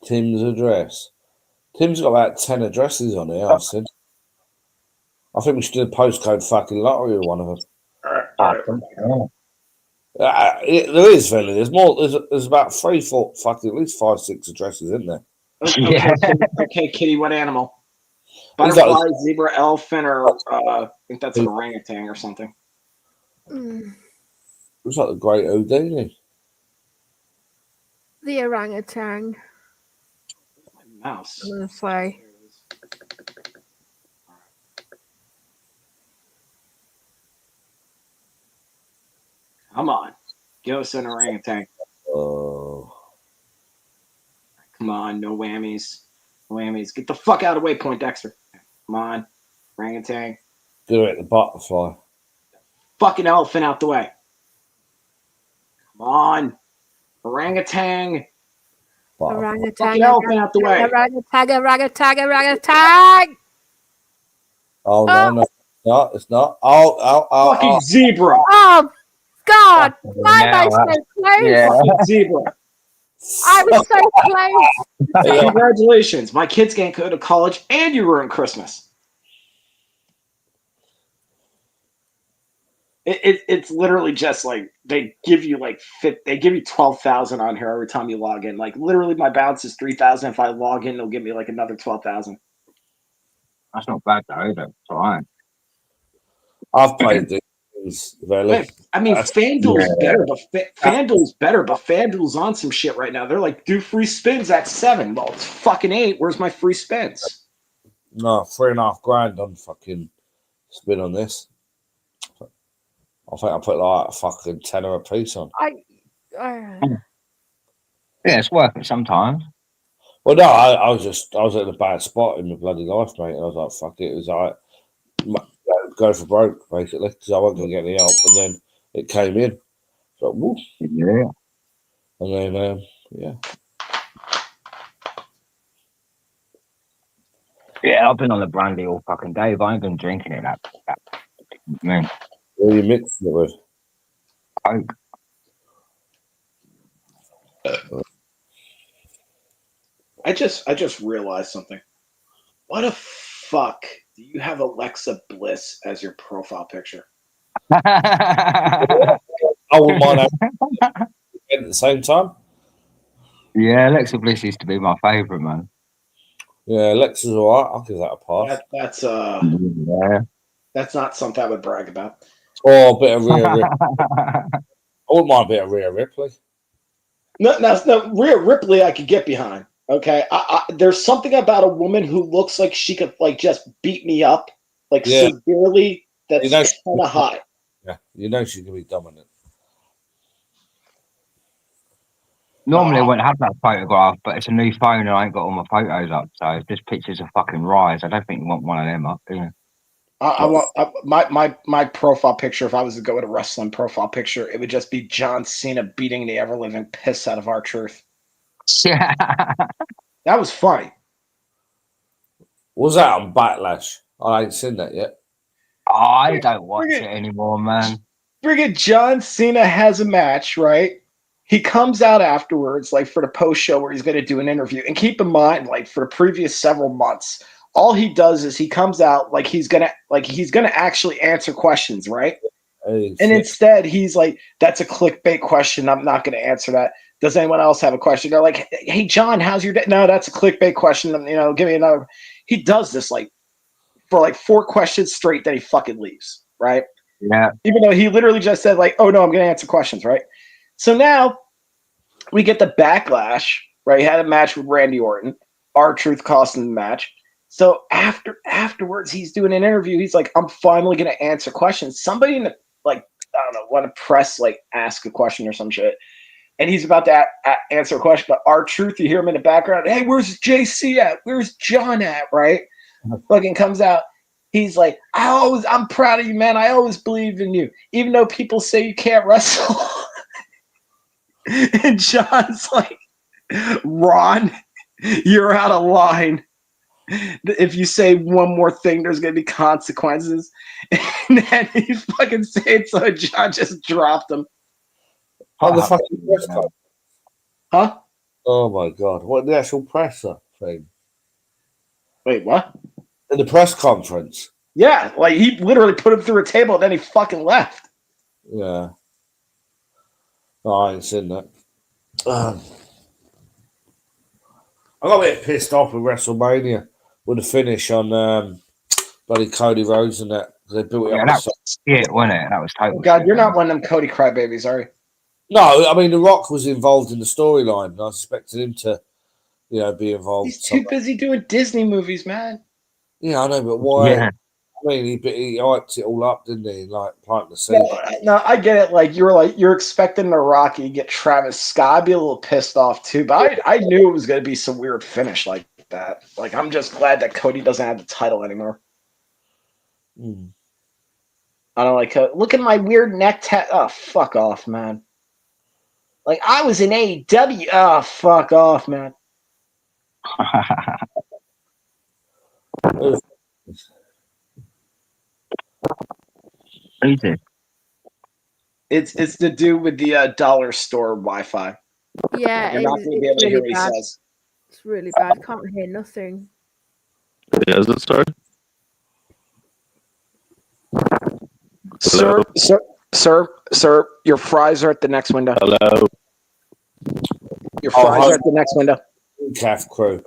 Tim's address. Tim's got about 10 addresses on here, I said. I think we should do a postcode fucking lottery with one of them. There is, Veli. There's more. There's about 3, 4, fucking at least 5, 6 addresses, isn't there? Okay, Kitty, what animal? Butterfly, zebra, elephant, or I think that's an orangutan or something. Looks like the Great Houdini. The orangutan. Mouse. I'm gonna say. Come on, give us an orangutan. Oh. Come on, no whammies. No whammies. Get the fuck out of the way, Poindexter. Come on, orangutan. Do it, the butterfly. Fucking elephant out the way. Come on, orangutan. Orangutan. Fucking elephant out the way. Orangutan. Oh, no, it's not. Oh. Fucking zebra. Oh, God. Why am I so close? Yeah. Zebra. I was so close. Congratulations. My kids can't go to college and you ruined Christmas. It's literally just like they give you 12,000 on here every time you log in. Like literally my balance is 3,000. If I log in, they'll give me like another 12,000. That's not bad though, either. It's all right. I've played these. I mean, FanDuel's better, but FanDuel's better, but FanDuel's on some shit right now. They're like, do free spins at 7. Well, it's fucking 8. Where's my free spins? No, $3,500 on fucking spin on this. I think I put like a fucking tenner a piece on. Yeah, it's worth it sometimes. Well, no, I was in a bad spot in my bloody life, mate. And I was like, fuck it. It was like, go for broke, basically, because I wasn't going to get any help. And then it came in. So, woof. Yeah. And then, yeah. Yeah, I've been on the brandy all fucking day, but I ain't been drinking it. Man. What are you mixing it with? Coke. I just realized something. What the fuck do you have Alexa Bliss as your profile picture? I wouldn't mind at the same time. Yeah, Alexa Bliss used to be my favourite, man. Yeah, Alexa's alright. I'll give that a pass. That's not something I would brag about. Or a bit of Rhea Ripley. I wouldn't mind a bit of Rhea Ripley. No, Rhea Ripley I could get behind. Okay, there's something about a woman who looks like she could just beat me up, severely. That's kind of hot. Yeah, you know she's gonna be dominant. Normally I wouldn't have that photograph, but it's a new phone and I ain't got all my photos up, so it's just pictures of fucking Rise. I don't think you want one of them up, do you? My profile picture, if I was to go with a wrestling profile picture, it would just be John Cena beating the ever living piss out of R-Truth. Yeah. That was funny. Was that on Backlash? I ain't seen that yet. I don't watch it anymore, man. Friggin' John Cena has a match, right? He comes out afterwards, like for the post show where he's going to do an interview. And keep in mind, like for the previous several months, all he does is he comes out like he's gonna actually answer questions, right? And instead, he's like, "That's a clickbait question. I'm not going to answer that. Does anyone else have a question?" They're like, "Hey, John, how's your day?" "No, that's a clickbait question. Give me another." He does this like for like 4 questions straight, then he fucking leaves, right? Yeah. Even though he literally just said like, "Oh no, I'm going to answer questions," right? So now we get the backlash, right? He had a match with Randy Orton. R-Truth cost him the match. So afterwards, he's doing an interview. He's like, "I'm finally going to answer questions." Somebody in the, like, I don't know, want to press, like, ask a question or some shit. And he's about to answer a question. But R-Truth, you hear him in the background. "Hey, where's JC at? Where's John at?" Right? Fucking comes out. He's like, "I'm proud of you, man. I always believe in you. Even though people say you can't wrestle." And John's like, "Ron, you're out of line. If you say one more thing, there's going to be consequences." And then he fucking said so. John just dropped him. How the fucking press conference? Huh? Oh my god! What the actual presser thing? Wait, what? In the press conference? Yeah, like he literally put him through a table and then he fucking left. Yeah. Oh, I ain't seen that. I got a bit pissed off with WrestleMania with the finish on bloody Cody Rhodes and that. They built it up. That was shit, wasn't it? That was totally. Oh God, you're not one of them Cody crybabies, are you? No, I mean The Rock was involved in the storyline. I expected him to, be involved. He's too busy doing Disney movies, man. Yeah, I know, but why? Yeah. I mean, he hyped it all up, didn't he? Like planting the seed. No, I get it. Like you're expecting The Rock to get Travis Scott. I'd be a little pissed off too, but I knew it was going to be some weird finish like that. Like I'm just glad that Cody doesn't have the title anymore. I don't like. Look at my weird neck tat. Oh, fuck off, man. Like I was in AEW. Oh, fuck off, man. Easy. It's to do with the dollar store Wi-Fi. Yeah, You're not going to be able to hear what he says. It's really bad. Can't hear nothing. Yeah, is it started? Sir, your fries are at the next window. Hello. Your fries are at the next window. Calf crew.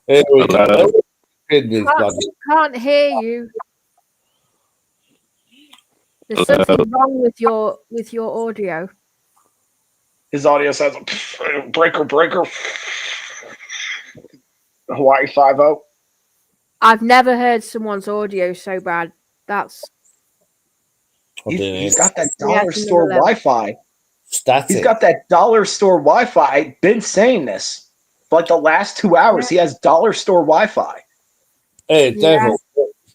Here we go. Can't hear you. There's something wrong with your audio. His audio says breaker. Hawaii 5-0. I've never heard someone's audio so bad. That's. He's got that dollar store Wi-Fi. Static. He's got that dollar store Wi-Fi. I've been saying this for like the last 2 hours. He has dollar store Wi-Fi. Hey, Devil,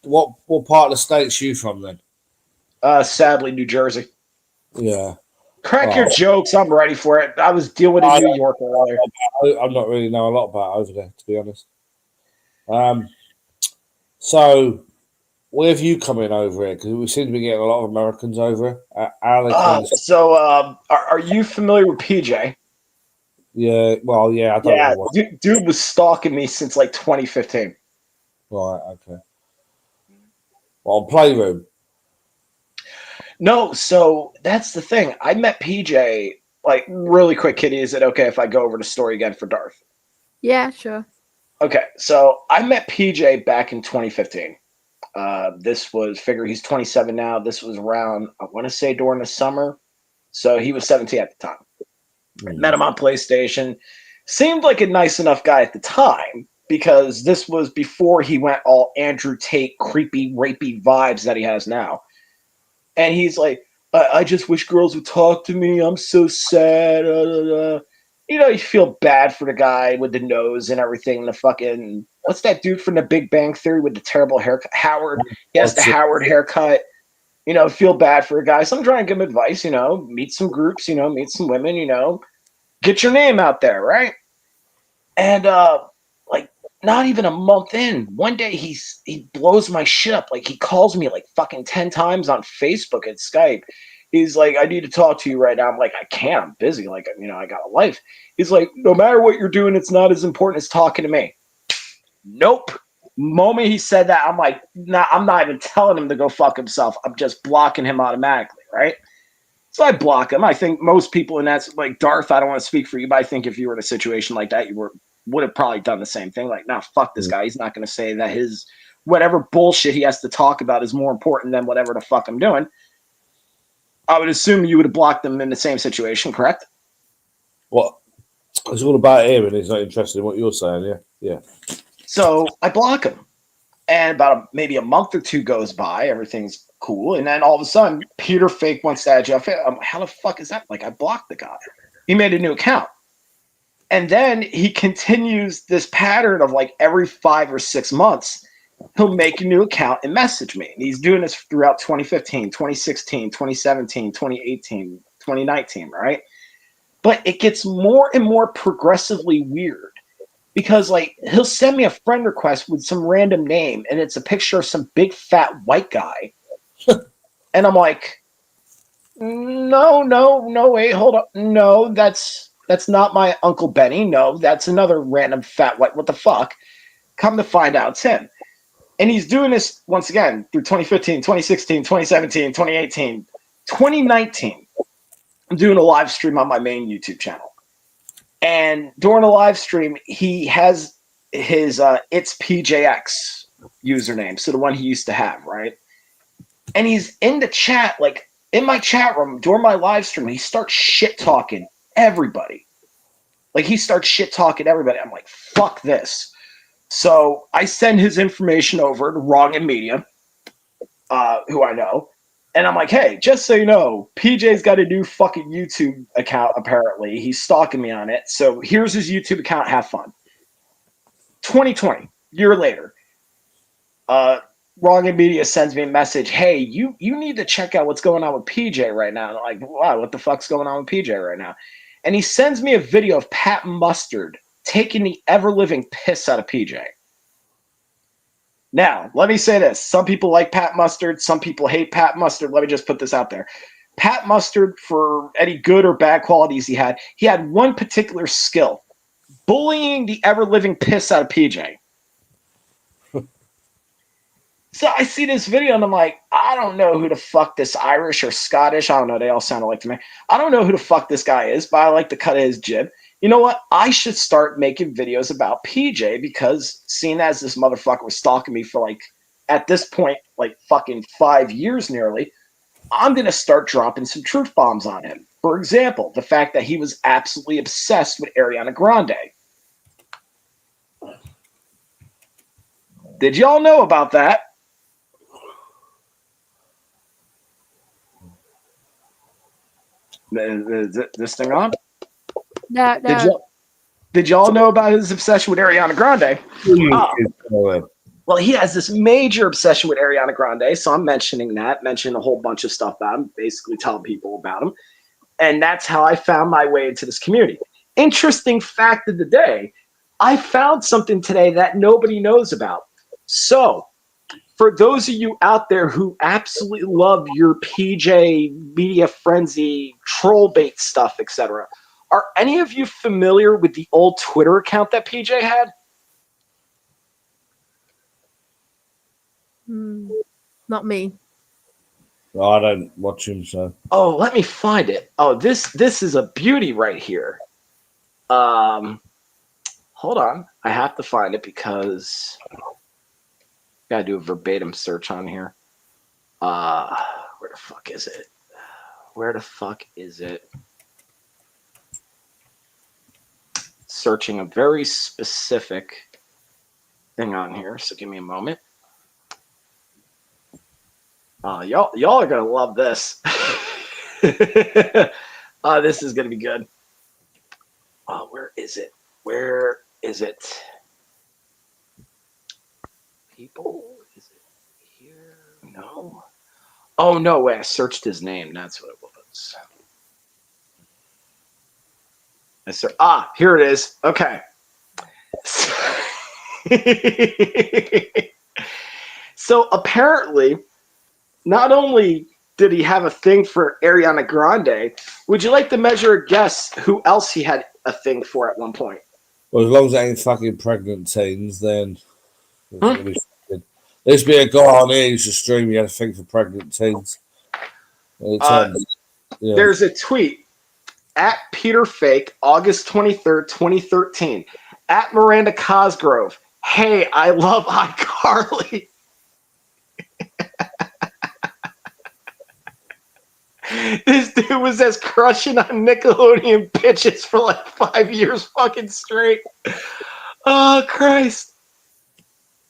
what part of the state's you from then? Sadly, New Jersey. Yeah. Crack your jokes. I'm ready for it. I was dealing in New York earlier. I'm not really know a lot about over there, to be honest. So, where have you come in over here? Because we seem to be getting a lot of Americans over here. Are you familiar with PJ? Yeah, well, yeah. I don't know what. Dude was stalking me since like 2015. Right, okay. Well, on Playroom. No, so that's the thing. I met PJ, like, really quick, Kitty. Is it okay if I go over the story again for Darth? Yeah, sure. Okay, so I met PJ back in 2015. This was, he's 27 now. This was around, I want to say during the summer. So he was 17 at the time. Met him on PlayStation. Seemed like a nice enough guy at the time because this was before he went all Andrew Tate, creepy, rapey vibes that he has now. And he's like, I just wish girls would talk to me. I'm so sad. you feel bad for the guy with the nose and everything. The fucking, what's that dude from the Big Bang Theory with the terrible haircut? Howard. He has the Howard haircut. Feel bad for a guy. So I'm trying to give him advice, meet some groups, meet some women, get your name out there, right? And like not even a month in, one day he blows my shit up. Like he calls me like fucking 10 times on Facebook and Skype. He's like, I need to talk to you right now. I'm like, I can't, I'm busy. Like, I got a life. He's like, no matter what you're doing, it's not as important as talking to me. Nope. Moment he said that, I'm like, nah, I'm not even telling him to go fuck himself. I'm just blocking him automatically, right? So I block him. I think most people in that, like Darth, I don't want to speak for you, but I think if you were in a situation like that, you would have probably done the same thing. Like, nah, fuck this guy. He's not going to say that his whatever bullshit he has to talk about is more important than whatever the fuck I'm doing. I would assume you would have blocked them in the same situation, correct? What? It's all about him, and he's not interested in what you're saying. Yeah. So I block him, and about maybe a month or two goes by. Everything's cool, and then all of a sudden, Peter Fake wants to add Jeff. How the fuck is that? Like, I blocked the guy. He made a new account, and then he continues this pattern of like every 5 or 6 months. He'll make a new account and message me. And he's doing this throughout 2015, 2016, 2017, 2018, 2019, right? But it gets more and more progressively weird because, like, he'll send me a friend request with some random name and it's a picture of some big fat white guy. And I'm like, no, wait, hold up. No, that's not my Uncle Benny. No, that's another random fat white. What the fuck? Come to find out, it's him. And he's doing this, once again, through 2015, 2016, 2017, 2018, 2019. I'm doing a live stream on my main YouTube channel. And during a live stream, he has his It's PJX username, so the one he used to have, right? And he's in the chat, like, in my chat room, during my live stream, he starts shit-talking everybody. Like, he starts shit-talking everybody. I'm like, fuck this. So I send his information over to Wrong in Media, who I know, and I'm like, hey, just so you know, PJ's got a new fucking YouTube account, apparently. He's stalking me on it. So here's his YouTube account. Have fun. 2020, year later, Wrong in Media sends me a message. Hey, you need to check out what's going on with PJ right now. And I'm like, wow, what the fuck's going on with PJ right now? And he sends me a video of Pat Mustard taking the ever-living piss out of PJ. Now, let me say this. Some people like Pat Mustard. Some people hate Pat Mustard. Let me just put this out there. Pat Mustard, for any good or bad qualities he had one particular skill. Bullying the ever-living piss out of PJ. So I see this video and I'm like, I don't know who the fuck this Irish or Scottish, I don't know, they all sound alike to me. I don't know who the fuck this guy is, but I like the cut of his jib. You know what? I should start making videos about PJ because seeing as this motherfucker was stalking me for like, at this point, like fucking 5 years nearly, I'm going to start dropping some truth bombs on him. For example, the fact that he was absolutely obsessed with Ariana Grande. Did y'all know about that? Is this thing on? No. Did y'all know about his obsession with Ariana Grande? Well, he has this major obsession with Ariana Grande, so I'm mentioning a whole bunch of stuff about him, basically telling people about him. And that's how I found my way into this community. Interesting fact of the day, I found something today that nobody knows about. So, for those of you out there who absolutely love your PJ Media Frenzy troll bait stuff, etc., are any of you familiar with the old Twitter account that PJ had? Not me. No, I don't watch him, so. Oh, let me find it. Oh, this is a beauty right here. Hold on. I have to find it because gotta do a verbatim search on here. Where the fuck is it? Where the fuck is it? Searching a very specific thing on here, so give me a moment. Y'all are gonna love this. This is gonna be good. Oh, where is it? Where is it? People? Is it here? No. Oh, no way. I searched his name. That's what it was. Here it is. Okay. So apparently, not only did he have a thing for Ariana Grande, would you like to measure a guess who else he had a thing for at one point? Well, as long as they ain't fucking pregnant teens, then there's be a guy on here who's a stream. He had a thing for pregnant teens. There's a tweet at Peter Fake, August 23rd, 2013. At Miranda Cosgrove. Hey, I love iCarly. This dude was as crushing on Nickelodeon bitches for like 5 years fucking straight. Oh, Christ.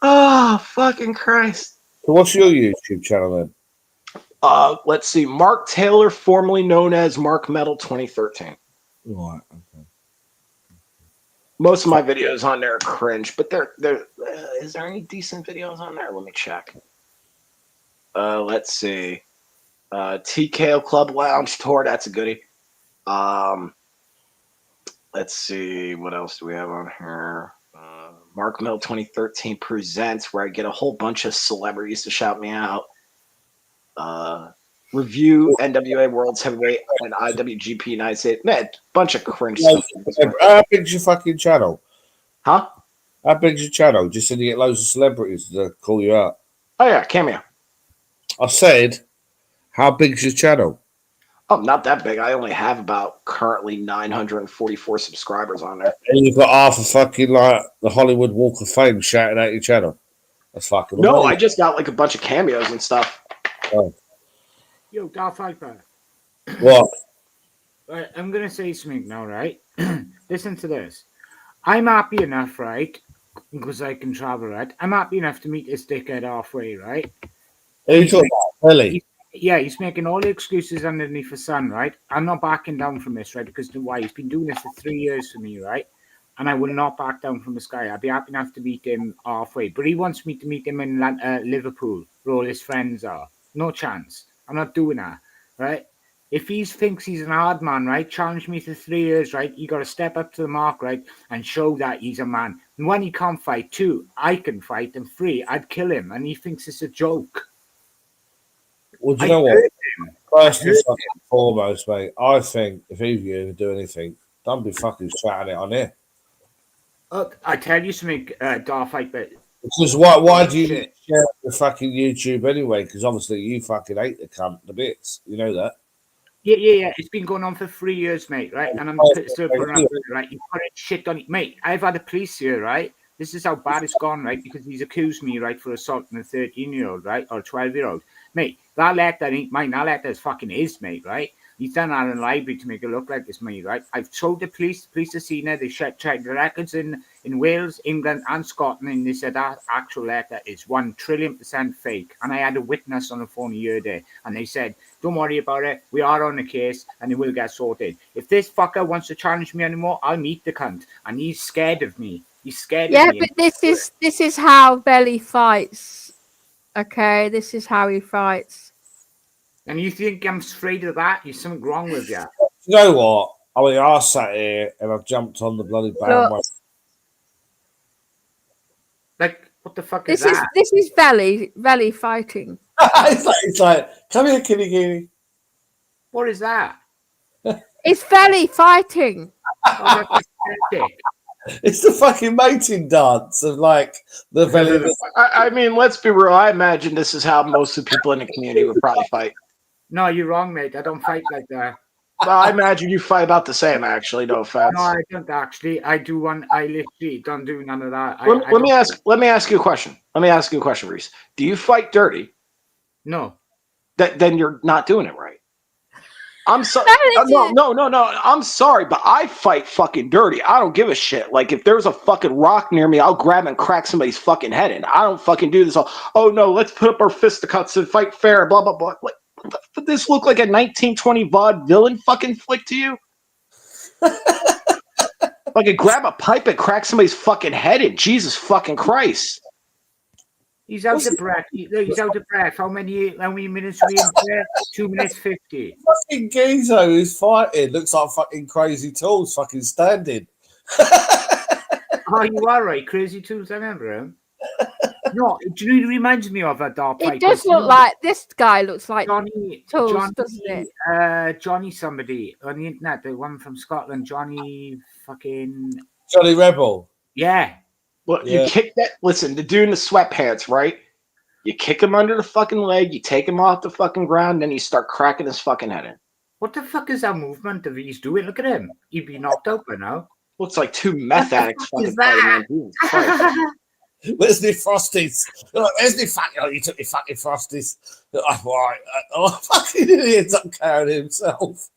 Oh, fucking Christ. So what's your YouTube channel then? Let's see. Mark Taylor, formerly known as Mark Metal 2013. Right, okay. Most of my videos on there are cringe, but is there any decent videos on there? Let me check. Let's see. TKO Club Lounge Tour, that's a goodie. Let's see, what else do we have on here? Mark Mill 2013 Presents, where I get a whole bunch of celebrities to shout me out. Review NWA World's Heavyweight and IWGP United States. Man, bunch of cringe stuff. How big's your fucking channel? Huh? How big's your channel? Just said you get loads of celebrities to call you out. Oh, yeah, Cameo. I said, how big's your channel? Oh, not that big. I only have about currently 944 subscribers on there. And you've got half a fucking, like, the Hollywood Walk of Fame shouting at your channel. That's fucking No, amazing. I just got like a bunch of cameos and stuff. Oh. Yo, Darth Viper. What? Right, I'm going to say something now, right? Listen to this. I'm happy enough, right? Because I can travel, right? I'm happy enough to meet this dickhead halfway, right? Who are you talking about? Really? He's making all the excuses underneath the sun, right? I'm not backing down from this, right? Because why? He's been doing this for 3 years for me, right? And I will not back down from the sky. I'd be happy enough to meet him halfway. But he wants me to meet him in Liverpool, where all his friends are. No chance. I'm not doing that, right? If he thinks he's an hard man, right, challenge me to 3 years, right, you got to step up to the mark, right, and show that he's a man. And when he can't fight, 2, I can fight, and 3, I'd kill him, and he thinks it's a joke. Well, do you know what? First and foremost, mate, I think if either of you do anything, don't be fucking shouting it on here. I tell you something, Darth Viper. Because why do you share the fucking YouTube anyway? Because obviously you fucking hate the cunt to bits. You know that? Yeah. It's been going on for 3 years, mate, right? And I'm still putting up with it, right? You put shit on it. Mate, I've had the police here, right? This is how bad it's gone, right? Because he's accused me, right, for assaulting a 13-year-old, right? Or a 12-year-old. Mate, that letter ain't mine. That letter is fucking his, mate, right? He's done that in the library to make it look like it's me, right? I've told the police have seen it. They checked the records in Wales, England, and Scotland, and they said that actual letter is 1,000,000,000% fake. And I had a witness on the phone a year there, and they said, don't worry about it. We are on the case, and it will get sorted. If this fucker wants to challenge me anymore, I'll meet the cunt. And he's scared of me. He's scared of me. Yeah, but this is how Belly fights. Okay, this is how he fights. And you think I'm afraid of that? There's something wrong with you. You know what? I mean, I sat here and I've jumped on the bloody bandwagon. Like, what the fuck is this that? This is Belly fighting. it's like, come here, kitty kitty. What is that? It's Belly fighting. Oh, that's pathetic. It's the fucking mating dance of like the Belly. I mean, let's be real. I imagine this is how most of the people in the community would probably fight. No, you're wrong, mate. I don't fight like that. Well, I imagine you fight about the same, actually. No offense. No, I don't actually. I literally don't do none of that. Let me ask you a question. Let me ask you a question, Reese. Do you fight dirty? No. Then you're not doing it right. I'm sorry. No. I'm sorry, but I fight fucking dirty. I don't give a shit. Like, if there's a fucking rock near me, I'll grab and crack somebody's fucking head in. I don't fucking do this all. Oh no, let's put up our fisticuffs and fight fair. Blah blah blah. Like, does this look like a 1920 vaudevillain fucking flick to you? Fucking grab a pipe and crack somebody's fucking head in. Jesus fucking Christ. He's out of breath. He's out of breath. How many minutes are we in there? 2 minutes 50. Fucking Gizo who's fighting looks like fucking Crazy Tools fucking standing. Oh, you are right. Crazy Tools, I remember him. No, do you know he reminds me of a dark fight? It does look like this guy looks like Johnny Tools, doesn't it? Johnny somebody on the internet, the one from Scotland, Johnny Rebel. Yeah. Well, you kick that. Listen, the dude in the sweatpants, right? You kick him under the fucking leg, you take him off the fucking ground, then you start cracking his fucking head in. What the fuck is that movement that he's doing? Look at him. He'd be knocked out by now. Looks like two meth addicts fucking fighting. Where's the Frosties? Where's the fucking? Oh, you took your fucking Frosties. Fucking idiot's up carrying himself.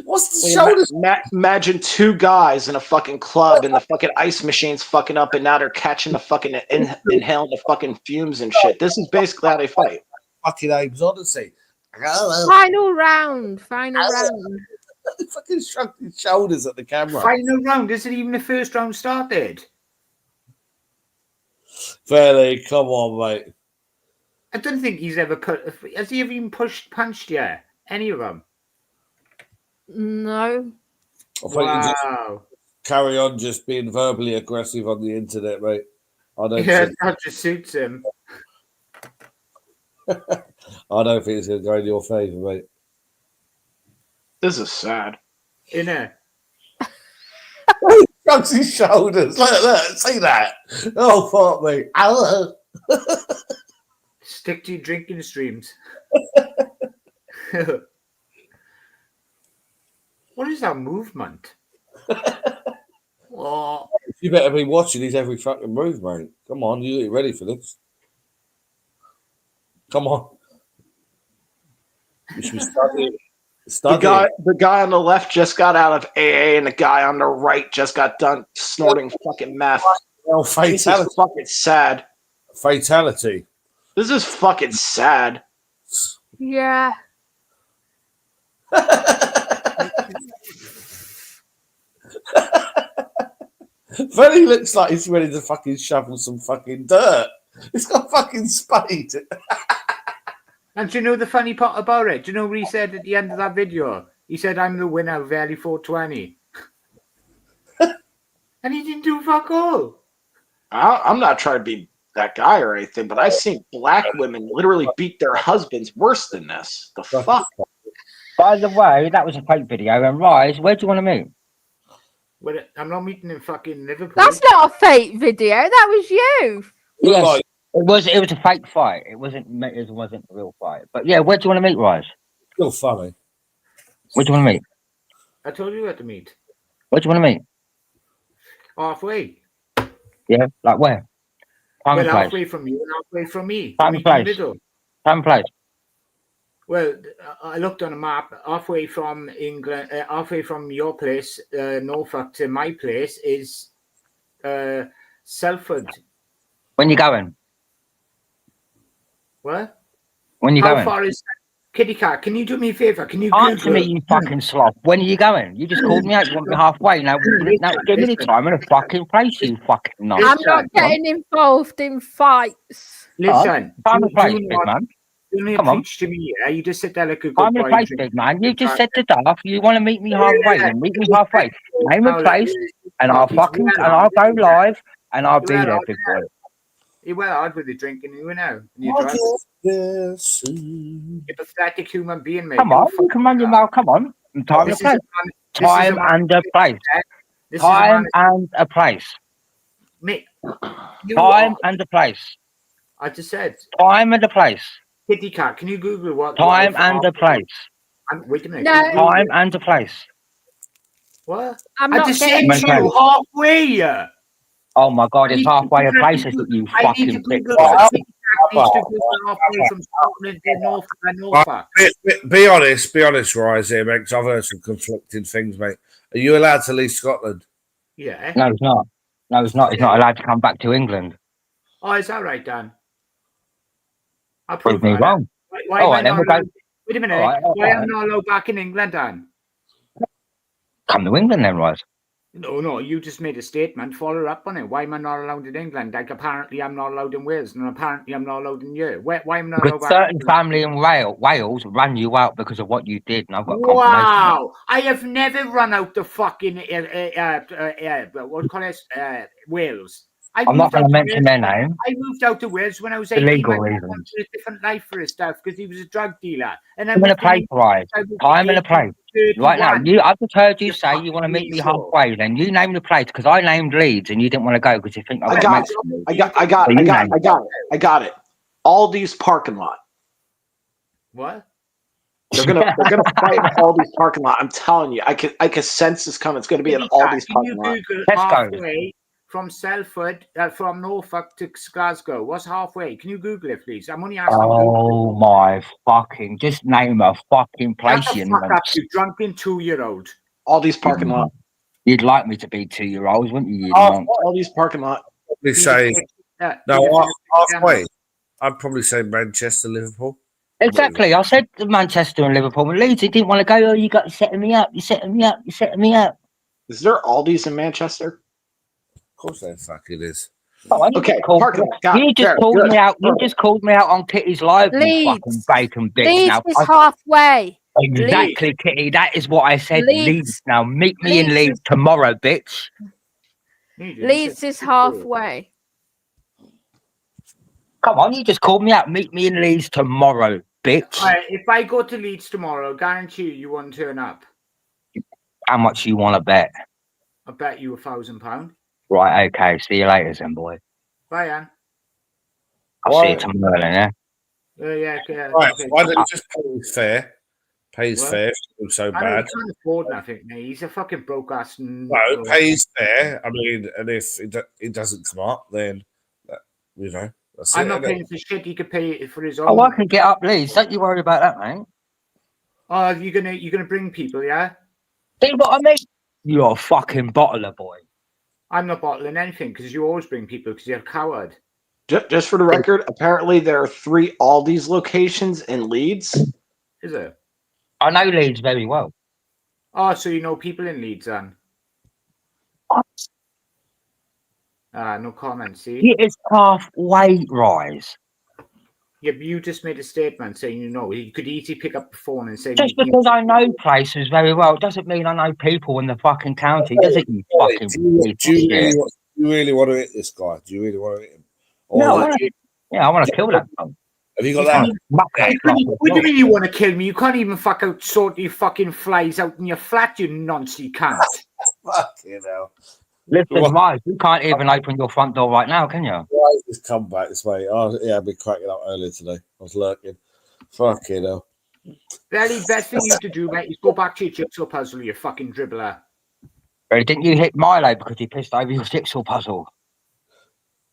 What's the shoulders? Imagine two guys in a fucking club and the fucking ice machine's fucking up and now they're catching the fucking inhaling the fucking fumes and shit. This is basically how they fight. Fucking Abe's Odyssey. Final round. Fucking shrugged his shoulders at the camera. Final round. Isn't even the first round started? Fairly, come on, mate. I don't think he's ever has he ever even punched yet? Any of them? No. I think you just carry on just being verbally aggressive on the internet, mate. That just suits him. I don't think it's going to go in your favour, mate. This is sad. Innit? He shrugs his shoulders. Look, see that? Oh, fuck me. Hello. Stick to your drinking streams. What is that movement? Oh. You better be watching his every fucking move, mate. Come on, you ain't ready for this. Come on. You should be studying. The guy on the left just got out of AA, and the guy on the right just got done snorting fucking meth. Well, fatality. This is fucking sad. Fatality. This is fucking sad. Yeah. Very looks like he's ready to fucking shovel some fucking dirt. He's got fucking spade. And do you know the funny part about it? Do you know what he said at the end of that video? He said, "I'm the winner of Valley 420." And he didn't do fuck all. I'm not trying to be that guy or anything, but I've seen black women literally beat their husbands worse than this. The fuck? By the way, that was a fake video. And Rise, where do you want to meet? Well, I'm not meeting in fucking Liverpool. That's not a fake video. That was you. Yes, it was a fake fight. It wasn't a real fight. But yeah, where do you want to meet, Rise? Still funny. Where do you want to meet? I told you where to meet. Where do you want to meet? Halfway. Yeah, like where? Time and place. Halfway from you and halfway from me. Time and place. Time and place. Well, I looked on a map. Halfway from England, halfway from your place, Norfolk, to my place is Salford. When you going? What? When you going? How far is Kitty Cat? Can you do me a favour? Can you answer me, you fucking sloth? When are you going? You just called me out. You want me halfway now? Give me the time and a fucking place, you fucking nuts. I'm not getting involved in fights. Listen, time and place, big man. Come on. To me, yeah? You just sit there like a good time and place, big man. You just said to Duff, you want to meet me halfway, then meet me halfway. Name a place, and I'll go live, and I'll be there, big boy. You went hard with the drinking, you know. You pathetic human being, mate. Come on, come on, your mouth. Come on. Time and place. Time and a place. Time and a place. Mate, time and a place. I just said. Time and a place. Kitty Cat, can you Google what? Time and a place. Wait a minute. No. Time and a place. What? I'm I not just said getting you halfway. Oh my god, it's halfway a place, is it, you fucking bitch. Be honest, Rise here, mate, because I've heard some conflicting things, mate. Are you allowed to leave Scotland? Yeah. No, he's not. No, he's not. He's not allowed to come back to England. Oh, is that right, Dan? I'll prove me wrong. Wait a minute. Why am I not allowed back in England, Dan? Come to England then, Rise. No, you just made a statement. Follow up on it. Why am I not allowed in England? Like, apparently I'm not allowed in Wales, and apparently I'm not allowed in Europe. Why am I not Because allowed? certain family in Wales ran you out because of what you did, and I've got confirmation. Wow! I have never run out the fucking what do you call it? Wales. I'm not going to mention their name. I moved out to Wales when I was 18. Illegal My dad reasons. wanted a different life for his stuff because he was a drug dealer. And Time and a place, right? Time and a place. Right now, I've just heard you say you want to meet me halfway. Then you name the place because I named Leeds and you didn't want to go because you think I got it. Aldi's parking lot. What? They're gonna fight in Aldi's parking lot. I'm telling you, I can sense this coming. It's gonna be an Aldi's parking lot. Halfway from Salford, from Norfolk to Glasgow. What's halfway? Can you Google it, please? I'm only asking. Oh my fucking! Just name a fucking place. You drunken 2-year-old. Aldi's parking lot. You'd like me to be 2-year-olds, wouldn't you? Aldi's parking lot. Probably say halfway. I'd probably say Manchester, Liverpool. Exactly. I said Manchester and Liverpool and Leeds. He didn't want to go. Oh, you got setting me up. You're setting me up. You're setting me up. Is there Aldi's in Manchester? Of course, there fucking is. Oh, okay, you just called me out. You just called me out on Kitty's live. You fucking bacon bitch. Leeds now is halfway. Exactly, Leeds. Kitty. That is what I said. Leeds. Now meet me in Leeds tomorrow, bitch. Leeds is halfway. Come on, you just called me out. Meet me in Leeds tomorrow, bitch. Right, if I go to Leeds tomorrow, I guarantee you won't turn up. How much you want to bet? I bet you £1,000. Right, okay. See you later, then, boy. Bye, Anne. I'll see you tomorrow, then, yeah. Right, Okay. why don't you just pay his fare? Pay his fare. It's so I bad. can't afford nothing, mate. He's a fucking broke ass. No, pay his fare. I mean, and if it doesn't come up, then you know. That's I'm it, not innit? paying for shit. He could pay for his own. Oh, I can get up Leeds. Don't you worry about that, mate. Oh, you're gonna bring people, yeah? See what I mean? You're a fucking bottler, boy. I'm not bottling anything because you always bring people because you're a coward. Just for the record, apparently there are 3 Aldi's locations in Leeds. Is it? I know Leeds very well. Oh, so you know people in Leeds, then? No comment. See? It is halfway, Rise. Yeah, but you just made a statement saying you know. You could easily pick up the phone and say. Just because I know places very well doesn't mean I know people in the fucking county, does it? You fucking Do you really want to hit this guy? Do you really want to hit him? No, I want to kill that guy. Have you got that? What do you mean you want to kill me? You can't even fuck out sort your fucking flies out in your flat, you noncy cunt. Fucking hell. Listen, Rise, you can't even open your front door right now, can you? Why is this come back this way? Oh, yeah, I've been cracking up earlier today. I was lurking. Fucking hell. Very best thing you to do, mate, is go back to your jigsaw puzzle, you fucking dribbler. Hey, didn't you hit Milo because he pissed over your jigsaw puzzle?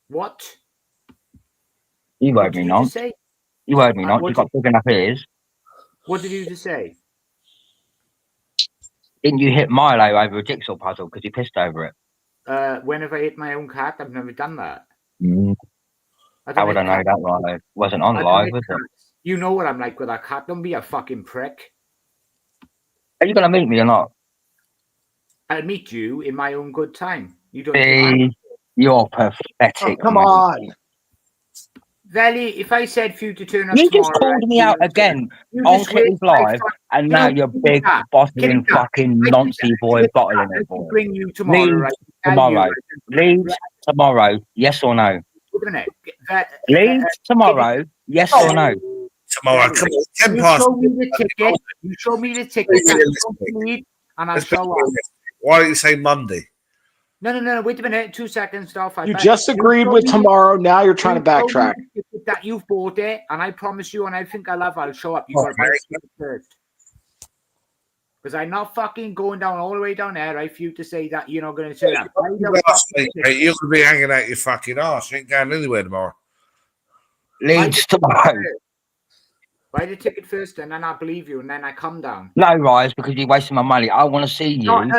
What? You heard me not. You heard me not. You got big enough ears. What did you just say? Didn't you hit Milo over a jigsaw puzzle because he pissed over it? When have I hit my own cat? I've never done that. How would I know that, Milo? It wasn't on live, was it? You know what I'm like with that cat. Don't be a fucking prick. Are you going to meet me or not? I'll meet you in my own good time. You don't. See, you're pathetic. Oh, come on. Valley, if I said for you to turn up you tomorrow, just called me out again on Kitty's live, and now you're big bottling fucking noncy boy bottling it, boy. Bring you tomorrow, Leeds tomorrow, yes or no? Wait a minute. Leeds tomorrow, yes or no? Tomorrow, come on, 10 you past. Show me the ticket. You show me the ticket. And I'll show up. Why don't you say Monday? No. Wait a minute. 2 seconds, Dolph. You just agreed with tomorrow. Now you're trying to backtrack. That you've bought it, and I promise you, and I think I'll show up. You got to buy it first. Because I'm not fucking going down all the way down there, right, for you to say that you're not going to turn up. You're going to be hanging out your fucking arse. You ain't going anywhere tomorrow. Leeds tomorrow. Buy the ticket first, and then I believe you, and then I come down. No, Rise, because you're wasting my money. I want to see you. No.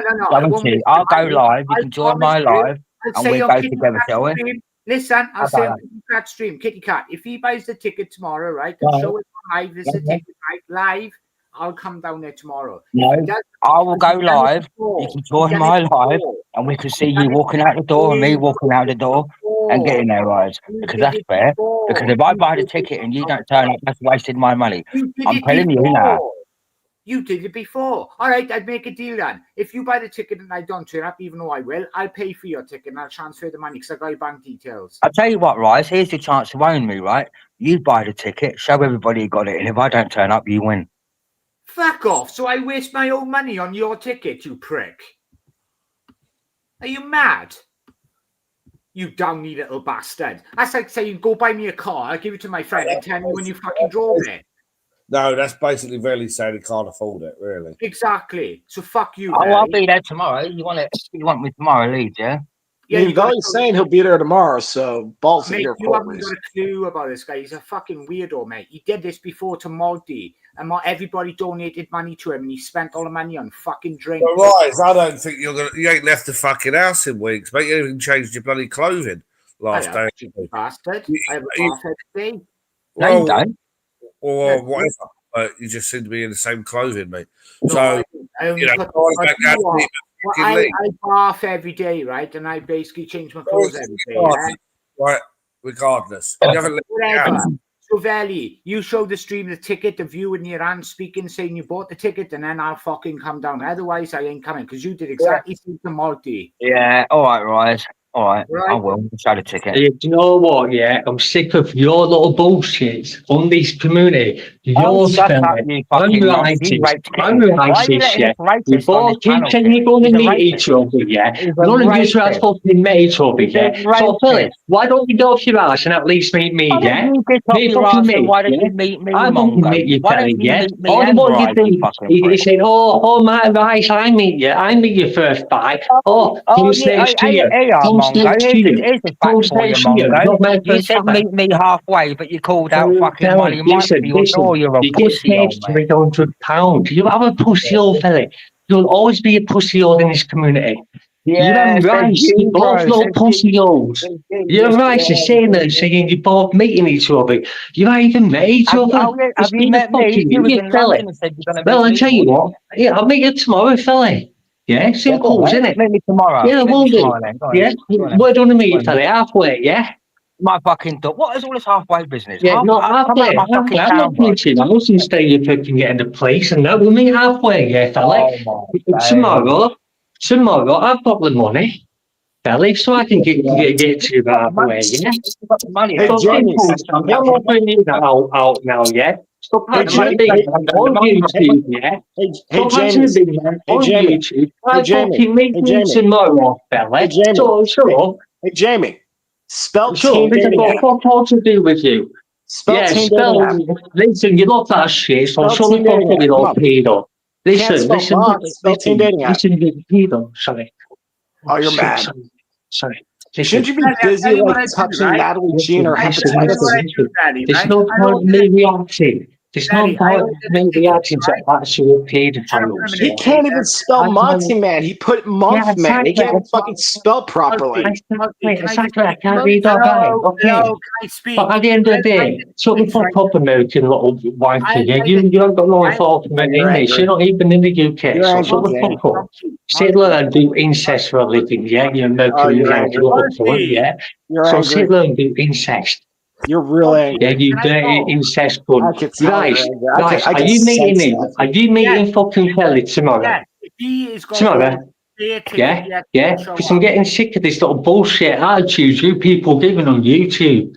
I'll go live. You can join my live, and we'll go together, shall we? Listen, I'll say on Kitty Cat stream, Kitty Cat, if he buys the ticket tomorrow, right, and show it live, there's a ticket, right, live, I'll come down there tomorrow. No, I will go live. You can join my live, and we could see you walking out the door and me walking out the door and getting there, Rise. Because that's fair. Because if I buy the ticket and you don't turn up, that's wasted my money. I'm telling you now. You did it before. All right, I'd make a deal then. If you buy the ticket and I don't turn up, even though I will, I'll pay for your ticket and I'll transfer the money because I got your bank details. I'll tell you what, Rise, here's your chance to own me, right? You buy the ticket, show everybody you got it, and if I don't turn up, you win. Fuck off. So I waste my own money on your ticket, you prick. Are you mad? You downy little bastard. That's like saying, go buy me a car, I'll give it to my friend and tell me when you fucking drove it. No, that's basically really saying he can't afford it, really. Exactly. So fuck you. Oh, I'll be there tomorrow. You want me tomorrow, Leeds, yeah? Yeah, Valley's saying he'll be there tomorrow, so balls in your court. You haven't got a clue about this guy. He's a fucking weirdo, mate. He did this before to Maldi, and everybody donated money to him, and he spent all the money on fucking drinks. Well, right, I don't think you ain't left the fucking house in weeks, mate. You even changed your bloody clothing last day. You bastard. I have a bath every day. No, you don't. Or whatever. But you just seem to be in the same clothing, mate. No, So, I bath every day, right? And I basically change my clothes every day. Right, regardless. You haven't Whatever. So, Valley, you show the stream the ticket, the view in your hand, speaking, saying you bought the ticket, and then I'll fucking come down. Otherwise, I ain't coming because you did exactly the same to Malti. Yeah, all right, Rise. All right, I will. Show the ticket. Do you know what? Yeah, I'm sick of your little bullshit on this community. You're spelling. I'm racist, yeah. You both keep saying you're going to meet each other, yeah. None of you are supposed to meet each other, yeah. So, Philip, why don't you go off your ass and at least meet me, yeah? Why don't you meet me? I don't meet you, Kelly, yeah. All the one you do is say, oh, my rice, I meet you first, bye. Oh, comes next to you. You said meet me halfway, but you called out fucking money. Listen, you get paid £300. You have a pussy hole, fella. You'll always be a pussy hole in this community. Yeah, you're right. You're both little pussy holes. You're right to saying that, saying you're both meeting each other. You ain't even met each other. Have you met me? Fella. Well, I'll tell you what. Yeah, I'll meet you tomorrow, fella. Yeah, simple, isn't it? Meet me tomorrow. Yeah, we'll do. Yeah, we're going to meet you, fella, halfway, yeah? My fucking dog. What is all this halfway business? Yeah, not halfway. I'm not pinching. I wasn't staying you fucking getting the place and that. We'll meet halfway, yeah, fella. Tomorrow, I've got the money, fella, so I can get to you halfway, yeah? Hey, Jamie, I'm not bringing that out now, yeah? Stop watching it on YouTube, yeah? Stop watching it on YouTube. I'm fucking meeting you tomorrow, fella. So, hey, Jamie. Spell sure, this has got fuck all to do with you. Listen, you love that shit, so shut the fuck up, you little pedo. Listen, pedo, sorry. Oh, you're mad. Sorry. Shouldn't you be busy like touching Natalie Jean or hepatitis? There's no point in me reacting. There's no point in me reacting to actual pedophiles. He can't even spell Monty, man. He put month, man. He can't even fucking spell properly. Exactly. I can't read all right. Okay. But at the end of the day, shut the fuck up, American little wanker. Yeah? You haven't got no involvement in this. You're not even in the UK. So shut the fuck up. Sit there and do incest for a living, yeah? You American little cunt, yeah? So sit there and do incest. You're really yeah, you dirty incest cunt. Guys, are you meeting him? Are you meeting fucking Kelly tomorrow? Tomorrow? Yeah? Because I'm getting sick of this little bullshit attitude you people giving on YouTube.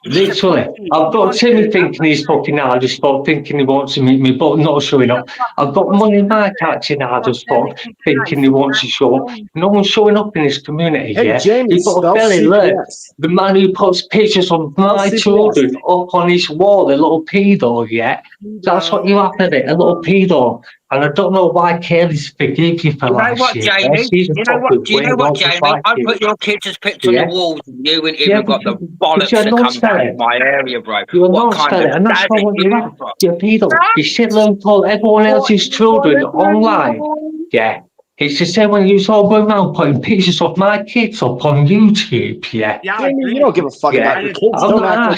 Literally. I've got Timmy thinking he's fucking hard as fuck, thinking he wants to meet me, but not showing up. I've got Money Mark acting hard as fuck, thinking he wants to show up. No one's showing up in this community, yeah? You've got a belly, look. The man who puts pictures of my children up on his wall, a little pedo, yeah? That's what you have with it, a little pedo. And I don't know why Kaylee's forgive you for that shit. Jamie? Do you know what, Jamie? I put your kids' picture on the walls and you and him got the bollocks to come down in my area, bro. You're not spelling, and that's not what you're at. You're pedo. You sit there and call everyone else's children online. Yeah. It's the same when you all go around putting pictures of my kids up on YouTube, yeah? You don't give a fuck about your kids. I'm not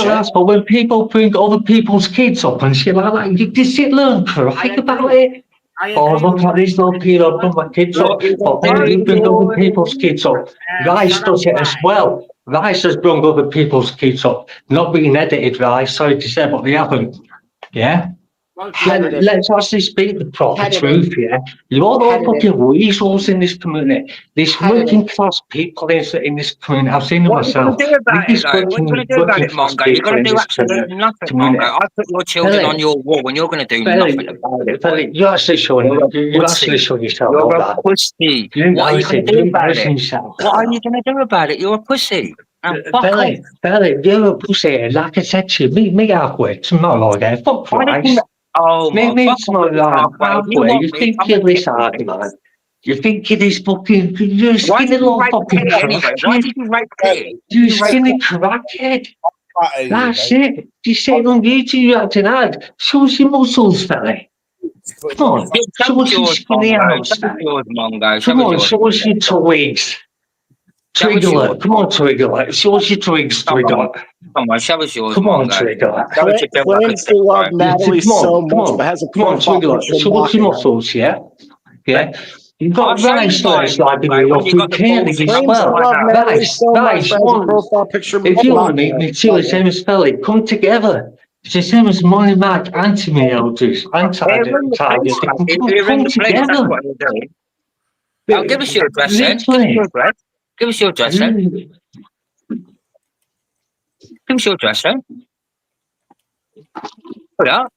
asked, but when people bring other people's kids up and shit like that, you just sit there and cry about it. Oh, look at these little peanut bring my kids up. Oh, then you bring other people's kids up. Rice does it as well. Rice has brought other people's kids up. Not being edited, Rice, sorry to say, but they haven't. Yeah? Let's actually speak the proper truth, yeah? You're all fucking weasels in this community. These working class people in this community, I've seen them myself. What are you going to do about it, Mongo? You're going to do absolutely nothing, Mongo. I put your children on your wall and you're going to do nothing about it. You're actually showing yourself. You're a pussy. What are you going to do about it? What are you going to do about it? You're a pussy. Billy, you're a pussy. Like I said to you, meet halfway tomorrow, okay? Fuck Rice. Oh, maybe it's not halfway. You think you're this hard, man. You think you're this fucking. You're a skinny little fucking crackhead. Why did you rape Kitty? You're a skinny crackhead. That's it. You say on YouTube you're acting hard. Show us your muscles, fella. Come on. Show us your skinny arms. Come on, show us your twigs. Twiggler. Come on, Twiggler. Show us your twigs, Twiggler. Come on, show us yours. Come on, Twiggler. Claims to love Natalie so much, but has a come on, Twiggler. Show us your muscles, yeah? Yeah? You've got Rice stories like in your food candy as well. Rice, if you want to meet me too, the same as Philly, come together. It's the same as Money Mac, anti-me elders, anti-target. Come together. I'll give us your address then. Give us your address then. Give us your address then. Put up.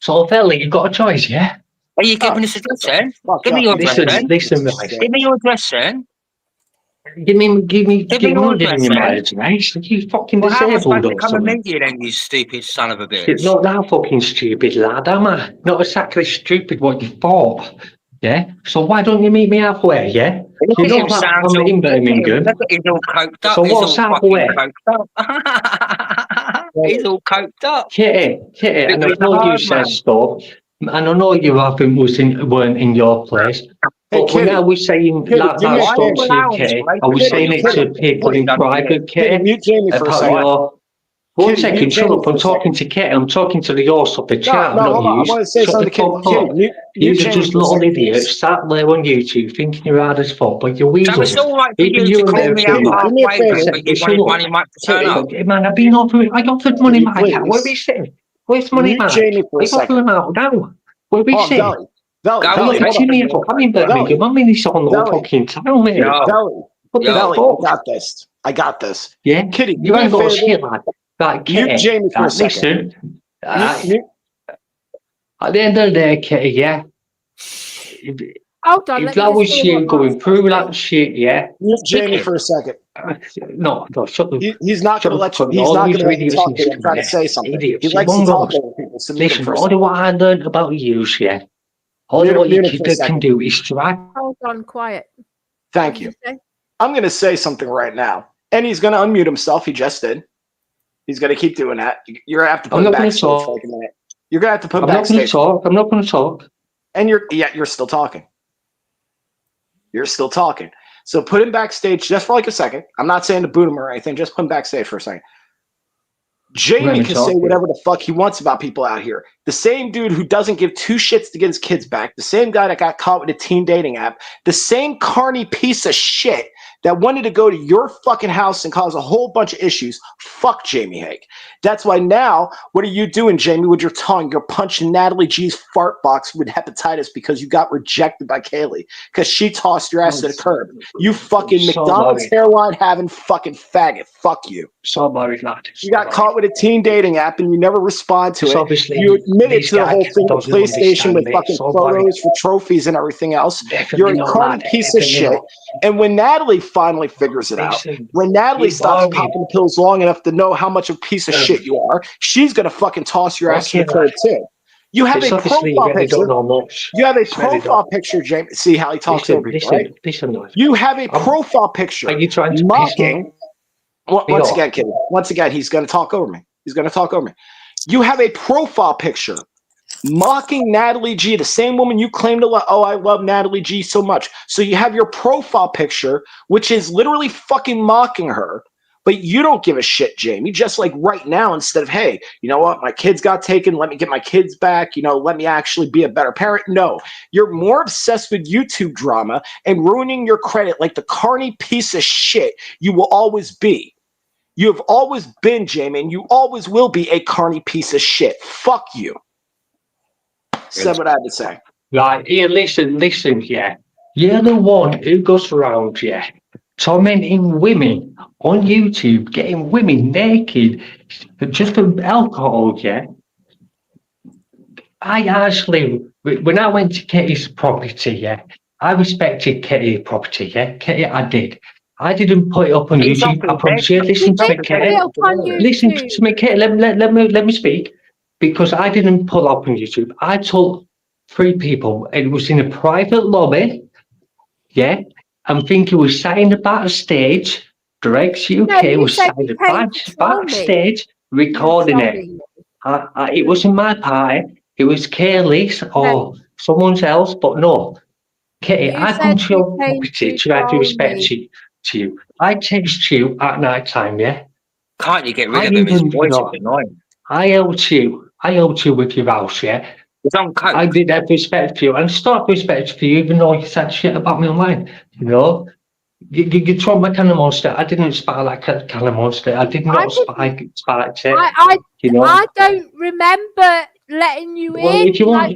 So, Philly, you've got a choice, yeah? Are you giving us address then? Give me your address then. Listen, Rice. Give me your address then. Give me your address, right? You fucking disabled or come and something. meet you then, you stupid son of a bitch. It's not that fucking stupid, lad, am I? Not exactly stupid what you thought. Yeah? So why don't you meet me halfway, yeah? You know that I'm in Birmingham. He's all coked up. So what's halfway? He's all coked up. Kitty, and I know you said stuff, and I know you weren't in your place, but when are we saying that stuff to you, Kitty? Are we saying it to people in private, Kitty? Mute Jamie for a second. One second, shut up. I'm talking to Kitty. I'm talking to the horse up the chat, not you. I want to say something to Kitty. You're just little idiots sat there on YouTube thinking you're hard as fuck, but you're weasels. It's all right for you to call me out halfway, but you wanted Money Mike to turn up. Man, I've been offered. I offered Money Mike. Where are we sitting? Where's Money Mike? We've offered him out now. Where are we sitting? I'm in Birmingham. I'm in this on the fucking town, mate. I got this. Yeah? Kitty, you ain't got shit, lad. Like, Kitty, Jamie for a second. Listen, at the end of the day, Kitty, yeah? Hold on, if that was you going through that shit, yeah? Mute Jamie for a second. No, shut the... He's not going to let you... He's not going to let you talk to him. Try to say something. He likes to talk to people. Listen, all the what I learned about you, yeah? All what you can do is try... Hold on, quiet. Thank you. I'm going to say something right now. And he's going to unmute himself. He just did. He's going to keep doing that. You're going to have to put him backstage for like a minute. You're going to have to put him backstage. I'm not going to talk. And you're still talking. You're still talking. So put him backstage just for like a second. I'm not saying to boot him or anything. Just put him backstage for a second. Jamie can say whatever the fuck he wants about people out here. The same dude who doesn't give two shits to get his kids back. The same guy that got caught with a teen dating app. The same carny piece of shit that wanted to go to your fucking house and cause a whole bunch of issues. Fuck Jamie Hake. That's why now, what are you doing, Jamie, with your tongue? You're punching Natalie G's fart box with hepatitis because you got rejected by Kaylee because she tossed your ass to the curb. You fucking McDonald's hairline having fucking faggot. Fuck you. Sorry, lad. You got caught with a teen dating app and you never respond to it. You admitted to the whole thing with PlayStation with fucking photos for trophies and everything else. You're a carny piece of shit. And when Natalie finally figures it out, when Natalie stops popping pills long enough to know how much of a piece of shit you are, she's going to fucking toss your ass to the curb too. You have a profile picture. You have a profile picture, James. See how he talks over you, right? You have a profile picture mocking. Once again, kid. Once again, he's going to talk over me. He's going to talk over me. You have a profile picture mocking Natalie G, the same woman you claim to love. Oh, I love Natalie G so much. So you have your profile picture, which is literally fucking mocking her, But you don't give a shit, Jamie. Just like right now, instead of, hey, you know what? My kids got taken. Let me get my kids back. Let me actually be a better parent. No, you're more obsessed with YouTube drama and ruining your credit like the carny piece of shit you will always be. You have always been, Jamie, and you always will be a carny piece of shit. Fuck you. Said what I had to say. Right, here, listen, yeah. You're the one who goes around, yeah, tormenting women on YouTube, getting women naked just for alcohol, yeah. I actually, when I went to Kitty's property, yeah, I respected Kitty's property, yeah. Kitty, I did. I didn't put it up on YouTube. I promise you. Listen to me, Kitty. Listen to me, Kitty. Let me speak. Because I didn't put it up on YouTube. I told 3 people. It was in a private lobby. Yeah. I'm thinking we sat in the backstage. Drex UK was sat in the backstage recording it. It wasn't my party. It was Kaylee's or someone else, but no. Kitty, I come to your property to have to respect to you. I text you at night time, yeah? Can't you get rid of him? His voice is annoying. I helped you with your house, yeah? I did have respect for you, and stop respect for you, even though you said shit about me online, You tried my Cannon Monster. I didn't spy like a Cannon Monster. I did not spy it. I don't remember letting you in. If you want,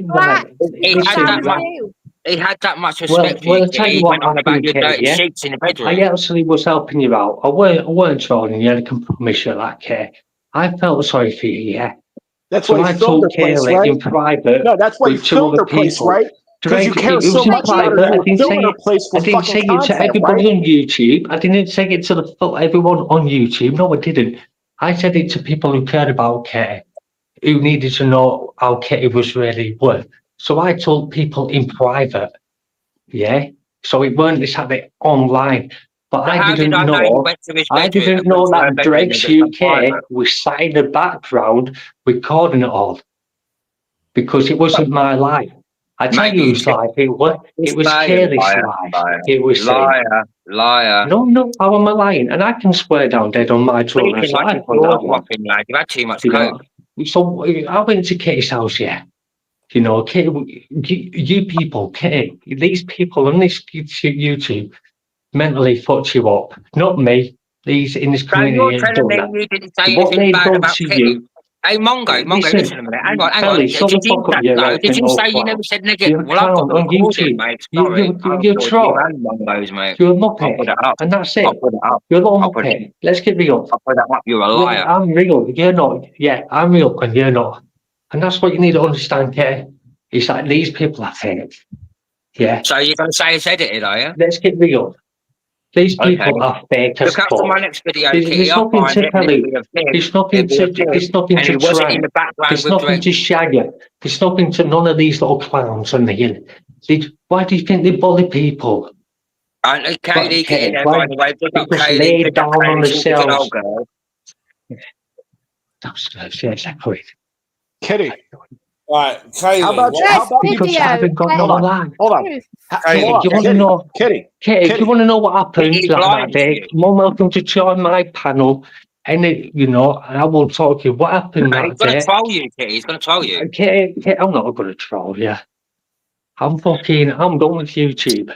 he had that much respect for you. I'll tell you what happened, about your dirty sheets in the bedroom. I actually was helping you out. I weren't trolling you. I can promise you that, Kay. I felt sorry for you, yeah. That's why you filmed the place, right? In private. No, that's why you filmed the place, right? Because you care so much about her. I didn't say it to everybody on YouTube. I didn't say it to everyone on YouTube. No, I didn't. I said it to people who cared about Kitty, who needed to know how Kitty was really worth. So I told people in private, yeah. So it weren't this habit online. But I didn't know that Drex UK was sat in the background recording it all, because it wasn't my life. I tell you whose life it was. It was Kaylee's life. It was liar. No, how am I lying? And I can swear down dead on my children. You've had too much coke. So I went to Kitty's house, yeah. Kitty, you people, Kitty, these people on this YouTube mentally fucked you up. Not me. These in this community. You're telling me you didn't say anything bad about Kitty? Hey, Mongo, listen a minute. Hang on. Did you say you never said negative? Well, I've got on YouTube, mate. You're a troll. You're a muppet. And that's it. You're a little muppet. Let's get real. I'll put that up. You're a liar. I'm real. You're not. Yeah, I'm real and you're not. And that's what you need to understand, Kay. It's like these people are fake. Yeah. So you're going to say it's edited, are you? Let's get real. These people are fake as fuck. Look up for my next video, There's nothing to tell you. There's nothing to try. There's nothing to shag you. There's nothing to none of these little clowns on the hill. Why do you think they bully people? And Kaylee getting there, by the way. Because laid down on themselves. That's exactly. Kitty. Right, Kaylee. How about because I haven't got no line. Hold on. You want to know, Kitty, if you want to know what happened that day, more welcome to join my panel. And I will talk to you what happened that day. He's going to troll you, Kitty. He's going to troll you. Kitty, I'm not going to troll you. I'm done with YouTube.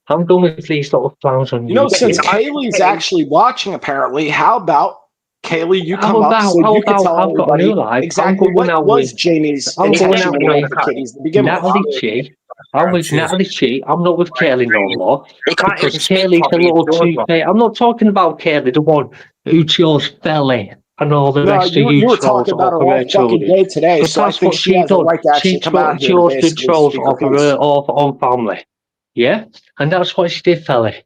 I'm done with these little clowns on YouTube. Since Kaylee's actually watching, apparently, how about Kaylee, you come up so you can tell everybody exactly what was Jamie's intention with Kitty's to begin with. I'm with Natalie Chi. I'm not with Kaylee no more. Because Kaylee's a little too fake. I'm not talking about Kaylee, the one who chose Felly and all the rest of you were talking about her all fucking day today, so I think she has a right to actually come out here. She chose the trolls off her own family. Yeah? And that's what she did, Felly.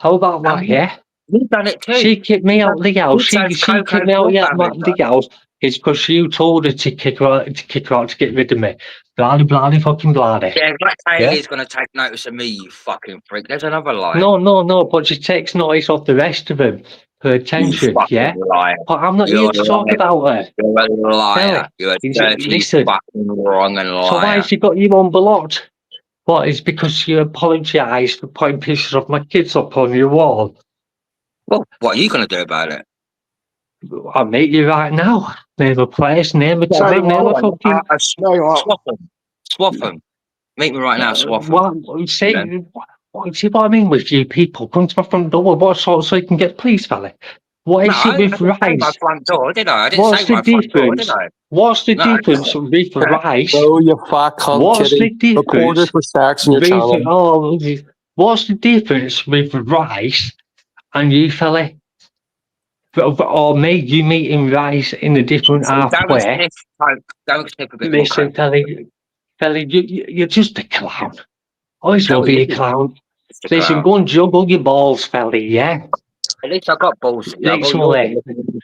How about that, yeah? You've done it too. She kicked me out of the house. She kicked me out of the house. It's because you told her to kick her out to get rid of me. Bloody fucking bloody. Yeah, that Kaylee's going to take notice of me, you fucking freak. There's another lie. No, but she takes notice of the rest of them. Her attention, yeah? Liar. But I'm not here to talk about her. You're a liar. You're a dirty fucking wrong and liar. So why has she got you unblocked? What, is because you apologised for putting pictures of my kids up on your wall? Well, what are you going to do about it? I'll meet you right now. Name a place, name a time, name a fucking... Swap them. Meet me right now, swap them. Well, see what I mean with you people? Come to my front door, what sort, so you can get police, fella? What is it with rice? I didn't say my front door, did I? I didn't say my front door, did I? What's the difference with rice? Oh, you fat cunt, What's Kitty. the Record difference? it for stacks on your channel. Oh, what's the difference with rice and you, fella? Or me, you meeting rice in a different halfway? Don't sniff a bit Listen, fella, you're just a clown. Always will be a clown. Listen, go and juggle your balls, fella, yeah? At least I got balls. Next one.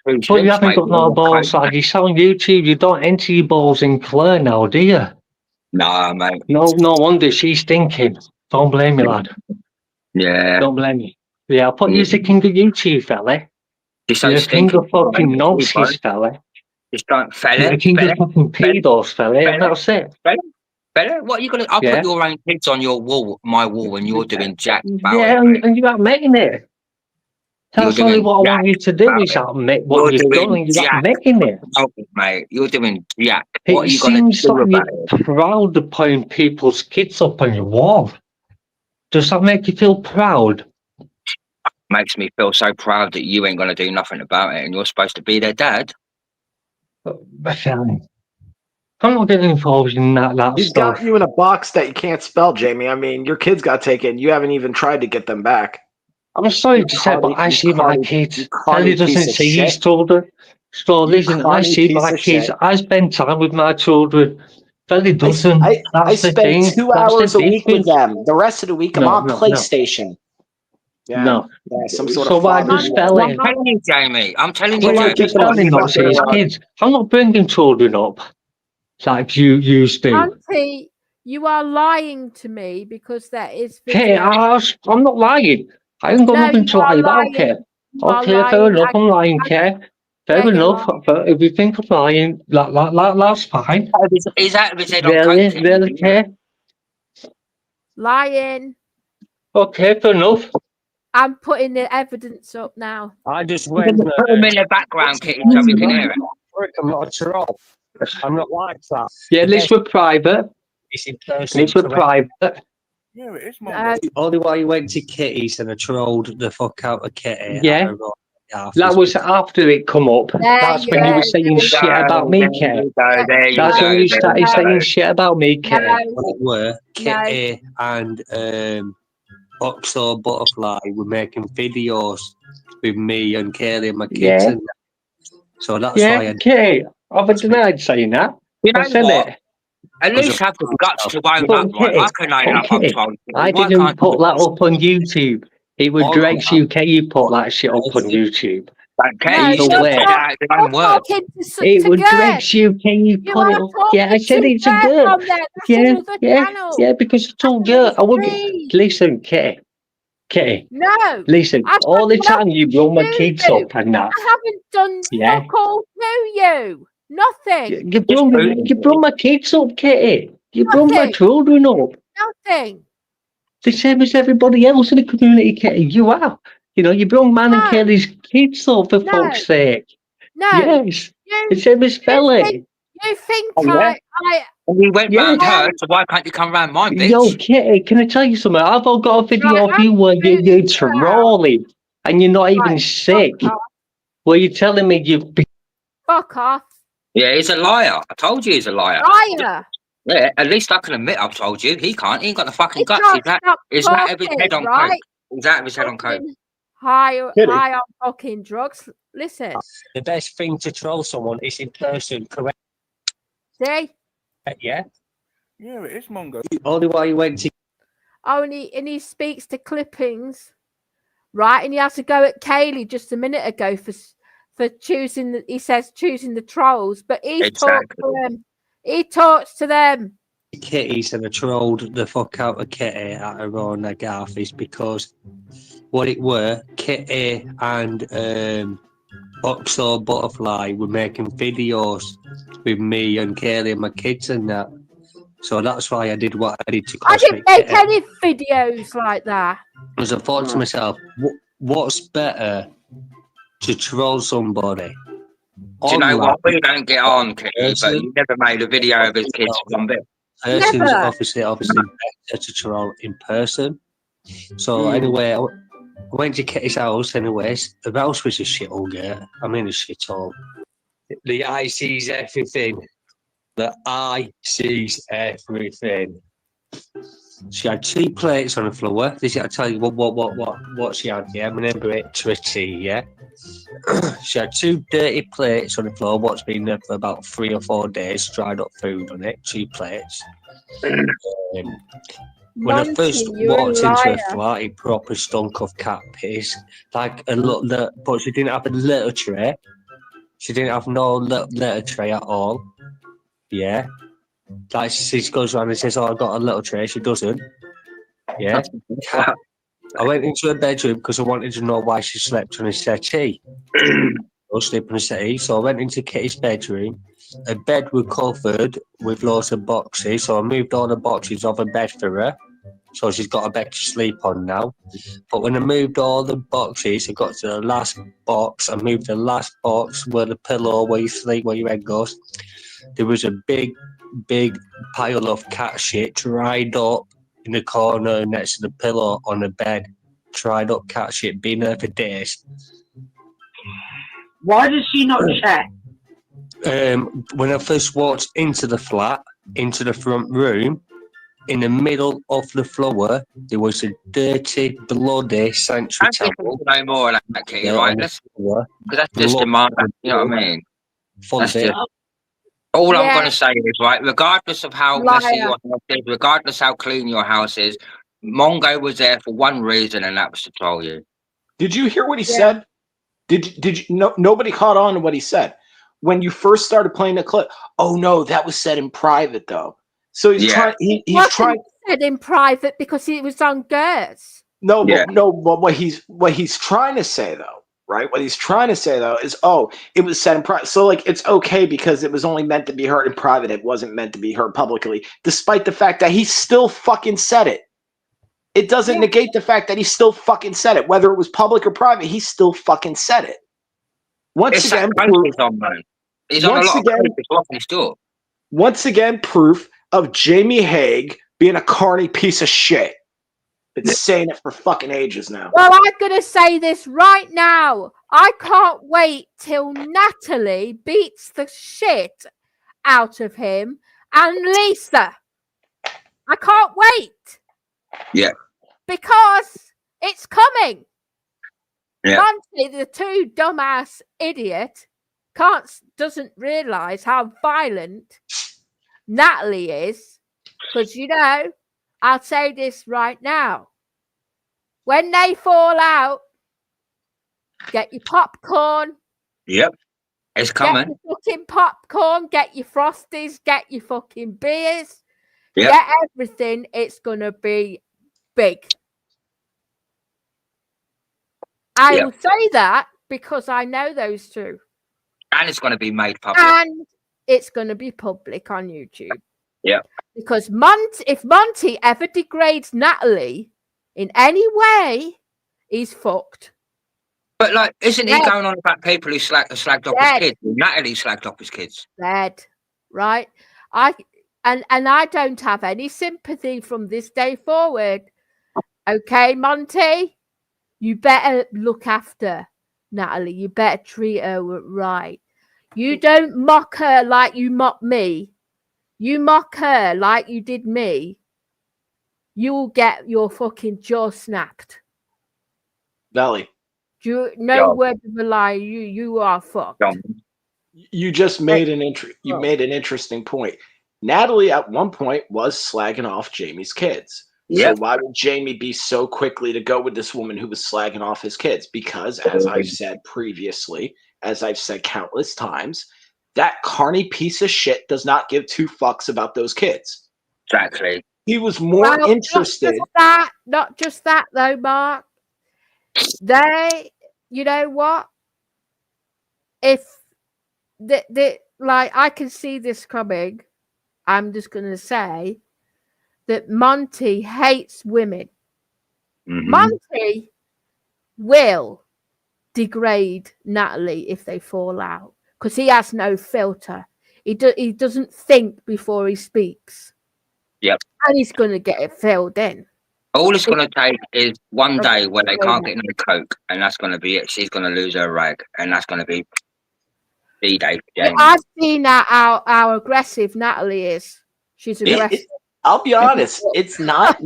But you haven't got no balls, lad. You saw on YouTube, you don't enter your balls in Claire now, do you? Nah, mate. No wonder she's stinking. Don't blame me, lad. Yeah. Don't blame me. Yeah, I'll put you as the king of YouTube, fella. You're the king of fucking nonsense, fella. Just don't, fella. You're the king of fucking pedos, fella. That's it. Fella, what are you gonna? I'll put your own kids on your wall, my wall, and you're doing jack. Yeah, and you're not making it. That's only what I want you to do is admit what you've done, and you're not making it. Oh, mate, you're doing jack. What are you gonna seems do like about you're proud of putting people's kids up on your wall. Does that make you feel proud? Makes me feel so proud that you ain't gonna do nothing about it, and you're supposed to be their dad. I'm not getting involved in that He's stuff. got you in a box that you can't spell, Jamie. I mean, your kids got taken. You haven't even tried to get them back. I'm sorry to say, but I see my kids. Ellie doesn't see his children. So listen, I see my kids. I spend time with my children. Ellie doesn't. I spend 2 hours a week with them. The rest of the week, I'm on PlayStation. Yeah. No. Yeah, some sort So of why just spell I'm it? telling you, Jamie. I'm telling you, Well, I just telling not to his kids. I'm not bringing children up like you used to. Auntie, you are lying to me because there is. Okay, I'm not lying. I ain't got nothing to lie about, okay? Okay, fair enough, I'm lying, okay? Fair enough, but if you think I'm lying, that's fine. Is that his head Really, on cocaine? really, okay? Lying. Okay, fair enough. I'm putting the evidence up now. I just You went. can put him in the background, Kitty, so we can hear it. I'm not a troll. I'm not like that. Yeah, this were private. It's in person. This were private. Yeah, it is, Mum. Only while you went to Kitty's and I trolled the fuck out of Kitty. Yeah. That was after it come up. That's when you were saying shit about me, Kate. That's when you started saying shit about me, Kate. What it were, Kitty and Oxo Butterfly were making videos with me and Kaylee and my kids. Yeah. And so that's why I Kate, I've denied saying that. You know I said what? it. At least have the guts to own up, right? I can own up. I'm told. I Why didn't can't put that up on YouTube. It was Drake's UK. You put that shit up on YouTube. Okay, you still put it out your own words. It was Drake's UK. You put it up. Yeah, I said it's a girl. Yeah, because it's all girl. I wouldn't listen, Kitty. No. Listen, all the time you blow my kids up and that. I haven't done fuck all to you. Nothing. You brought my kids up, Kitty. You brought my children up. Nothing. The same as everybody else in the community, Kitty. You are. You know, you brought man and Kelly's kids up, for fuck's sake. No. Yes. The same as Felly. You think And you went round her, so why can't you come round mine, bitch? Yo, Kitty, can I tell you something? I've all got a video of you where you're trolling and you're not even sick. Where you're telling me you've been. Fuck off. Yeah, he's a liar. I told you he's a liar. Liar. Yeah, at least I can admit I've told you. He can't. He ain't got the fucking guts. He's out of his head on coke. He's out of his head on coke. High on fucking drugs. Listen. The best thing to troll someone is in person, correct? See? Yeah. Yeah, it is, Mongo. Only while you went to. And he speaks to clippings, right? And he has to go at Kaylee just a minute ago for choosing. He says choosing the trolls, but he talks to them. He talks to them. Kitty and I trolled the fuck out of Kitty at her own gaff is because what it were, Kitty and Oxo Butterfly were making videos with me and Kaylee and my kids and that. So that's why I did what I did to I didn't make Kitty. any videos like that. Because I thought to myself, what's better to troll somebody? Do you know what? We don't get on, Kitty, but you never made a video of his kids one bit. Person's obviously better to troll in person. So anyway, I went to Kitty's house anyways. The house was a shithole, yeah. I mean a shithole. The eye sees everything. The eye sees everything. She had 2 plates on the floor. This I tell you what she had, yeah. Remember it, Tritty, yeah. She had 2 dirty plates on the floor. What's been there for about 3 or 4 days, dried up food on it. 2 plates. When I first walked into her flat, it proper stunk of cat piss. Like a little, but she didn't have a litter tray. She didn't have no litter tray at all. Yeah. Like she goes around and says, "Oh, I got a little tray." She doesn't. Yeah. I went into her bedroom because I wanted to know why she slept on a settee. Or sleep on a settee. So I went into Kitty's bedroom. Her bed was covered with loads of boxes. So I moved all the boxes off her bed for her. So she's got a bed to sleep on now. But when I moved all the boxes, I got to the last box. I moved the last box where the pillow, where you sleep, where your head goes. There was a big pile of cat shit dried up in the corner next to the pillow on the bed. Dried up cat shit, been there for days. Why does she not check? When I first walked into the flat, into the front room, in the middle of the floor, there was a dirty, bloody sanctuary towel. No more like that, Kitty, right? Because that's just demand. You know what I mean? That's just, all I'm going to say is, right, regardless of how messy your house is, regardless how clean your house is, Mongo was there for one reason, and that was to troll you. Did you hear what he said? Did you? No, nobody caught on to what he said when you first started playing the clip. Oh no, that was said in private though. So he's trying. He's trying. Said in private because it was on Gertz. No, but what he's trying to say though, right? What he's trying to say though is, oh, it was said in private. So like it's okay because it was only meant to be heard in private. It wasn't meant to be heard publicly, despite the fact that he still fucking said it. It doesn't negate the fact that he still fucking said it, whether it was public or private. He still fucking said it. Once again, once again, proof of Jamie Hague being a carny piece of shit. Been saying it for fucking ages now. Well, I'm gonna say this right now. I can't wait till Natalie beats the shit out of him and Lisa. I can't wait. Yeah. Because it's coming. Yeah. Monty, the 2 dumbass idiot, doesn't realise how violent Natalie is. Because, you know, I'll say this right now. When they fall out, get your popcorn. Yep. It's coming. Get your fucking popcorn, get your Frosties, get your fucking beers. Yep. Get everything. It's going to be big. I will say that because I know those 2. And it's going to be made public. And it's going to be public on YouTube. Yeah. Because if Monty ever degrades Natalie in any way, he's fucked. But like, isn't he going on about people who slagged off his kids? Natalie slagged off his kids. Dead. Right? And I don't have any sympathy from this day forward. Okay, Monty? You better look after Natalie. You better treat her right. You don't mock her like you mock me. You mock her like you did me. You'll get your fucking jaw snapped. Valley. No word of a lie. You are fucked. You just made an interesting point. Natalie at one point was slagging off Jamie's kids. So why would Jamie be so quickly to go with this woman who was slagging off his kids? Because, as I've said previously, as I've said countless times, that carny piece of shit does not give 2 fucks about those kids. Exactly. He was more interested. Not just that, though, Mark. You know what? If like I can see this coming, I'm just going to say that Monty hates women. Mm-hmm. Monty will degrade Natalie if they fall out because he has no filter. He doesn't think before he speaks. Yep. And he's going to get it filled in. All it's going to take is one day where they can't get no coke, and that's going to be it. She's going to lose her rag, and that's going to be D-Day. I've seen how aggressive Natalie is. She's aggressive. I'll be honest. It's not.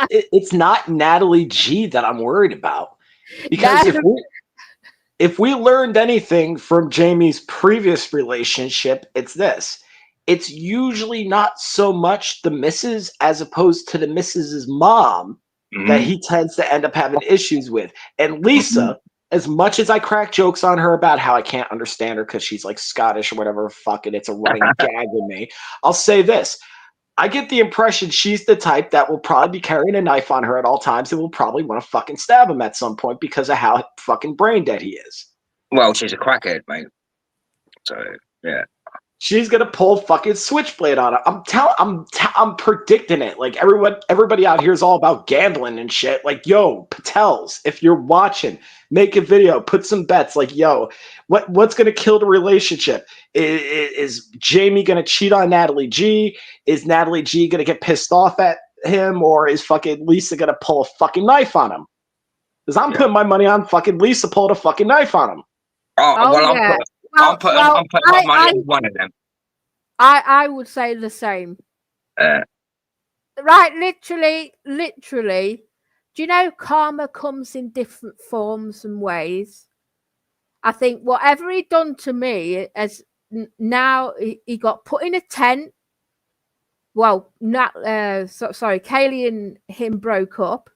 It's not Natalie G that I'm worried about, because if we learned anything from Jamie's previous relationship, it's this. It's usually not so much the missus as opposed to the missus's mom that he tends to end up having issues with. And Lisa, as much as I crack jokes on her about how I can't understand her because she's like Scottish or whatever, fuck it, it's a running gag with me. I'll say this. I get the impression she's the type that will probably be carrying a knife on her at all times and will probably want to fucking stab him at some point because of how fucking brain dead he is. Well, she's a crackhead, mate. So, yeah. She's gonna pull fucking switchblade on her. I'm predicting it. Like everybody out here is all about gambling and shit. Like, yo, Patels, if you're watching, make a video, put some bets. Like, yo, what's gonna kill the relationship? Is Jamie gonna cheat on Natalie G? Is Natalie G gonna get pissed off at him, or is fucking Lisa gonna pull a fucking knife on him? Because I'm putting my money on fucking Lisa pulling a fucking knife on him. I'm putting my money on one of them. I would say the same. Right, literally. Do you know karma comes in different forms and ways? I think whatever he done to me, as now he got put in a tent. Well, sorry, Kaylee and him broke up.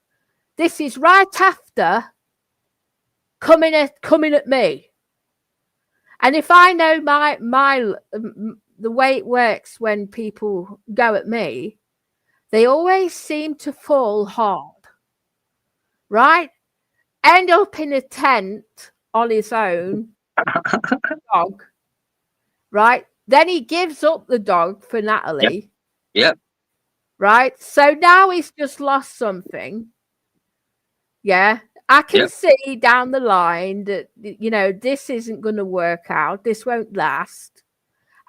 This is right after coming at me. And if I know the way it works when people go at me, they always seem to fall hard, right? End up in a tent on his own, dog, right? Then he gives up the dog for Natalie. Yep. Right? So now he's just lost something. Yeah. I can see down the line that, you know, this isn't going to work out. This won't last.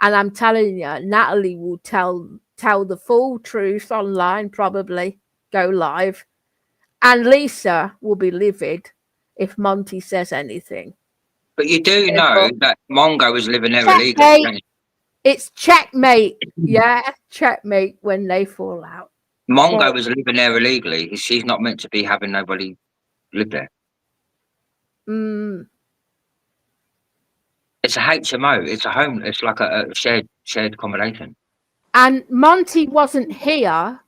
And I'm telling you, Natalie will tell the full truth online, probably go live. And Lisa will be livid if Monty says anything. But you do know that Mongo is living there illegally. It's checkmate. Yeah, checkmate when they fall out. Mongo was living there illegally. She's not meant to be having nobody live there. It's a HMO. It's a home. It's like a shared accommodation. And Monty wasn't here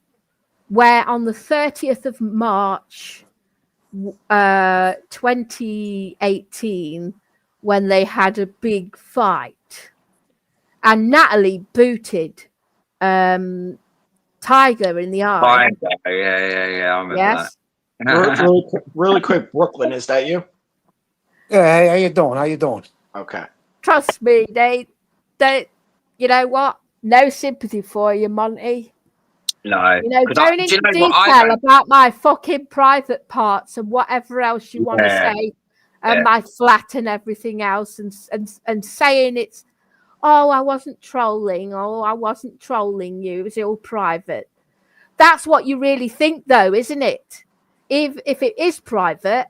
where on the 30th of March 2018 when they had a big fight and Natalie booted Tiger in the eye. Yeah, I remember that. Really quick, Brooklyn, is that you? Yeah, how you doing? Okay. Trust me, they, you know what? No sympathy for you, Monty. No. You know, going into detail about my fucking private parts and whatever else you want to say, and my flat and everything else, and saying it's, oh, I wasn't trolling, oh, I wasn't trolling you, it was all private. That's what you really think, though, isn't it? If it is private,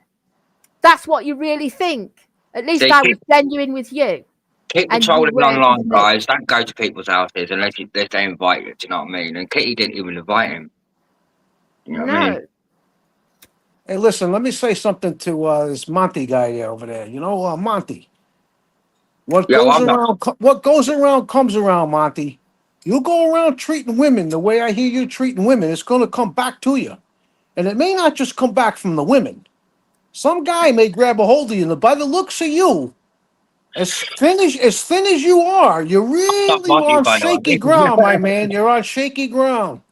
that's what you really think. At least I was genuine with you. Keep the trolling online, guys. Don't go to people's houses unless they invite you. Do you know what I mean? And Kitty didn't even invite him. You know what I mean? Hey, listen, let me say something to this Monty guy there over there. You know, Monty. What goes around comes around, Monty. You go around treating women the way I hear you treating women, it's going to come back to you. And it may not just come back from the women. Some guy may grab a hold of you, and by the looks of you, as thin as you are, you're really on shaky ground, my man. You're on shaky ground.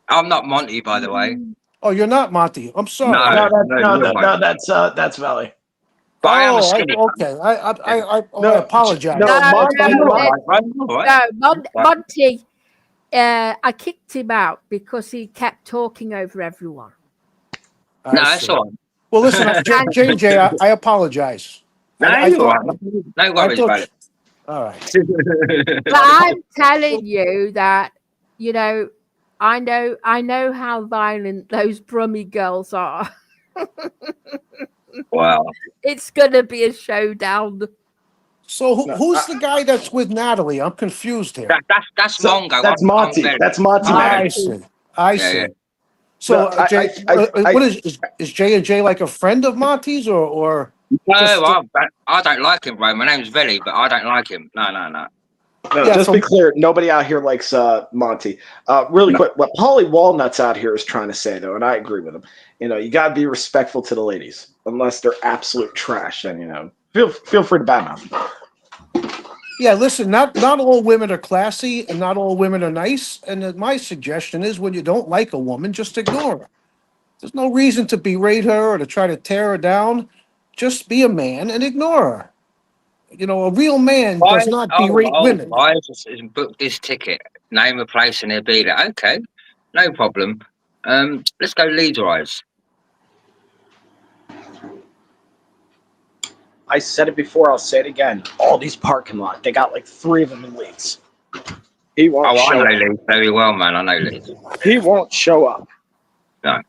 I'm not Monty, by the way. Oh, you're not Monty. I'm sorry. No, that's Valley. But I am a skinny. Okay, I apologize. Monty, I kicked him out because he kept talking over everyone. No, that's all right. Well, listen, J&J, I apologize. No, no worries about it. All right. But I'm telling you that, you know, I know how violent those Brummy girls are. Wow. It's gonna be a showdown. So who's the guy that's with Natalie? I'm confused here. That's Mongo. That's Monty. That's Monty. I see. I see. Yeah. So, No, what is J&J like a friend of Monty's or? No, I don't like him, bro. My name's Veli, but I don't like him. No. No, just be clear. Nobody out here likes Monty. Really quick, what Paulie Walnuts out here is trying to say, though, and I agree with him. You know, you got to be respectful to the ladies, unless they're absolute trash. Then feel free to badmouth. Yeah, listen. Not all women are classy, and not all women are nice. And my suggestion is, when you don't like a woman, just ignore her. There's no reason to berate her or to try to tear her down. Just be a man and ignore her. You know, a real man does not berate women. I just booked this ticket, name a place, and he'll be there. Okay, no problem. Let's go Leeds Rise. I said it before, I'll say it again. All these parking lots, they got like 3 of them in Leeds. He won't show up. I know Leeds very well, man. I know Leeds. He won't show up. No.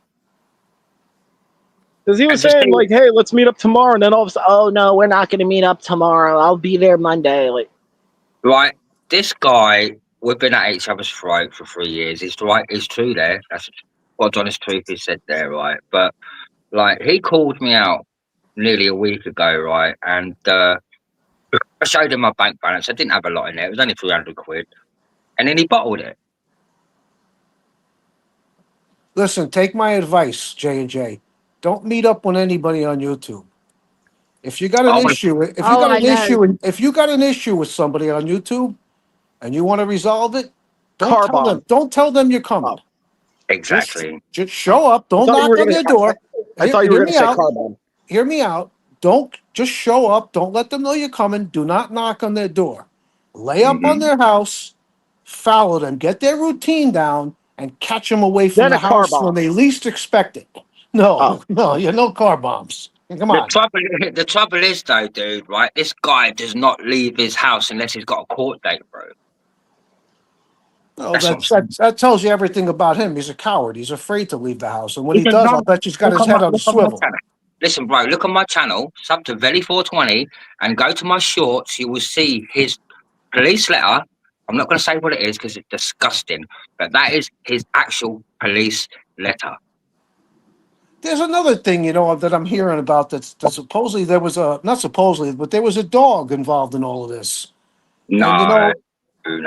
Because he was saying, like, hey, let's meet up tomorrow. And then all of a sudden, oh, no, we're not going to meet up tomorrow. I'll be there Monday. Like, right. This guy, we've been at each other's throat for 3 years. It's right. It's true there. That's God's honest truth he said there, right? But, like, he called me out nearly a week ago, right? And I showed him my bank balance. I didn't have a lot in there. It was only 300 quid. And then he bottled it. Listen, take my advice, J&J. Don't meet up with anybody on YouTube. If you got an if you got an issue with somebody on YouTube and you want to resolve it, don't tell them you're coming. Exactly. Just show up. Don't knock on their door. I thought you were going to say car bomb. Hear me out. Don't just show up. Don't let them know you're coming. Do not knock on their door. Lay up on their house, follow them, get their routine down, and catch them away from the house when they least expect it. No, you're no car bombs. Come on. The trouble is, though, dude, right? This guy does not leave his house unless he's got a court date, bro. No, that tells you everything about him. He's a coward. He's afraid to leave the house. And when he does, I'll bet he's got his head on a swivel. Listen, bro, look on my channel, sub to Veli420, and go to my shorts. You will see his police letter. I'm not going to say what it is because it's disgusting, but that is his actual police letter. There's another thing, that I'm hearing about that supposedly there was not supposedly, but there was a dog involved in all of this. No. Are you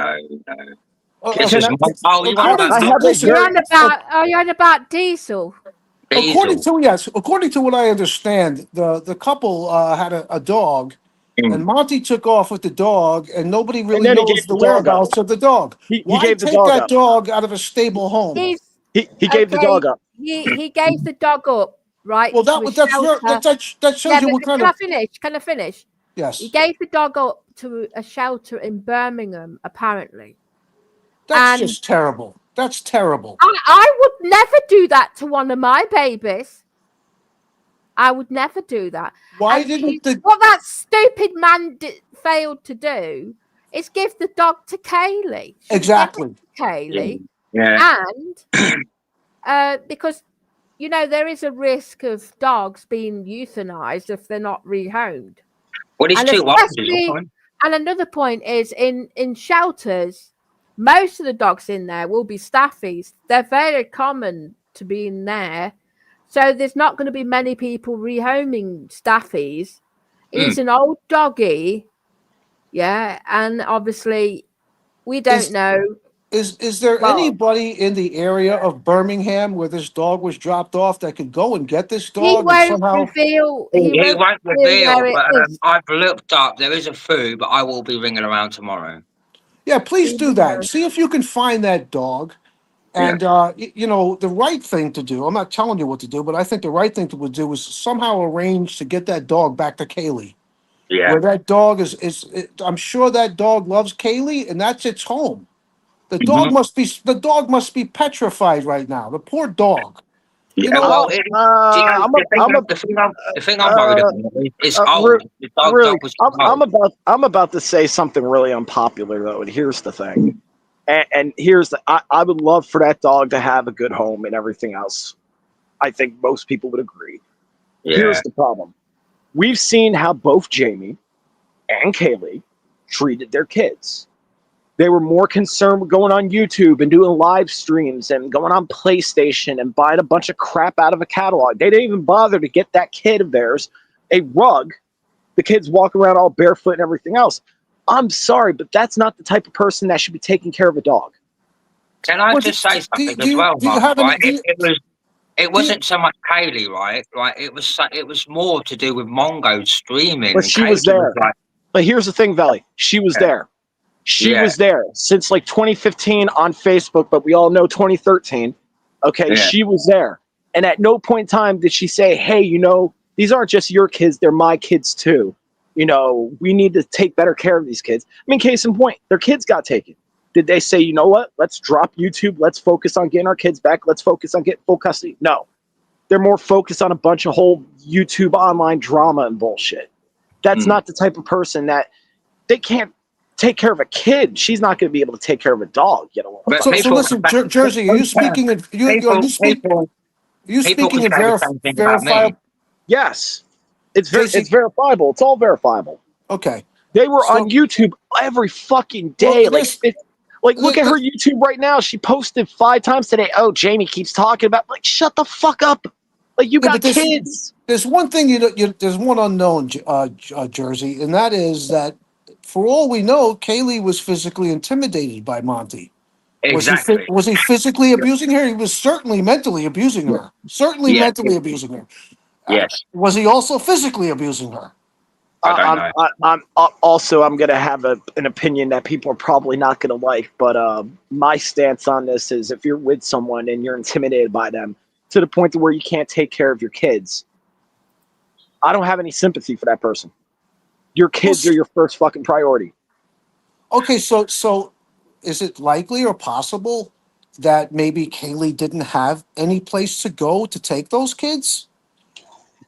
on about Diesel? According to what I understand, the couple had a dog, and Monty took off with the dog, and nobody really knows the whereabouts of the dog. Why take that dog out of a stable home? He gave the dog up. He gave the dog up, right? Well, that shows you what kind of. Can I finish? Yes. He gave the dog up to a shelter in Birmingham, apparently. That's just terrible. That's terrible. I would never do that to one of my babies. I would never do that. What that stupid man failed to do is give the dog to Kaylee. Exactly. Kaylee. Yeah. And because, there is a risk of dogs being euthanized if they're not rehomed. What is too And another point is in shelters, most of the dogs in there will be staffies. They're very common to be in there. So there's not going to be many people rehoming staffies. It's an old doggy. Yeah. And obviously we don't know. Is there anybody in the area of Birmingham where this dog was dropped off that could go and get this dog? He won't reveal. He won't reveal. But I've looked up. There is a food, but I will be ringing around tomorrow. Yeah, please do that. See if you can find that dog. And, the right thing to do, I'm not telling you what to do, but I think the right thing to do is somehow arrange to get that dog back to Kaylee. Yeah. Where that dog I'm sure that dog loves Kaylee, and that's its home. The dog must be petrified right now. The poor dog. You know what? The thing I'm worried about is old. I'm about to say something really unpopular though, and here's the thing. And here's I would love for that dog to have a good home and everything else. I think most people would agree. Yeah. Here's the problem. We've seen how both Jamie and Kaylee treated their kids. They were more concerned with going on YouTube and doing live streams and going on PlayStation and buying a bunch of crap out of a catalog. They didn't even bother to get that kid of theirs a rug. The kids walk around all barefoot and everything else. I'm sorry, but that's not the type of person that should be taking care of a dog. Can I just say something as well, Mark? Right? It wasn't so much Kaylee, right? It was more to do with Mongo streaming. But she was there. But here's the thing, Valley. She was there. She was there since like 2015 on Facebook, but we all know 2013. Okay, she was there. And at no point in time did she say, hey, you know, these aren't just your kids, they're my kids too. You know, we need to take better care of these kids. I mean, case in point, their kids got taken. Did they say, you know what, let's drop YouTube, let's focus on getting our kids back, let's focus on getting full custody? No. They're more focused on a bunch of whole YouTube online drama and bullshit. That's not the type of person that they can't take care of a kid. She's not going to be able to take care of a dog. You know. So listen, Jersey, are you speaking of verifiable? Yes, it's verifiable. It's all verifiable. Okay, they were on YouTube every fucking day. Look at her YouTube right now. She posted 5 times today. Oh, Jamie keeps talking about shut the fuck up. Like you got kids. There's one thing there's one unknown, Jersey, and that is that for all we know, Kaylee was physically intimidated by Monty. Exactly. Was he physically abusing her? He was certainly mentally abusing her. Mentally abusing her. Yes. Was he also physically abusing her? I'm going to have an opinion that people are probably not going to like, but my stance on this is if you're with someone and you're intimidated by them to the point to where you can't take care of your kids, I don't have any sympathy for that person. Your kids are your first fucking priority. Okay, so is it likely or possible that maybe Kaylee didn't have any place to go to take those kids?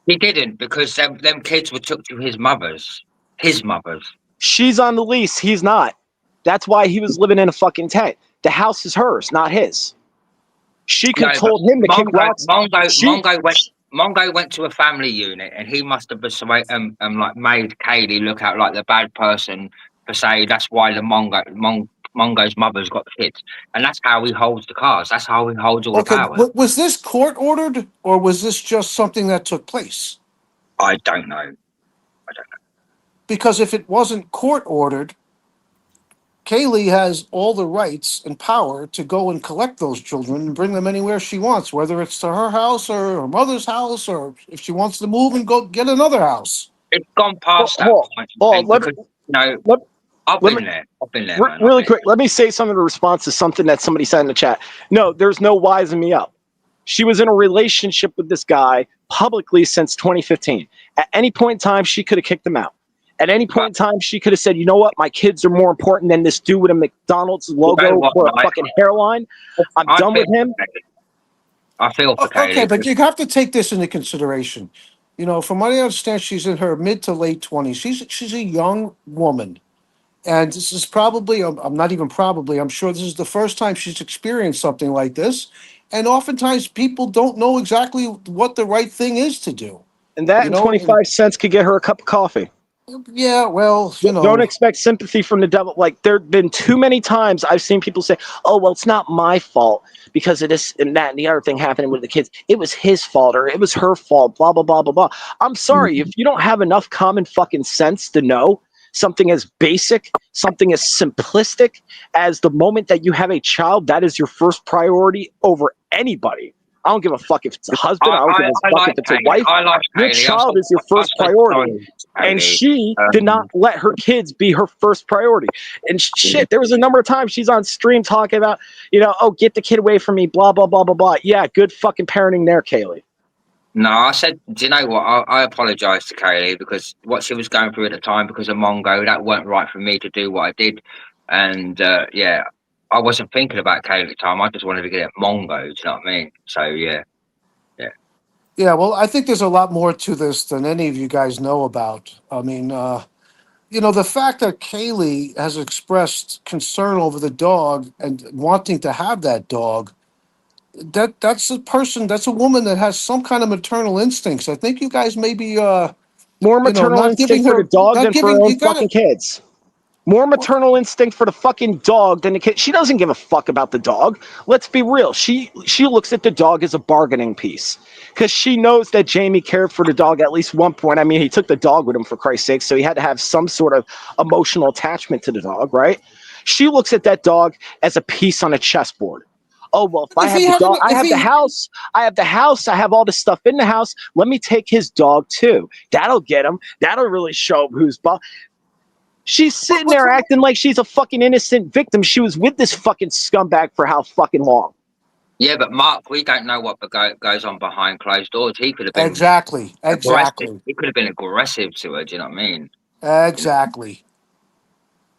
He didn't, because them kids were took to his mother's. His mother's. She's on the lease. He's not. That's why he was living in a fucking tent. The house is hers, not his. She could have told him to kick rocks. Mongo went to a family unit, and he must have made Kaylee look out like the bad person for say that's why the Mongo's mother's got the kids, and that's how he holds the cars. That's how he holds all the power. Was this court ordered, or was this just something that took place? I don't know. Because if it wasn't court ordered, Kaylee has all the rights and power to go and collect those children and bring them anywhere she wants, whether it's to her house or her mother's house, or if she wants to move and go get another house. It's gone past that point. I've been there. Really quick, let me say something in response to something that somebody said in the chat. No, there's no wising me up. She was in a relationship with this guy publicly since 2015. At any point in time, she could have kicked him out. At any point in time, she could have said, you know what, my kids are more important than this dude with a McDonald's logo or a fucking hairline. I'm done with him. I feel for Kaylee. Okay, but you have to take this into consideration. You know, from what I understand, she's in her mid to late 20s. She's a young woman. And this is probably, I'm sure this is the first time she's experienced something like this. And oftentimes people don't know exactly what the right thing is to do. And that and 25 cents could get her a cup of coffee. Yeah, well, Don't expect sympathy from the devil. Like, there have been too many times I've seen people say, oh, well, it's not my fault because of this and that and the other thing happening with the kids. It was his fault or it was her fault, blah, blah, blah, blah, blah. I'm sorry, if you don't have enough common fucking sense to know something as basic, something as simplistic as the moment that you have a child, that is your first priority over anybody. I don't give a fuck if it's a husband. I don't give a fuck if it's a wife. Your child is your first priority. And she did not let her kids be her first priority. And shit, there was a number of times she's on stream talking about, oh, get the kid away from me, blah, blah, blah, blah, blah. Yeah, good fucking parenting there, Kaylee. No, I said, do you know what? I apologise to Kaylee because what she was going through at the time because of Mongo, that weren't right for me to do what I did. And I wasn't thinking about Kaylee at the time. I just wanted to get at Mongo, do you know what I mean? So, yeah. Yeah, well, I think there's a lot more to this than any of you guys know about. I mean, the fact that Kaylee has expressed concern over the dog and wanting to have that dog, that's a woman that has some kind of maternal instincts. I think you guys maybe more maternal not instinct giving for her, the dog not than for giving her own you gotta. fucking kids. More maternal instinct for the fucking dog than the kid. She doesn't give a fuck about the dog. Let's be real. She looks at the dog as a bargaining piece because she knows that Jamie cared for the dog at least one point. I mean, he took the dog with him for Christ's sake, so he had to have some sort of emotional attachment to the dog, right? She looks at that dog as a piece on a chessboard. Oh, well, if I have the dog, I have the house, I have all the stuff in the house. Let me take his dog too. That'll get him. That'll really show him who's boss. She's sitting there acting like she's a fucking innocent victim. She was with this fucking scumbag for how fucking long? Yeah, but Mark, we don't know what goes on behind closed doors. He could have been Exactly. aggressive. He could have been aggressive to her. Do you know what I mean? Exactly.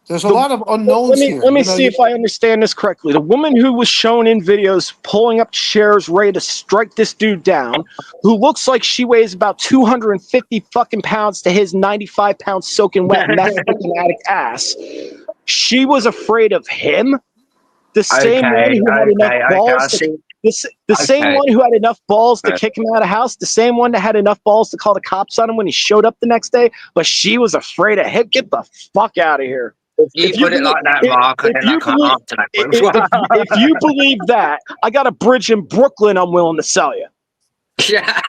There's a lot of unknowns here. Let me see if I understand this correctly. The woman who was shown in videos pulling up chairs ready to strike this dude down, who looks like she weighs about 250 fucking pounds to his 95 pound soaking wet meth fucking addict ass. She was afraid of him. The same one who had enough balls. The same one who had enough balls to kick him out of the house. The same one that had enough balls to call the cops on him when he showed up the next day. But she was afraid of him. Get the fuck out of here. You put it like that, Mark, and then I can't answer that. If you believe that, I got a bridge in Brooklyn I'm willing to sell you. Yeah.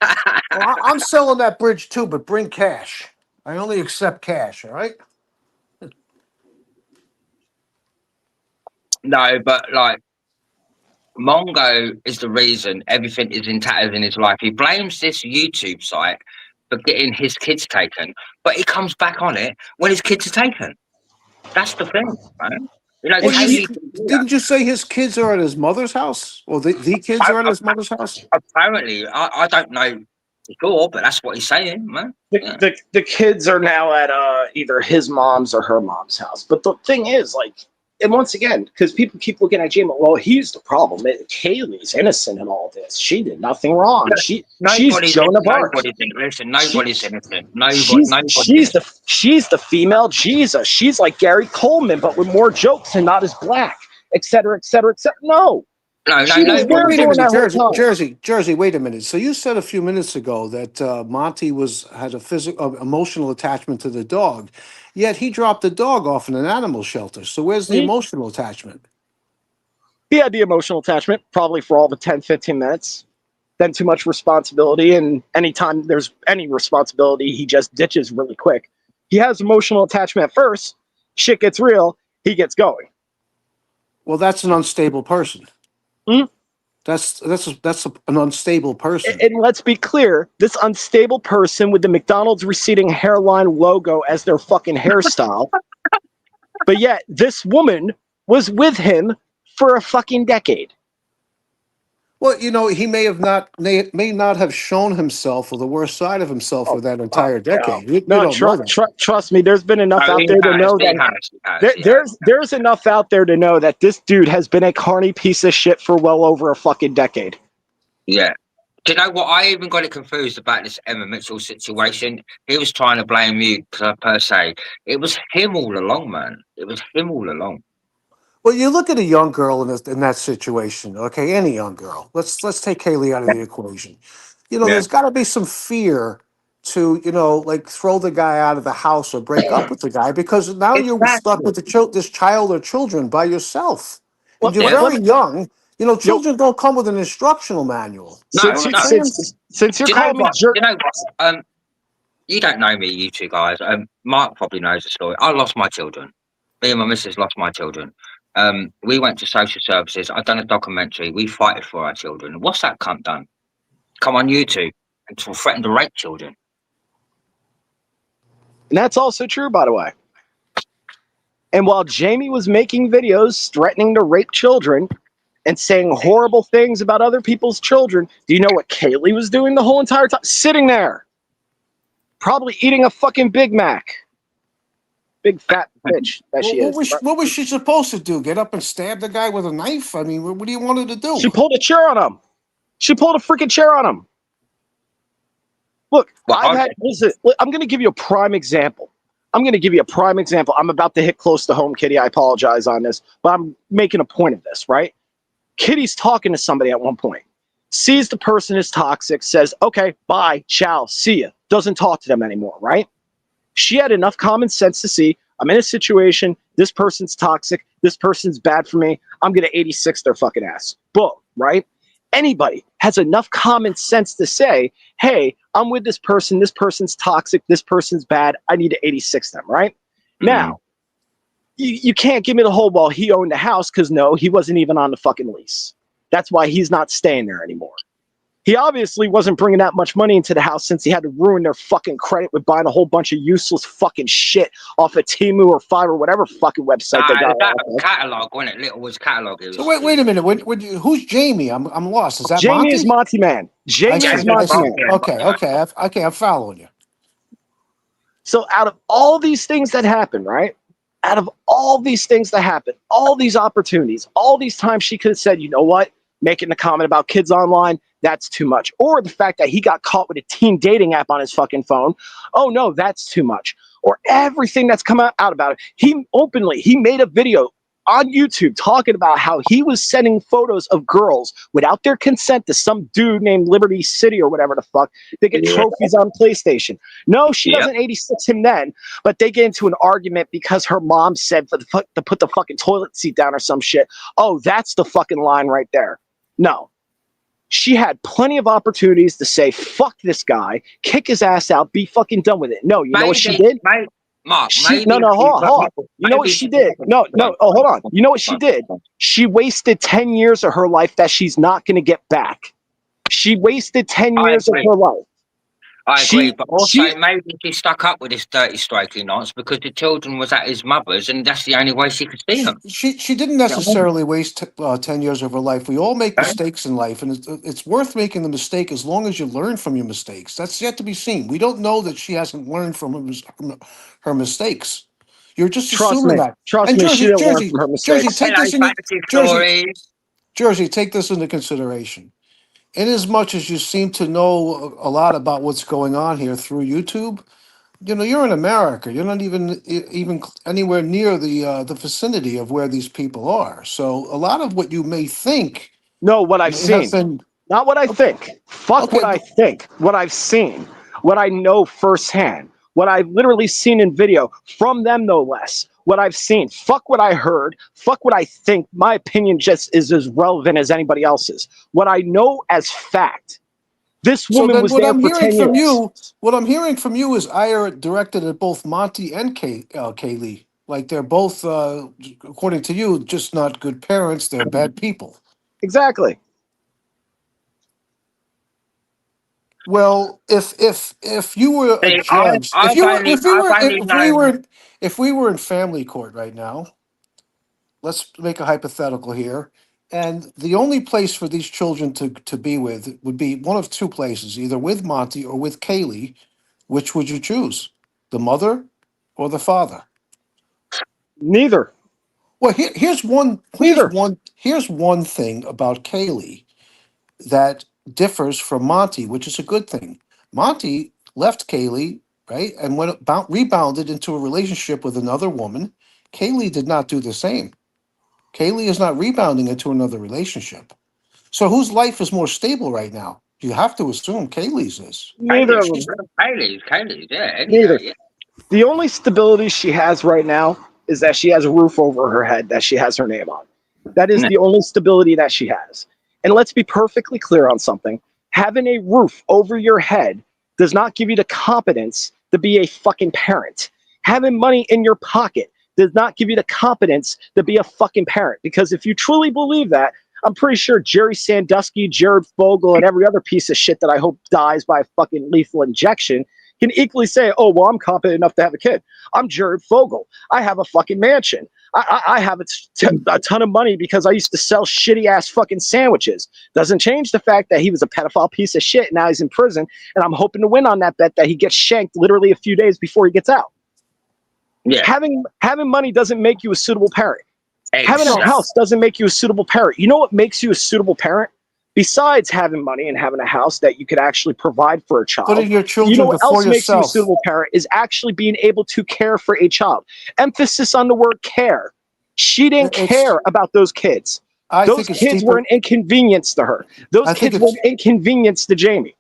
Well, I'm selling that bridge too, but bring cash. I only accept cash, all right? No, but like, Mongo is the reason everything is in tatters in his life. He blames this YouTube site for getting his kids taken, but he comes back on it when his kids are taken. That's the thing, right? Didn't you say his kids are at his mother's house? Or the kids are at his mother's house? Apparently, I don't know for sure, but that's what he's saying, man. The kids are now at either his mom's or her mom's house. But the thing is, like, and once again, because people keep looking at Jamie, well, he's the problem. Kaylee's innocent in all this. She did nothing wrong. She's Joan of Arc. Nobody's innocent. She's the female Jesus. She's like Gary Coleman, but with more jokes and not as black, et cetera, et cetera, et cetera. No. Jersey, wait a minute. So you said a few minutes ago that Monty had a emotional attachment to the dog, yet he dropped the dog off in an animal shelter. So where's the emotional attachment? He had the emotional attachment probably for all the 10, 15 minutes. Then too much responsibility, and anytime there's any responsibility, he just ditches really quick. He has emotional attachment at first. Shit gets real. He gets going. Well, that's an unstable person. That's an unstable person. And let's be clear, this unstable person with the McDonald's receding hairline logo as their fucking hairstyle, but yet this woman was with him for a fucking decade. Well, he may not have shown himself or the worst side of himself for that entire decade. Trust me, there's been enough out there to know that there's enough out there to know that this dude has been a carny piece of shit for well over a fucking decade. Yeah. Do you know what? I even got it confused about this Emma Mitchell situation. He was trying to blame you per se. It was him all along, man. It was him all along. Well, you look at a young girl in that situation, okay, any young girl. Let's take Kaylee out of the equation. There's got to be some fear to, like throw the guy out of the house or break up with the guy because now you're stuck with this child or children by yourself. And you're very young. Children don't come with an instructional manual. Since you're calling me jerk. You know what? You don't know me, you two guys. Mark probably knows the story. I lost my children. Me and my missus lost my children. We went to social services. I've done a documentary. We fighted for our children. What's that cunt done? Come on YouTube and threaten to rape children. And that's also true, by the way. And while Jamie was making videos threatening to rape children and saying horrible things about other people's children, do you know what Kaylee was doing the whole entire time? Sitting there. Probably eating a fucking Big Mac. Big fat bitch that she is. What was she supposed to do? Get up and stab the guy with a knife? I mean, what do you want her to do? She pulled a chair on him. She pulled a freaking chair on him. Look, listen, I'm going to give you a prime example. I'm about to hit close to home, Kitty. I apologize on this, but I'm making a point of this, right? Kitty's talking to somebody at one point, sees the person is toxic, says, okay, bye, ciao, see ya. Doesn't talk to them anymore, right? She had enough common sense to see, I'm in a situation, this person's toxic, this person's bad for me, I'm going to 86 their fucking ass. Boom, right? Anybody has enough common sense to say, hey, I'm with this person's toxic, this person's bad, I need to 86 them, right? Now, you can't give me the whole, well, he owned the house, because no, he wasn't even on the fucking lease. That's why he's not staying there anymore. He obviously wasn't bringing that much money into the house since he had to ruin their fucking credit with buying a whole bunch of useless fucking shit off of Temu or Fiverr or whatever fucking website they got. That catalog, wasn't it? Littlewood's catalog. So wait a minute. Who's Jamie? I'm lost. Is that Jamie? Monty? Is Monty Man. Jamie is Monty Man. Okay. I'm following you. So out of all these things that happen, right? Out of all these things that happen, all these opportunities, all these times she could have said, you know what? Making a comment about kids online, that's too much. Or the fact that he got caught with a teen dating app on his fucking phone. Oh no, that's too much. Or everything that's come out about it. He made a video on YouTube talking about how he was sending photos of girls without their consent to some dude named Liberty City or whatever the fuck. They get trophies on PlayStation. No, she doesn't 86 him then, but they get into an argument because her mom said to put the fucking toilet seat down or some shit. Oh, that's the fucking line right there. No. She had plenty of opportunities to say, fuck this guy, kick his ass out, be fucking done with it. No, you know what she did? Mark, hold on. You know what she did? No. Oh, hold on. You know what she did? She wasted 10 years of her life that she's not going to get back. She wasted 10 years of her life. I agree, but also maybe she stuck up with this dirty striking nonsense because the children was at his mother's, and that's the only way she could see them. She didn't necessarily waste 10 years of her life. We all make mistakes in life, and it's worth making the mistake as long as you learn from your mistakes. That's yet to be seen. We don't know that she hasn't learned from her mistakes. You're just assuming that. Trust me, she didn't learn from her mistakes. Jersey, take this into consideration. Inasmuch as you seem to know a lot about what's going on here through YouTube, you know, you're in America. You're not even anywhere near the vicinity of where these people are. So a lot of what you may think. No, what I've seen. Not what I think. Fuck what I think. What I've seen. What I know firsthand. What I've literally seen in video from them, no less. What I've seen. Fuck what I heard. Fuck what I think. My opinion just is as relevant as anybody else's. What I know as fact. This woman was there for 10 years. What I'm hearing from you is ire directed at both Monty and Kaylee. Like they're both, according to you, just not good parents. They're bad people. Exactly. Well, if you were a judge, if we were in family court right now, let's make a hypothetical here, and the only place for these children to be with would be one of two places, either with Monty or with Kaylee. Which would you choose, the mother or the father? Neither. Well, here's one thing about Kaylee that differs from Monty, which is a good thing. Monty left Kaylee, right, and rebounded into a relationship with another woman. Kaylee did not do the same. Kaylee is not rebounding into another relationship. So whose life is more stable right now? You have to assume Kaylee's is. Neither of them. Kaylee's, yeah. Neither. The only stability she has right now is that she has a roof over her head that she has her name on. That is the only stability that she has. And let's be perfectly clear on something. Having a roof over your head does not give you the competence to be a fucking parent. Having money in your pocket does not give you the competence to be a fucking parent. Because if you truly believe that, I'm pretty sure Jerry Sandusky, Jared Fogle, and every other piece of shit that I hope dies by a fucking lethal injection can equally say, oh, well, I'm competent enough to have a kid. I'm Jared Fogle. I have a fucking mansion. I have a ton of money because I used to sell shitty ass fucking sandwiches. Doesn't change the fact that he was a pedophile piece of shit. Now he's in prison, and I'm hoping to win on that bet that he gets shanked literally a few days before he gets out. Yeah. Having money doesn't make you a suitable parent. Exactly. Having a house doesn't make you a suitable parent. You know what makes you a suitable parent? besides having money and having a house that you could actually provide for a child, putting your children you know what before else makes you a yourself. suitable parent is actually being able to care for a child. Emphasis on the word care. She didn't care about those kids. Those kids were an inconvenience to her. Those kids were an inconvenience to Jamie.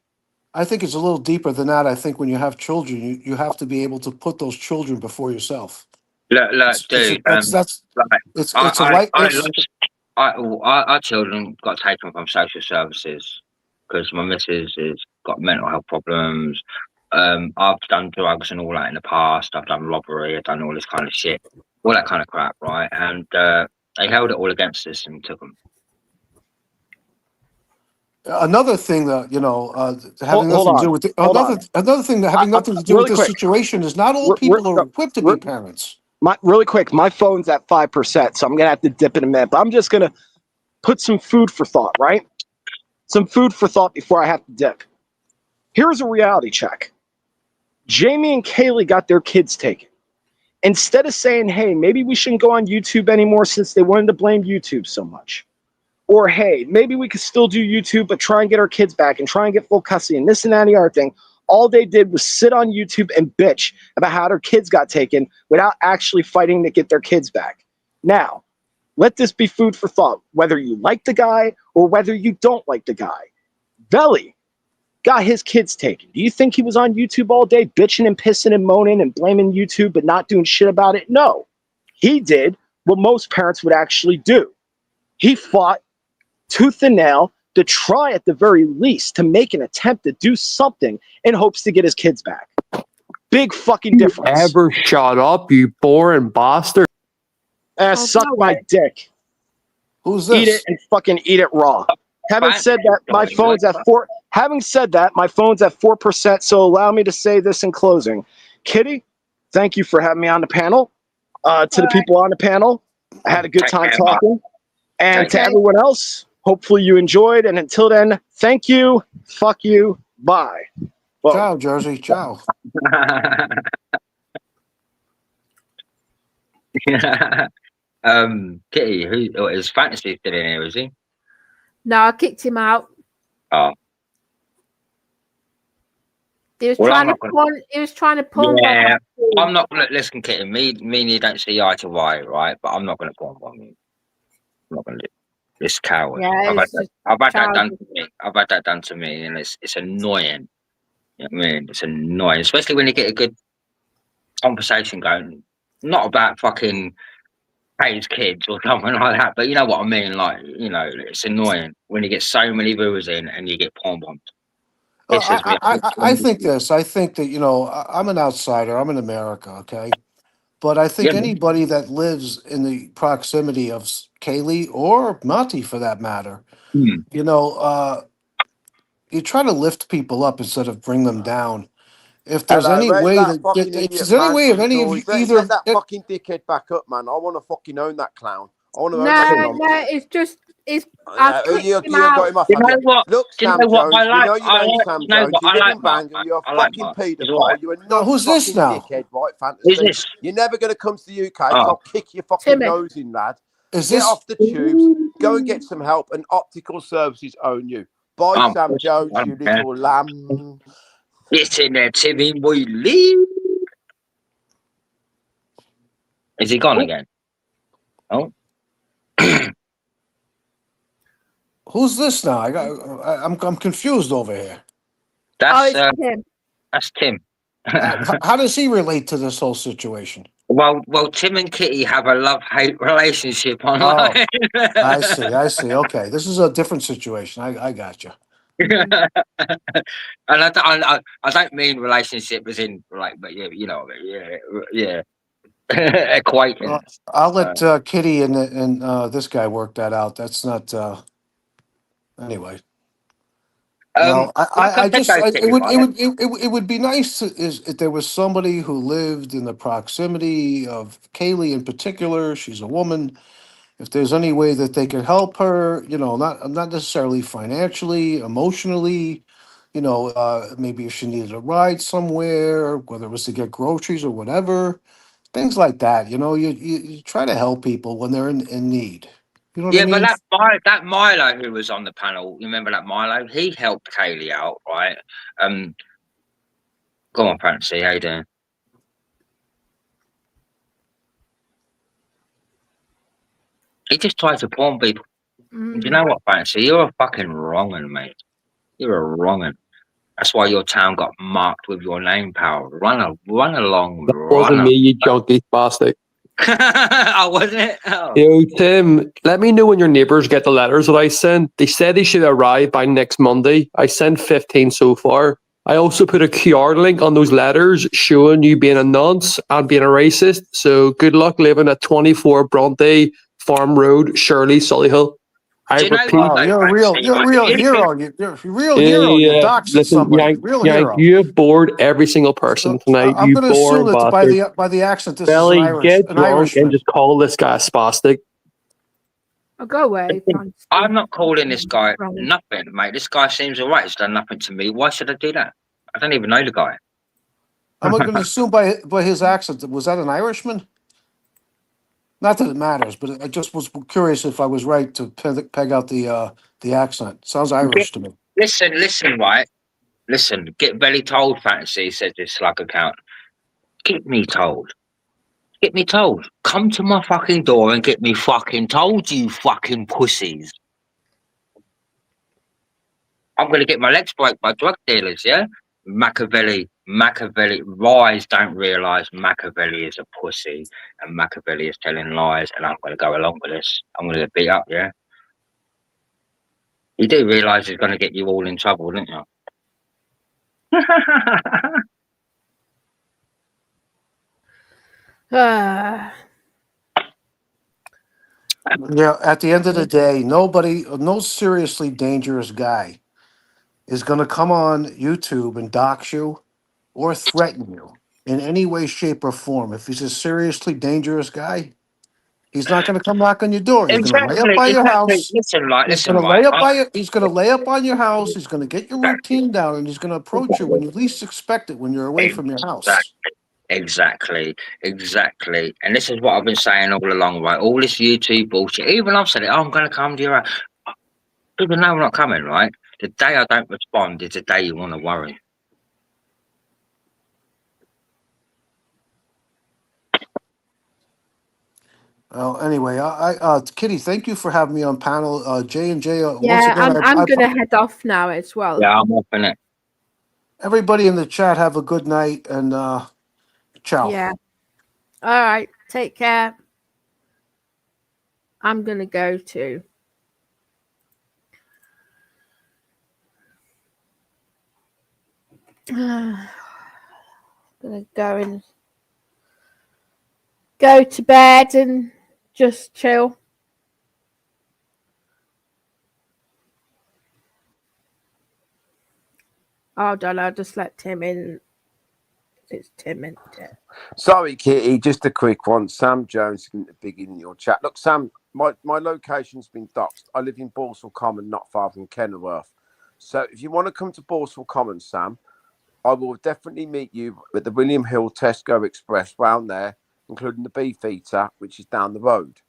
I think it's a little deeper than that. I think when you have children, you have to be able to put those children before yourself. Look, dude. Our children got taken from social services because my missus has got mental health problems. I've done drugs and all that in the past. I've done robbery. I've done all this kind of shit, all that kind of crap, right? And they held it all against us and took them. Another thing that having nothing to do with another thing that having nothing to do with this situation is not all people are equipped to be parents. Really quick, my phone's at 5%, so I'm gonna have to dip in a minute. But I'm just gonna put some food for thought, right? Some food for thought before I have to dip. Here's a reality check. Jamie and Kaylee got their kids taken. Instead of saying, hey, maybe we shouldn't go on YouTube anymore since they wanted to blame YouTube so much. Or, hey, maybe we could still do YouTube, but try and get our kids back and try and get full custody and this and that and the other thing. All they did was sit on YouTube and bitch about how their kids got taken without actually fighting to get their kids back. Now, let this be food for thought, whether you like the guy or whether you don't like the guy. Veli got his kids taken. Do you think he was on YouTube all day bitching and pissing and moaning and blaming YouTube but not doing shit about it? No. He did what most parents would actually do. He fought tooth and nail to try at the very least to make an attempt to do something in hopes to get his kids back. Big fucking difference. Ever shut up, you boring bastard? Suck my dick. Who's this? Eat it and fucking eat it raw. Having said that, my phone's at 4. Having said that, my phone's at 4%. So allow me to say this in closing. Kitty, thank you for having me on the panel. To the people on the panel, I had a good time talking. And to everyone else, hopefully you enjoyed. And until then, thank you. Fuck you. Bye. Well, ciao, Jersey. Ciao. Kitty, who is Fantasy still in here, is he? No, I kicked him out. Oh. He was trying to pawn. Yeah, I'm not. Listen, Kitty. Me and you don't see eye to eye, right? But I'm not going to pawn on you. I'm not going to do this coward. Yeah, I've had that done to me. I've had that done to me, and it's annoying. You know what I mean? It's annoying, especially when you get a good conversation going. Not about fucking Hayes kids or something like that, but you know what I mean. Like, it's annoying when you get so many viewers in and you get pawn bombed. I think this. I think that I'm an outsider. I'm in America, okay. But I think anybody that lives in the proximity of Kaylee or Monty, for that matter, you try to lift people up instead of bring them down. If there's any way of any of either get that fucking dickhead back up, man. I want to fucking own that clown. I want to own that clown. It's just you got him off. You know what? Look, Sam Sam Jones. I You know Sam Jones. You live in Bangor. You're a fucking paedophile. You're a who's this now? Dickhead, right? Fantasy. You're never going to come to the UK. So I'll kick your fucking nose in, lad. Get off the tubes. Go and get some help. And Optical Services own you. Bye, Sam Jones. You little lamb. It's in there, Timmy. We leave. Is he gone again? Oh. Who's this now? I'm confused over here. That's Tim. That's Tim. How does he relate to this whole situation? Well, Tim and Kitty have a love-hate relationship online. Oh, I see. Okay, this is a different situation. I got you. And I don't mean relationship as in but acquaintance. I'll let Kitty and this guy work that out. That's not anyway. It would be nice if there was somebody who lived in the proximity of Kaylee in particular. She's a woman. If there's any way that they could help her, not necessarily financially, emotionally, maybe if she needed a ride somewhere, whether it was to get groceries or whatever, things like that. You try to help people when they're in need. You know what I mean? But that Milo who was on the panel, you remember that Milo? He helped Kaylee out, right? Go on, Fancy, how you doing? He just tried to pawn people. Do you know what, Fancy? You're a fucking wrong'un, mate. You're a wrong'un. That's why your town got marked with your name, pal. Run along. That wasn't me, you junkie bastard. Oh, wasn't it? Oh. Yo, Tim, let me know when your neighbours get the letters that I sent. They said they should arrive by next Monday. I sent 15 so far. I also put a QR link on those letters showing you being a nonce and being a racist. So good luck living at 24 Bronte Farm Road, Shirley, Solihull. I repeat, wow, you're a real hero. You're a real hero. You're doxing listen, somebody. Yank, Hero. you have bored every single person tonight. I'm going to assume that bastard. by the accent, this Belly, is an get drunk Irishman. and just call this guy a spastic. I'll go away. I'm not calling this guy nothing, mate. This guy seems alright. He's done nothing to me. Why should I do that? I don't even know the guy. I'm going to assume by his accent, was that an Irishman? Not that it matters, but I just was curious if I was right to peg out the accent. Sounds Irish to me. Listen, right? Listen, get Belly told, Fantasy, says this slug account. Get me told. Get me told. Come to my fucking door and get me fucking told, you fucking pussies. I'm going to get my legs broke by drug dealers, yeah? Machiavelli, Rise don't realise Machiavelli is a pussy and Machiavelli is telling lies and I'm going to go along with this. I'm going to get beat up, yeah? You do realise he's going to get you all in trouble, don't you? Yeah, at the end of the day, no seriously dangerous guy is going to come on YouTube and dox you or threaten you in any way, shape, or form. If he's a seriously dangerous guy, he's not going to come knock on your door. He's going to lay up by your house. He's going to lay up on your house. He's going to get your routine down, and he's going to approach you when you least expect it, when you're away from your house. Exactly. And this is what I've been saying all along, right? All this YouTube bullshit. Even I've said it, I'm going to come to your house. People know I'm not coming, right? The day I don't respond is the day you want to worry. Well, anyway, Kitty, thank you for having me on panel. J&J, Yeah, once again, I'm going to head off now as well. Yeah, I'm off in it. Everybody in the chat, have a good night, and ciao. Yeah. All right. Take care. I'm going to go too. I'm going to go to bed and just chill. Hold on, I'll just let Tim in. It's Tim in there. Sorry, Kitty, just a quick one. Sam Jones is big in your chat. Look, Sam, my location's been doxed. I live in Borsal Common, not far from Kenilworth. So if you want to come to Borsal Common, Sam, I will definitely meet you at the William Hill Tesco Express round there, including the Beefeater, which is down the road,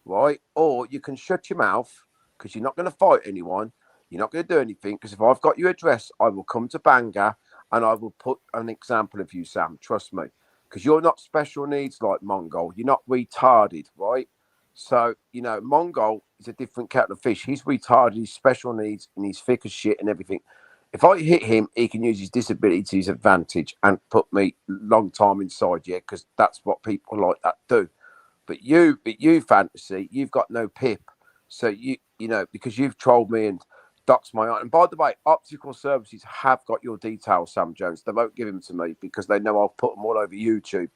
right? Or you can shut your mouth because you're not going to fight anyone. You're not going to do anything because if I've got your address, I will come to Bangor and I will put an example of you, Sam. Trust me, because you're not special needs like Mongol. You're not retarded, right? So, you know, Mongol is a different kettle of fish. He's retarded, he's special needs, and he's thick as shit and everything. If I hit him, he can use his disability to his advantage and put me long time inside, yeah, because that's what people like that do. But you, Fantasy, you've got no pip. So, you know, because you've trolled me and doxed my aunt. And by the way, Optical Services have got your details, Sam Jones. They won't give them to me because they know I'll put them all over YouTube.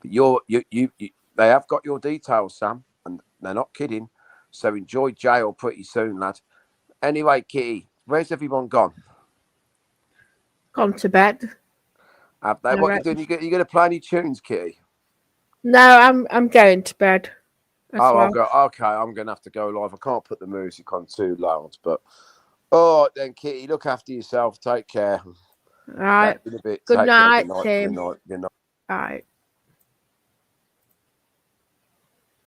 But they have got your details, Sam, and they're not kidding. So enjoy jail pretty soon, lad. Anyway, Kitty, where's everyone gone? Gone to bed. Have they? What are you doing? You going to play any tunes, Kitty? No, I'm going to bed. I'll go. Okay, I'm going to have to go live. I can't put the music on too loud, but all right then, Kitty. Look after yourself. Take care. All right. Good night, Tim. Good night. All right.